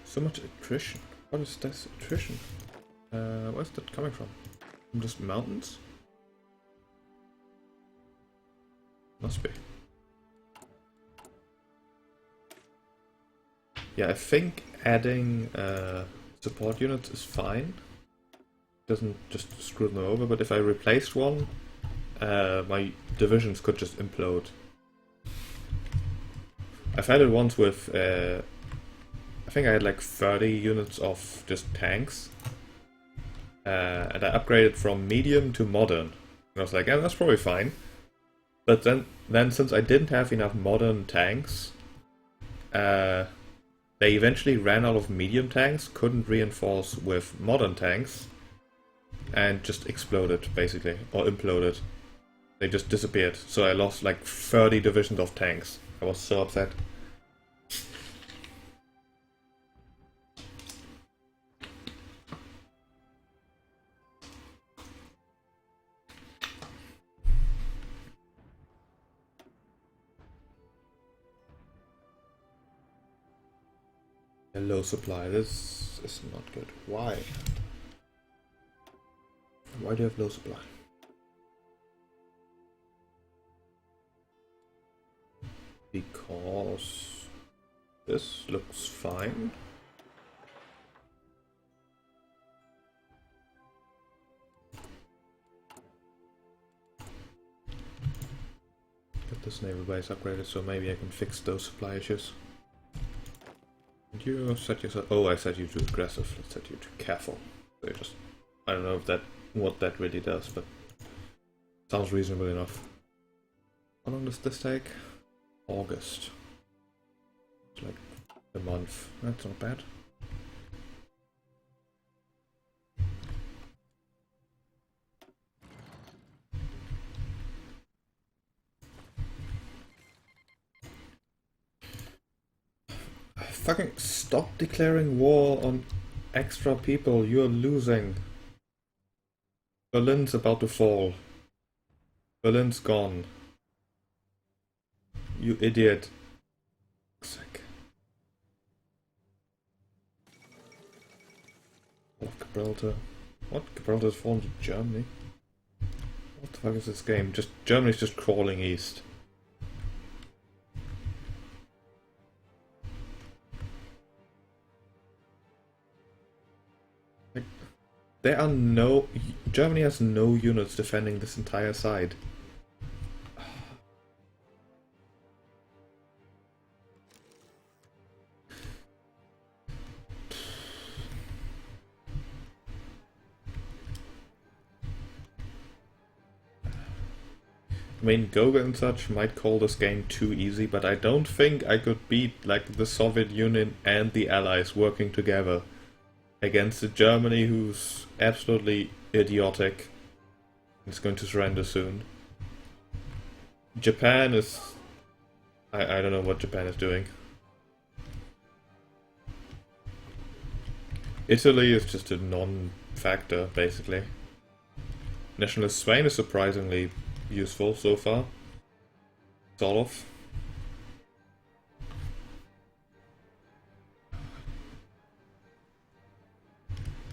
So much attrition. What is this attrition? Where's that coming from? From just mountains? Must be. Yeah, I think adding support units is fine. Doesn't just screw them over, but if I replaced one, my divisions could just implode. I've had it once with I think I had like 30 units of just tanks, and I upgraded from medium to modern. And I was like, yeah, that's probably fine. But then since I didn't have enough modern tanks, they eventually ran out of medium tanks, couldn't reinforce with modern tanks, and just exploded, basically, or imploded. They just disappeared, so I lost like 30 divisions of tanks. I was so upset. A low supply. This is not good. Why? Why do you have low supply? Because this looks fine. Get this naval base upgraded so maybe I can fix those supply issues. Did you set yourself... Oh, I set you to aggressive. Let's set you to careful. So you just... I don't know if that... what that really does, but... sounds reasonable enough. How long does this take? August. It's like a month. That's not bad. Fucking stop declaring war on extra people. You're losing. Berlin's about to fall. Berlin's gone. You idiot. Sick. What, Gibraltar? What? Gibraltar's fallen to Germany? What the fuck is this game? Germany's just crawling east. There are no... Germany has no units defending this entire side. I mean, Goga and such might call this game too easy, but I don't think I could beat, like, the Soviet Union and the Allies working together against a Germany who's absolutely idiotic. It's going to surrender soon. Japan is... I don't know what Japan is doing. Italy is just a non-factor, basically. Nationalist Spain is surprisingly useful so far. Sort of.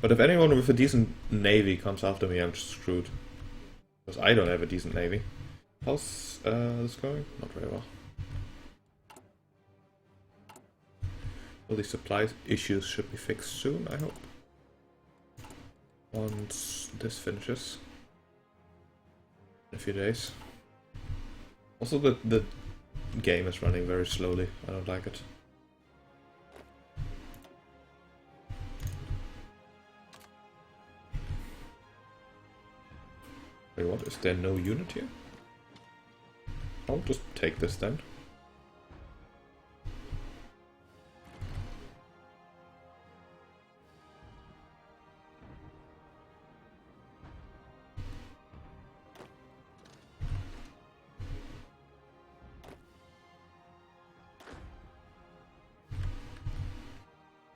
But if anyone with a decent navy comes after me, I'm just screwed. Because I don't have a decent navy. How's this going? Not very well. All these supply issues should be fixed soon, I hope. Once this finishes. In a few days. Also, the game is running very slowly. I don't like it. Wait, what? Is there no unit here? I'll just take this then.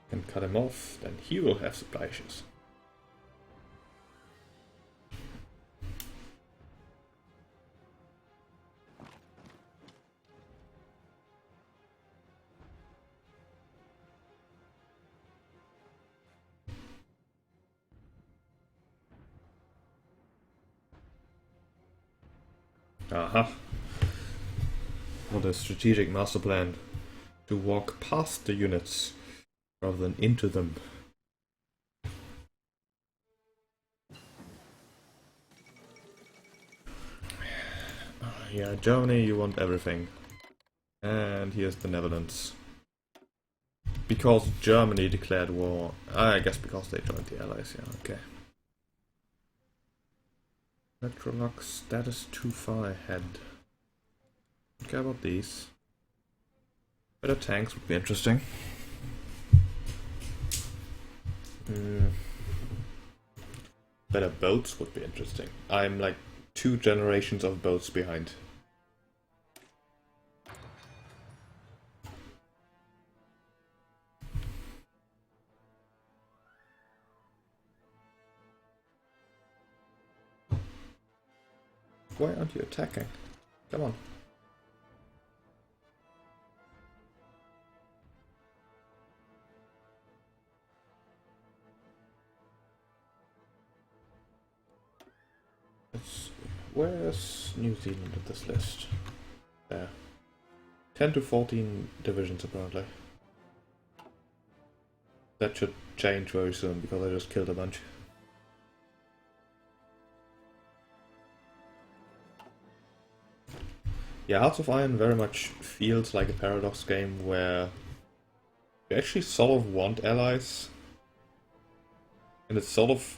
Can cut him off, then he will have supply issues. Aha. What a strategic master plan. To walk past the units rather than into them. Yeah, Germany, you want everything. And here's the Netherlands. Because Germany declared war. I guess because they joined the Allies, yeah, okay. Metrolux status too far ahead. Don't care about these. Better tanks would be interesting. Better boats would be interesting. I'm like 2 generations of boats behind. Why aren't you attacking? Come on. Where's New Zealand at this list? There. 10 to 14 divisions apparently. That should change very soon because I just killed a bunch. Yeah, Hearts of Iron very much feels like a Paradox game where You actually sort of want allies, and it's sort of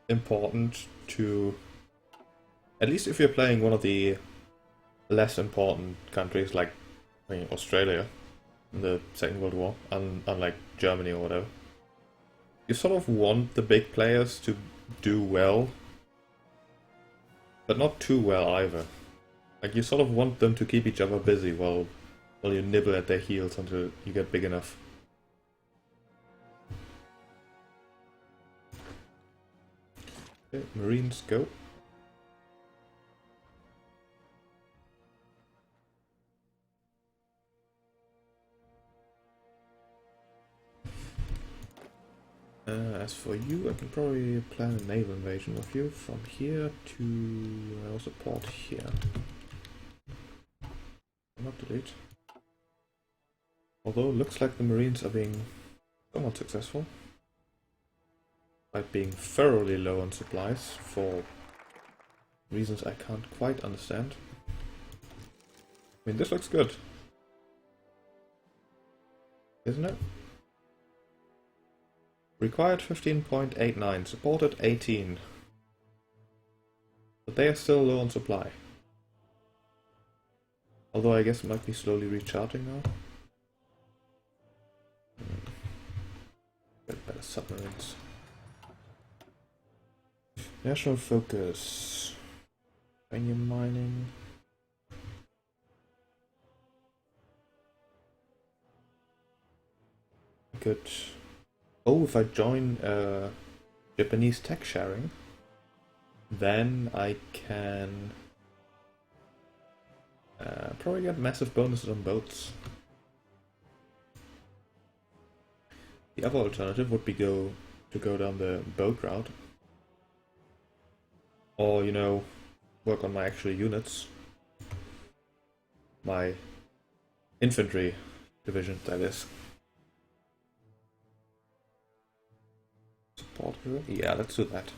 important to, at least if you're playing one of the less important countries like Australia in the Second World War, unlike Germany or whatever, you sort of want the big players to do well, but not too well either. Like, you sort of want them to keep each other busy while you nibble at their heels until you get big enough. Okay, Marines go. As for you, I can probably plan a naval invasion of you from here to also port here. Not delete. Although it looks like the Marines are being somewhat successful, despite being thoroughly low on supplies for reasons I can't quite understand. I mean, this looks good, isn't it? Required 15.89, supported 18. But they are still low on supply. Although I guess it might be slowly recharging now. Get better submarines. National focus. Uranium mining. Good. Oh, if I join Japanese tech sharing, then I can probably get massive bonuses on boats. The other alternative would be to go down the boat route, or work on my actual units, my infantry division, that is. Support her? Yeah, let's do that.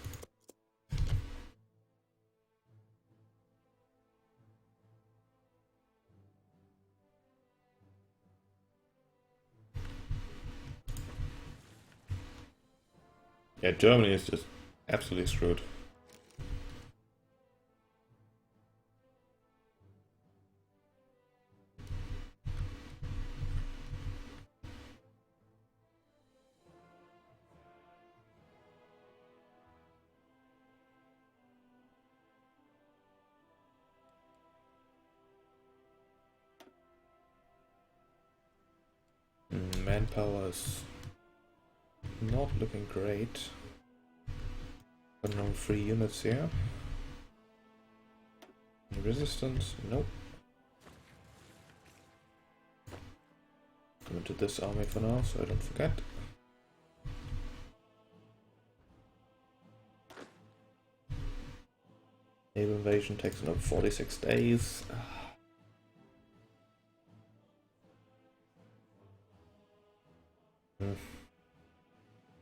Yeah, Germany is just absolutely screwed. Manpower is not looking great. Got no free units here. Any resistance? Nope. Come into this army for now, so I don't forget. Naval invasion takes another 46 days.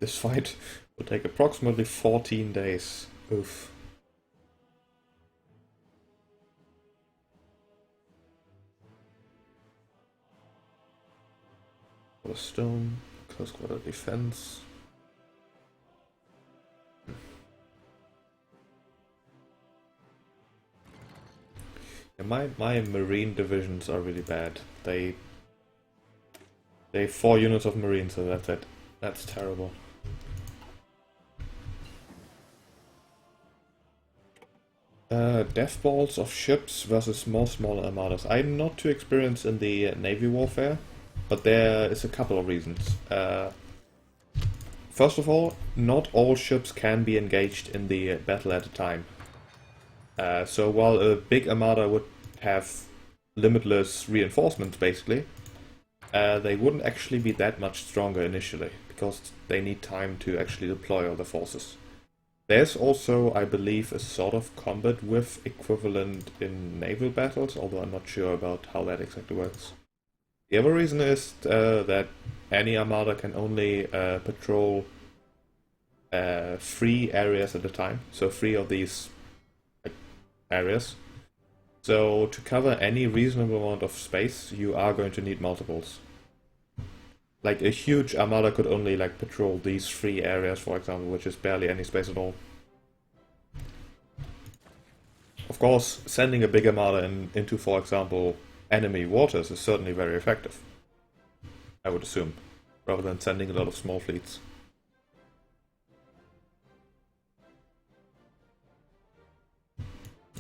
This fight will take approximately 14 days. Oof. A stone, close quarter defense. Yeah, my marine divisions are really bad. They have 4 units of marines, so that's it. That's terrible. Death balls of ships versus more smaller armadas. I'm not too experienced in the navy warfare, but there is a couple of reasons. First of all, not all ships can be engaged in the battle at a time. So while a big armada would have limitless reinforcements, basically, they wouldn't actually be that much stronger initially, because they need time to actually deploy all the forces. There's also, I believe, a sort of combat width equivalent in naval battles, although I'm not sure about how that exactly works. The other reason is that any armada can only patrol 3 areas at a time, so 3 of these areas. So to cover any reasonable amount of space, you are going to need multiples. Like, a huge armada could only, like, patrol these 3 areas, for example, which is barely any space at all. Of course, sending a big armada into, for example, enemy waters is certainly very effective, I would assume, rather than sending a lot of small fleets.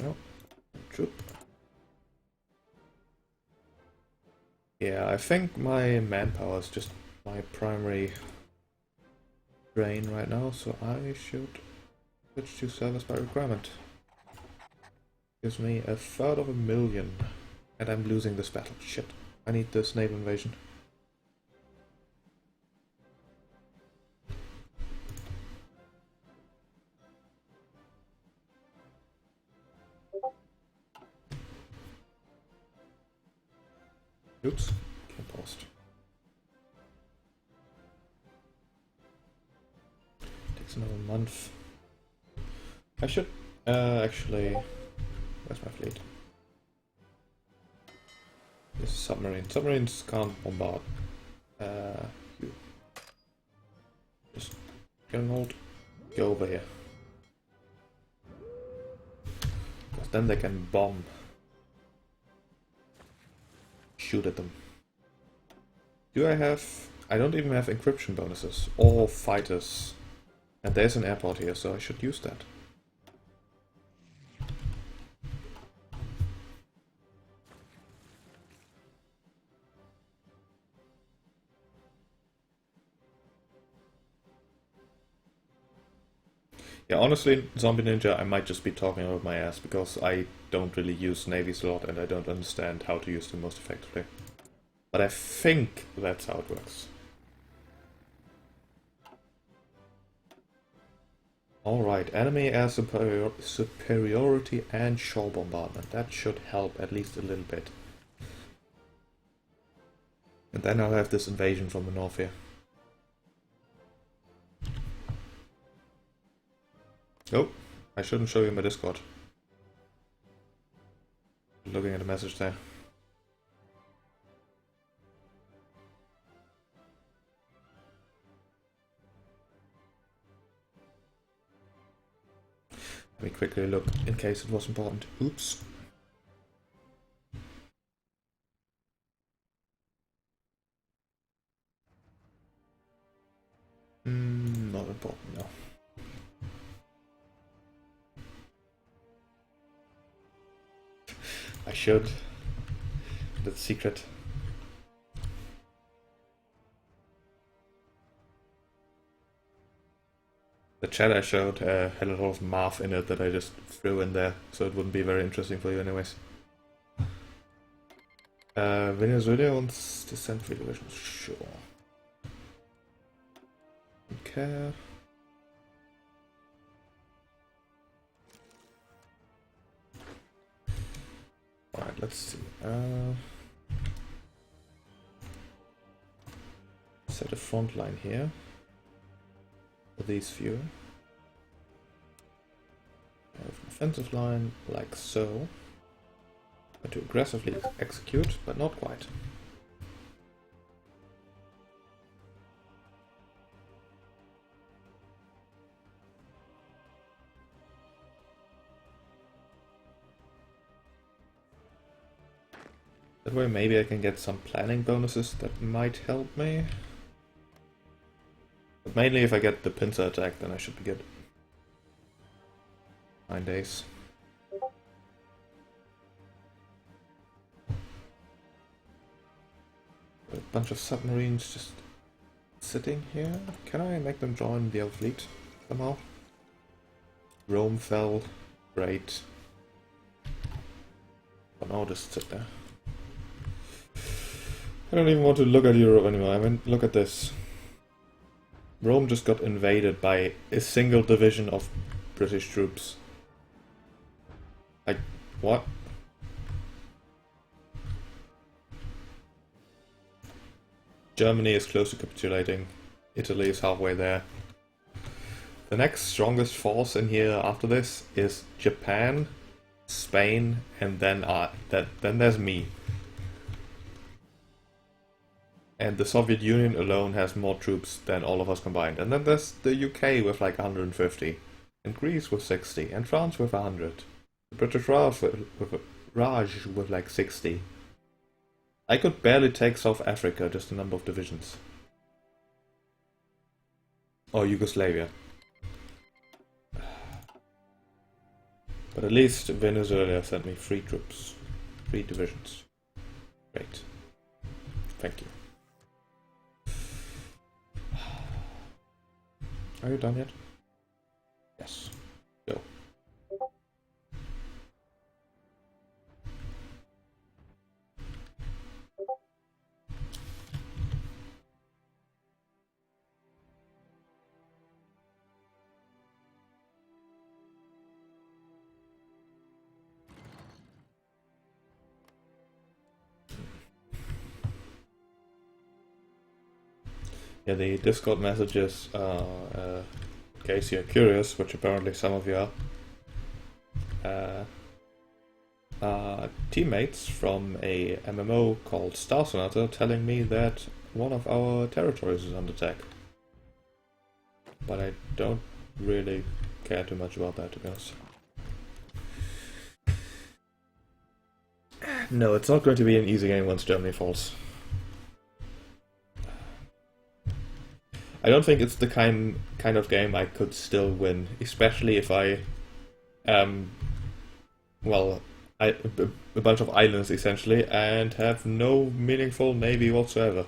No, true. Yeah, I think my manpower is just my primary drain right now, so I should switch to service by requirement. Gives me 1/3 and I'm losing this battle. Shit, I need this naval invasion. Oops, can't post. Takes another month. I should actually. Where's my fleet? This is submarine. Submarines can't bombard. You. Just get an hold. Go over here. Because then they can bomb. Shoot at them. Do I have... I don't even have encryption bonuses. Or fighters. And there's an airport here, so I should use that. Yeah, honestly, Zombie Ninja, I might just be talking over my ass, because I don't really use navies a lot, and I don't understand how to use them most effectively. But I think that's how it works. Alright, enemy air superiority and shore bombardment. That should help at least a little bit. And then I'll have this invasion from the north here. Oh, I shouldn't show you my Discord. Looking at the message there. Let me quickly look in case it was important. Oops. Not important, no. I should. That's secret. The chat I showed had a lot of math in it that I just threw in there, so it wouldn't be very interesting for you anyways. Venezuela wants to send 3 divisions, sure. Okay. Alright, let's see. Set a front line here for these few. I have an offensive line like so. And to aggressively execute, but not quite. That way maybe I can get some planning bonuses that might help me. But mainly if I get the pincer attack, then I should be good. 9 days. A bunch of submarines just sitting here. Can I make them join the other fleet somehow? Rome fell. Great. But now just sit there. I don't even want to look at Europe anymore. I mean, look at this. Rome just got invaded by a single division of British troops. Like, what? Germany is close to capitulating. Italy is halfway there. The next strongest force in here after this is Japan, Spain, and then there's me. And the Soviet Union alone has more troops than all of us combined. And then there's the UK with like 150, and Greece with 60, and France with 100. The British Raj with like 60. I could barely take South Africa, just the number of divisions. Or Yugoslavia. But at least Venezuela sent me 3 troops. 3 divisions. Great. Thank you. Are you done yet? Yes. Go. Yeah, the Discord messages, in case you're curious, which apparently some of you are teammates from a MMO called Star Sonata telling me that one of our territories is under attack. But I don't really care too much about that, to be honest. No, it's not going to be an easy game once Germany falls. I don't think it's the kind of game I could still win, especially if a bunch of islands essentially, and have no meaningful navy whatsoever.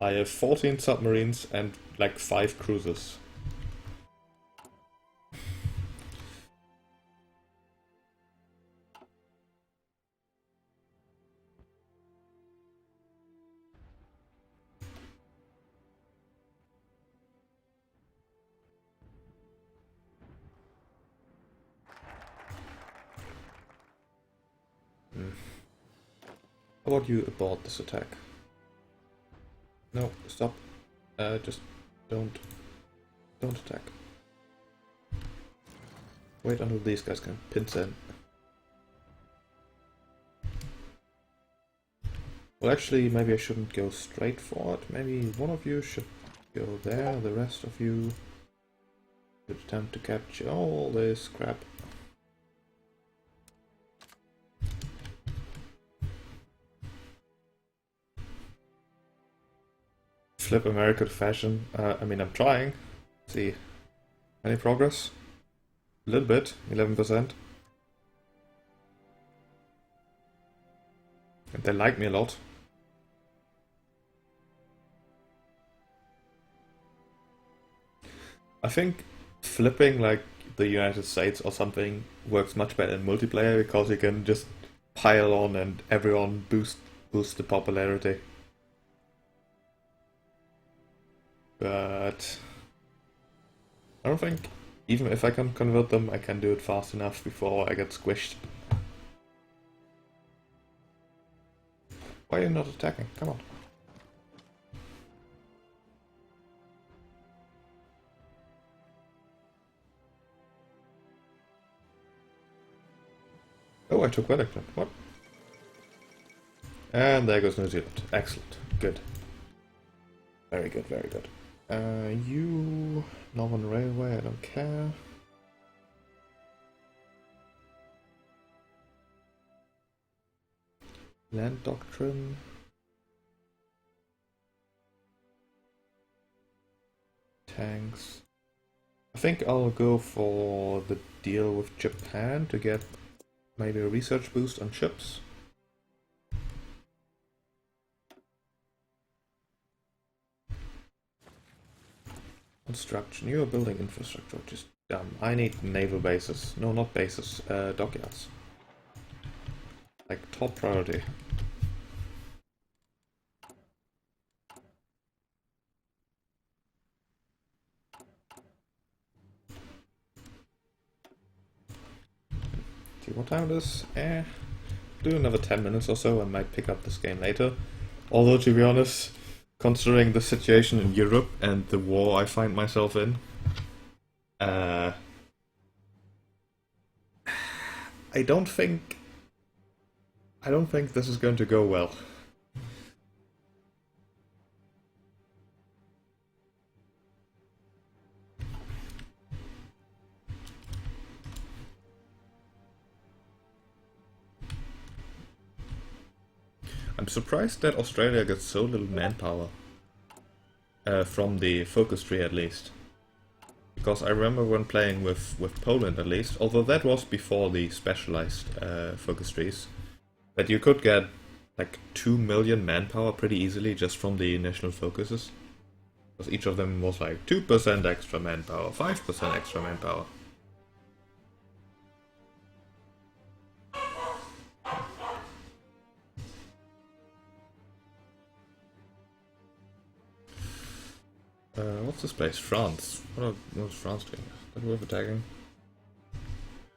I have 14 submarines and like 5 cruisers. How about you abort this attack? No, stop. Just don't attack. Wait until these guys can pinch in. Well, actually, maybe I shouldn't go straight for it. Maybe one of you should go there, the rest of you should attempt to capture all this crap. Flip America to fashion. I mean, I'm trying. Let's see. Any progress? A little bit, 11%. And they like me a lot. I think flipping like the United States or something works much better in multiplayer because you can just pile on and everyone boost the popularity. But I don't think, even if I can convert them, I can do it fast enough before I get squished. Why are you not attacking? Come on. Oh, I took Wellington. What? And there goes New Zealand. Excellent. Good. Very good, very good. You... Northern Railway, I don't care. Land Doctrine. Tanks. I think I'll go for the deal with Japan to get maybe a research boost on ships. Construction. You are building infrastructure, which is dumb. I need naval bases. No, not bases. Dockyards. Like, top priority. See what time it is? Do another 10 minutes or so. I might pick up this game later. Although, to be honest, considering the situation in Europe and the war I find myself in, I don't think this is going to go well. I'm surprised that Australia gets so little manpower. From the focus tree at least. Because I remember when playing with Poland at least, although that was before the specialized focus trees, that you could get like 2 million manpower pretty easily just from the national focuses. Because each of them was like 2% extra manpower, 5% extra manpower. What's this place? France. What's France doing? Is that worth attacking?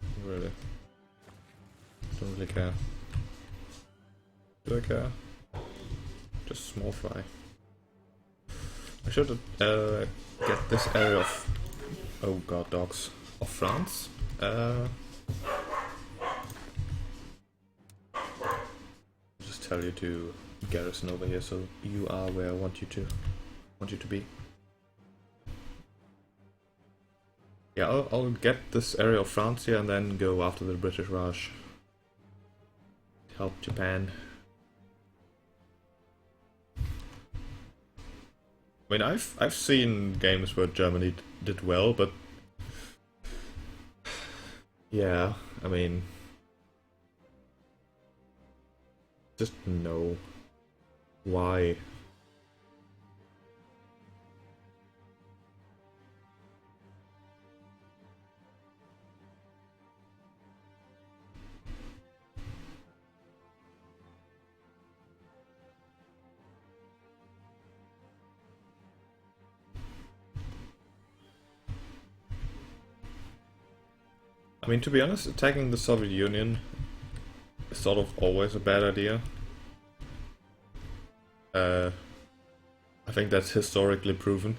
Not really. Don't really care. Do I care? Just small fry. I should get this area of... oh god, dogs. Of France. Just tell you to garrison over here so you are where I want you to be. Yeah, I'll get this area of France here and then go after the British Raj. Help Japan. I mean, I've seen games where Germany did well, but yeah, I mean, just no. Why? I mean, to be honest, attacking the Soviet Union is sort of always a bad idea. I think that's historically proven.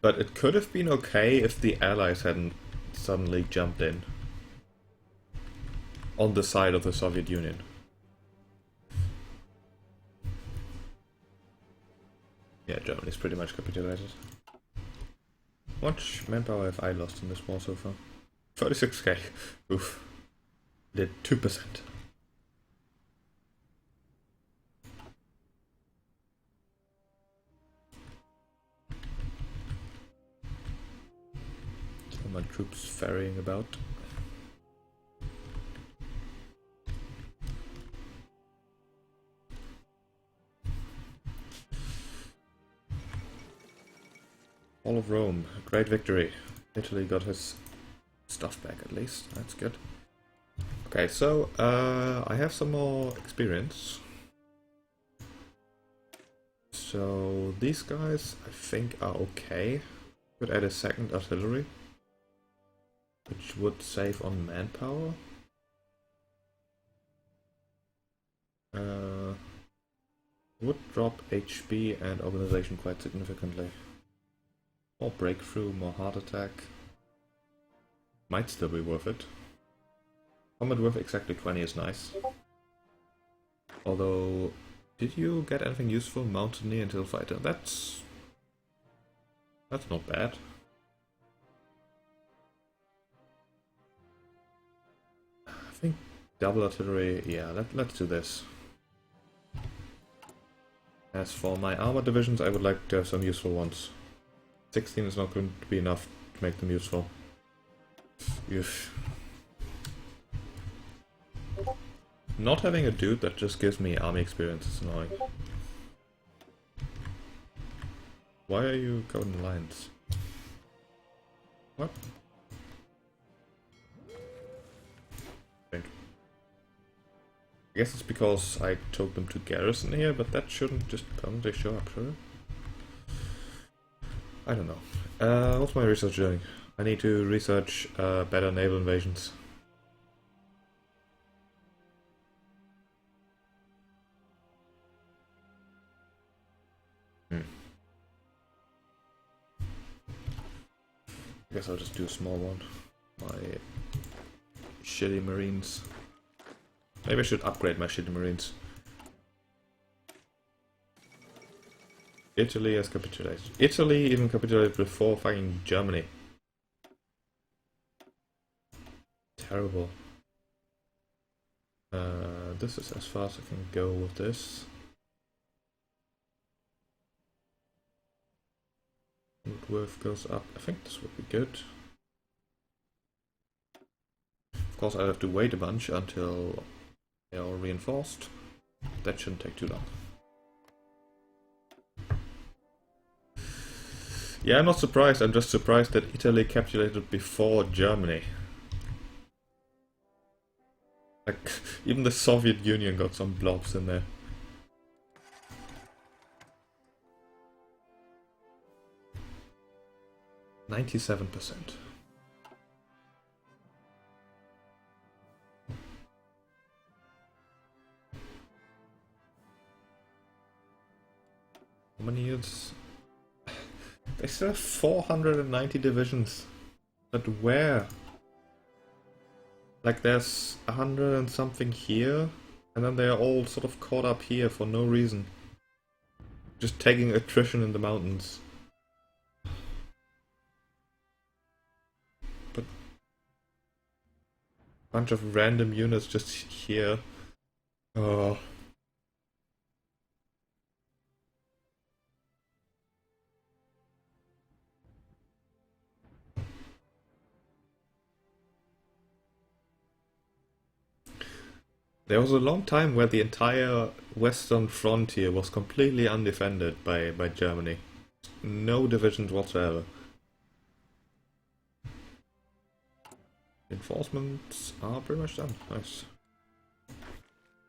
But it could have been okay if the Allies hadn't suddenly jumped in on the side of the Soviet Union. Yeah, Germany's pretty much capitulated. How much manpower have I lost in this war so far? 36k. Oof. Did 2%. So my troops ferrying about. All of Rome, a great victory. Italy got his stuff back at least, that's good. Okay, so I have some more experience. So these guys I think are okay. Could add a second artillery, which would save on manpower. Would drop HP and organization quite significantly. More breakthrough, more heart attack. Might still be worth it. Combat worth exactly 20 is nice. Although, did you get anything useful? Mountaineer until fighter. That's not bad. I think double artillery, yeah, let's do this. As for my armor divisions, I would like to have some useful ones. 16 is not going to be enough to make them useful. Not having a dude that just gives me army experience is annoying. Why are you going in lines? What? I guess it's because I told them to garrison here, but that shouldn't just permanently show up, should it? I don't know. What's my research doing? I need to research better naval invasions. I guess I'll just do a small one. My shitty marines. Maybe I should upgrade my shitty marines. Italy has capitulated. Italy even capitulated before fucking Germany. This is as far as I can go with this. Woodworth goes up. I think this would be good. Of course, I'll have to wait a bunch until they are reinforced. That shouldn't take too long. Yeah, I'm not surprised. I'm just surprised that Italy capitulated before Germany. Like, even the Soviet Union got some blobs in there. $97%. How many units? They still have 490 divisions. But where? Like there's 100 and something here, and then they're all sort of caught up here for no reason. Just taking attrition in the mountains. But bunch of random units just here. Oh. There was a long time where the entire western frontier was completely undefended by Germany. No divisions whatsoever. Reinforcements are pretty much done. Nice.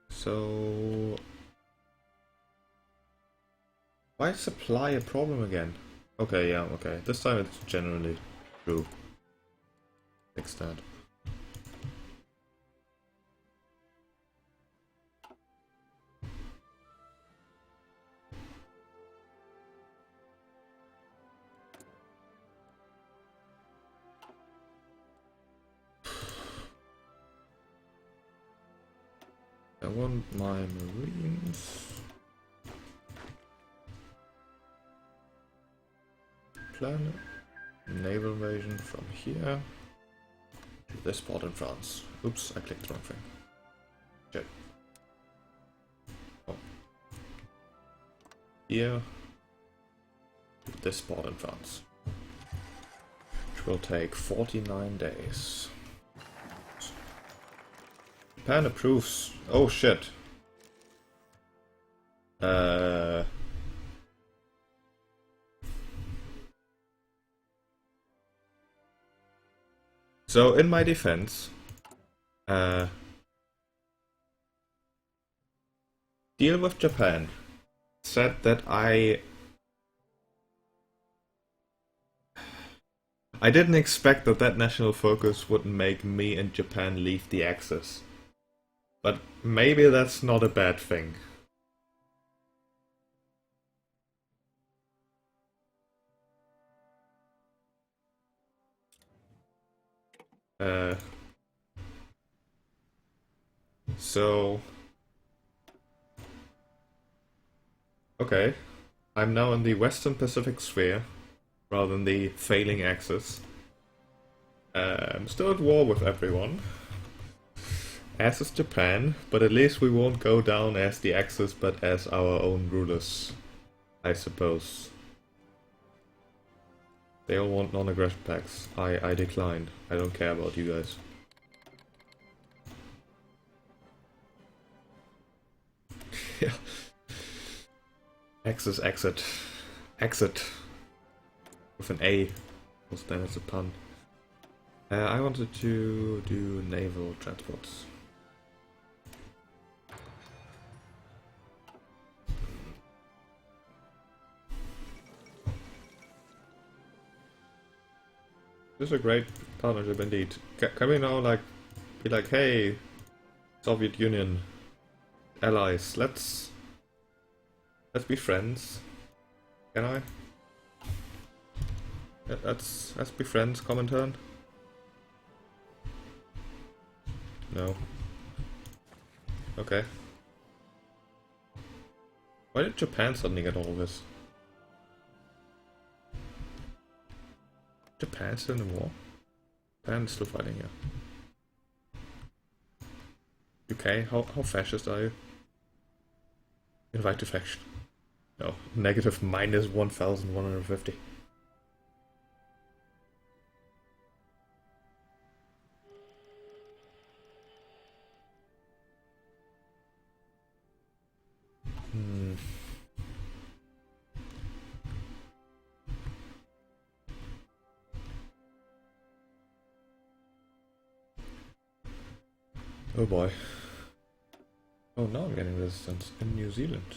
So... why is supply a problem again? Okay, yeah, okay. This time it's generally true. Fix that. I want my marines. Plan naval invasion from here to this port in France. Oops, I clicked the wrong thing. Shit. Oh. Here to this port in France. Which will take 49 days. Japan approves. Oh shit. So in my defense, deal with Japan said that I didn't expect that national focus would make me and Japan leave the Axis. But maybe that's not a bad thing. So... okay. I'm now in the Western Pacific sphere, rather than the failing Axis. I'm still at war with everyone. As is Japan, but at least we won't go down as the Axis, but as our own rulers, I suppose. They all want non-aggression pacts. I declined. I don't care about you guys. Yeah. Axis, exit. Exit. With an A. Because then it's a pun. I wanted to do naval transports. This is a great partnership indeed. Can we now be like, hey, Soviet Union allies, let's be friends. Can I? Let's be friends, Comintern. No. Okay. Why did Japan suddenly get all of this? Japan's still in the war? Japan's still fighting here. UK, how fascist are you? Invite to faction. No, negative minus 1,150. Oh boy. Oh, now I'm getting resistance in New Zealand.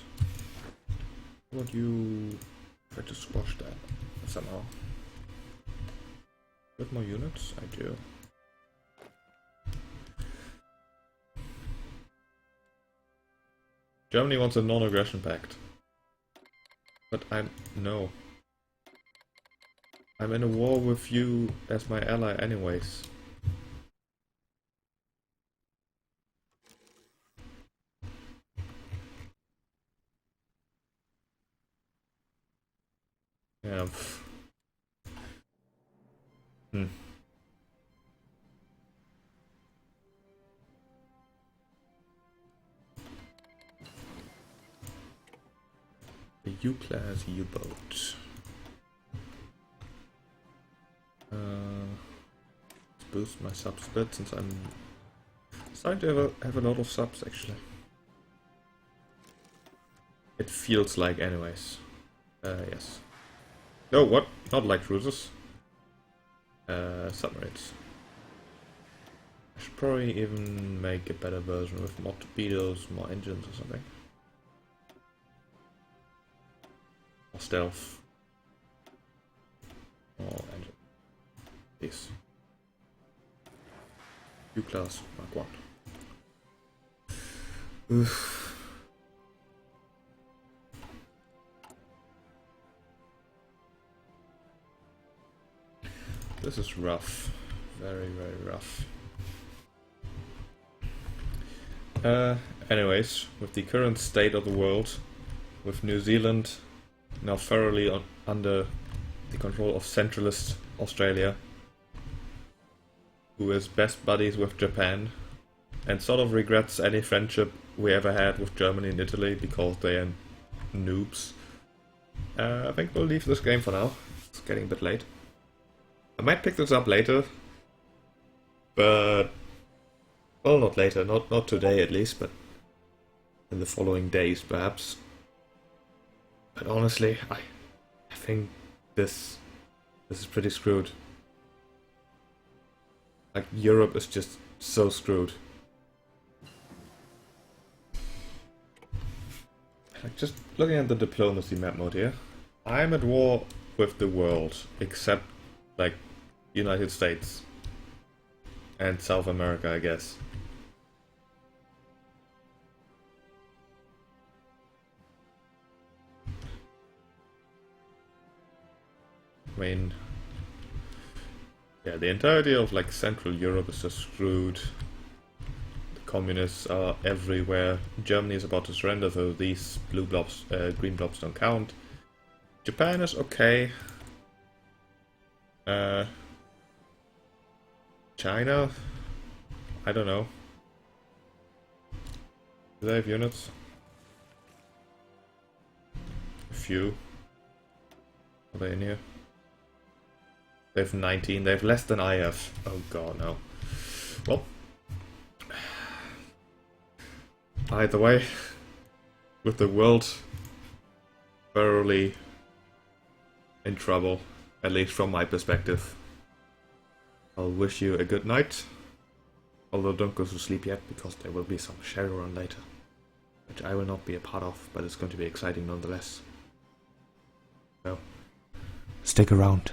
Would you try to squash that somehow? With more units? I do. Germany wants a non-aggression pact. But no. I'm in a war with you as my ally anyways. Yeah. The U-class U-boat. Let's boost my subs a bit since I'm starting to have a lot of subs actually. It feels like anyways. Yes. No, what? Not like cruisers. Submarines. I should probably even make a better version with more torpedoes, more engines or something. More stealth. More engine. This. U-class Mark 1. Oof. This is rough. Very, very rough. Anyways, with the current state of the world, with New Zealand now thoroughly under the control of centralist Australia, who is best buddies with Japan, and sort of regrets any friendship we ever had with Germany and Italy because they are noobs. I think we'll leave this game for now. It's getting a bit late. I might pick this up later, but well, not later, not today at least, but in the following days perhaps. But honestly, I think this is pretty screwed. Like, Europe is just so screwed. Like, just looking at the diplomacy map mode here, I'm at war with the world, except like United States and South America, I guess. I mean, yeah, the entirety of like Central Europe is just screwed. The communists are everywhere. Germany is about to surrender, so these blue blobs, green blobs don't count. Japan is okay. China? I don't know. Do they have units? A few. Are they in here? They have 19. They have less than I have. Oh god, no. Well. Either way, with the world thoroughly in trouble, at least from my perspective, I'll wish you a good night. Although don't go to sleep yet, because there will be some Shadowrun later, which I will not be a part of, but it's going to be exciting nonetheless. So, stick around.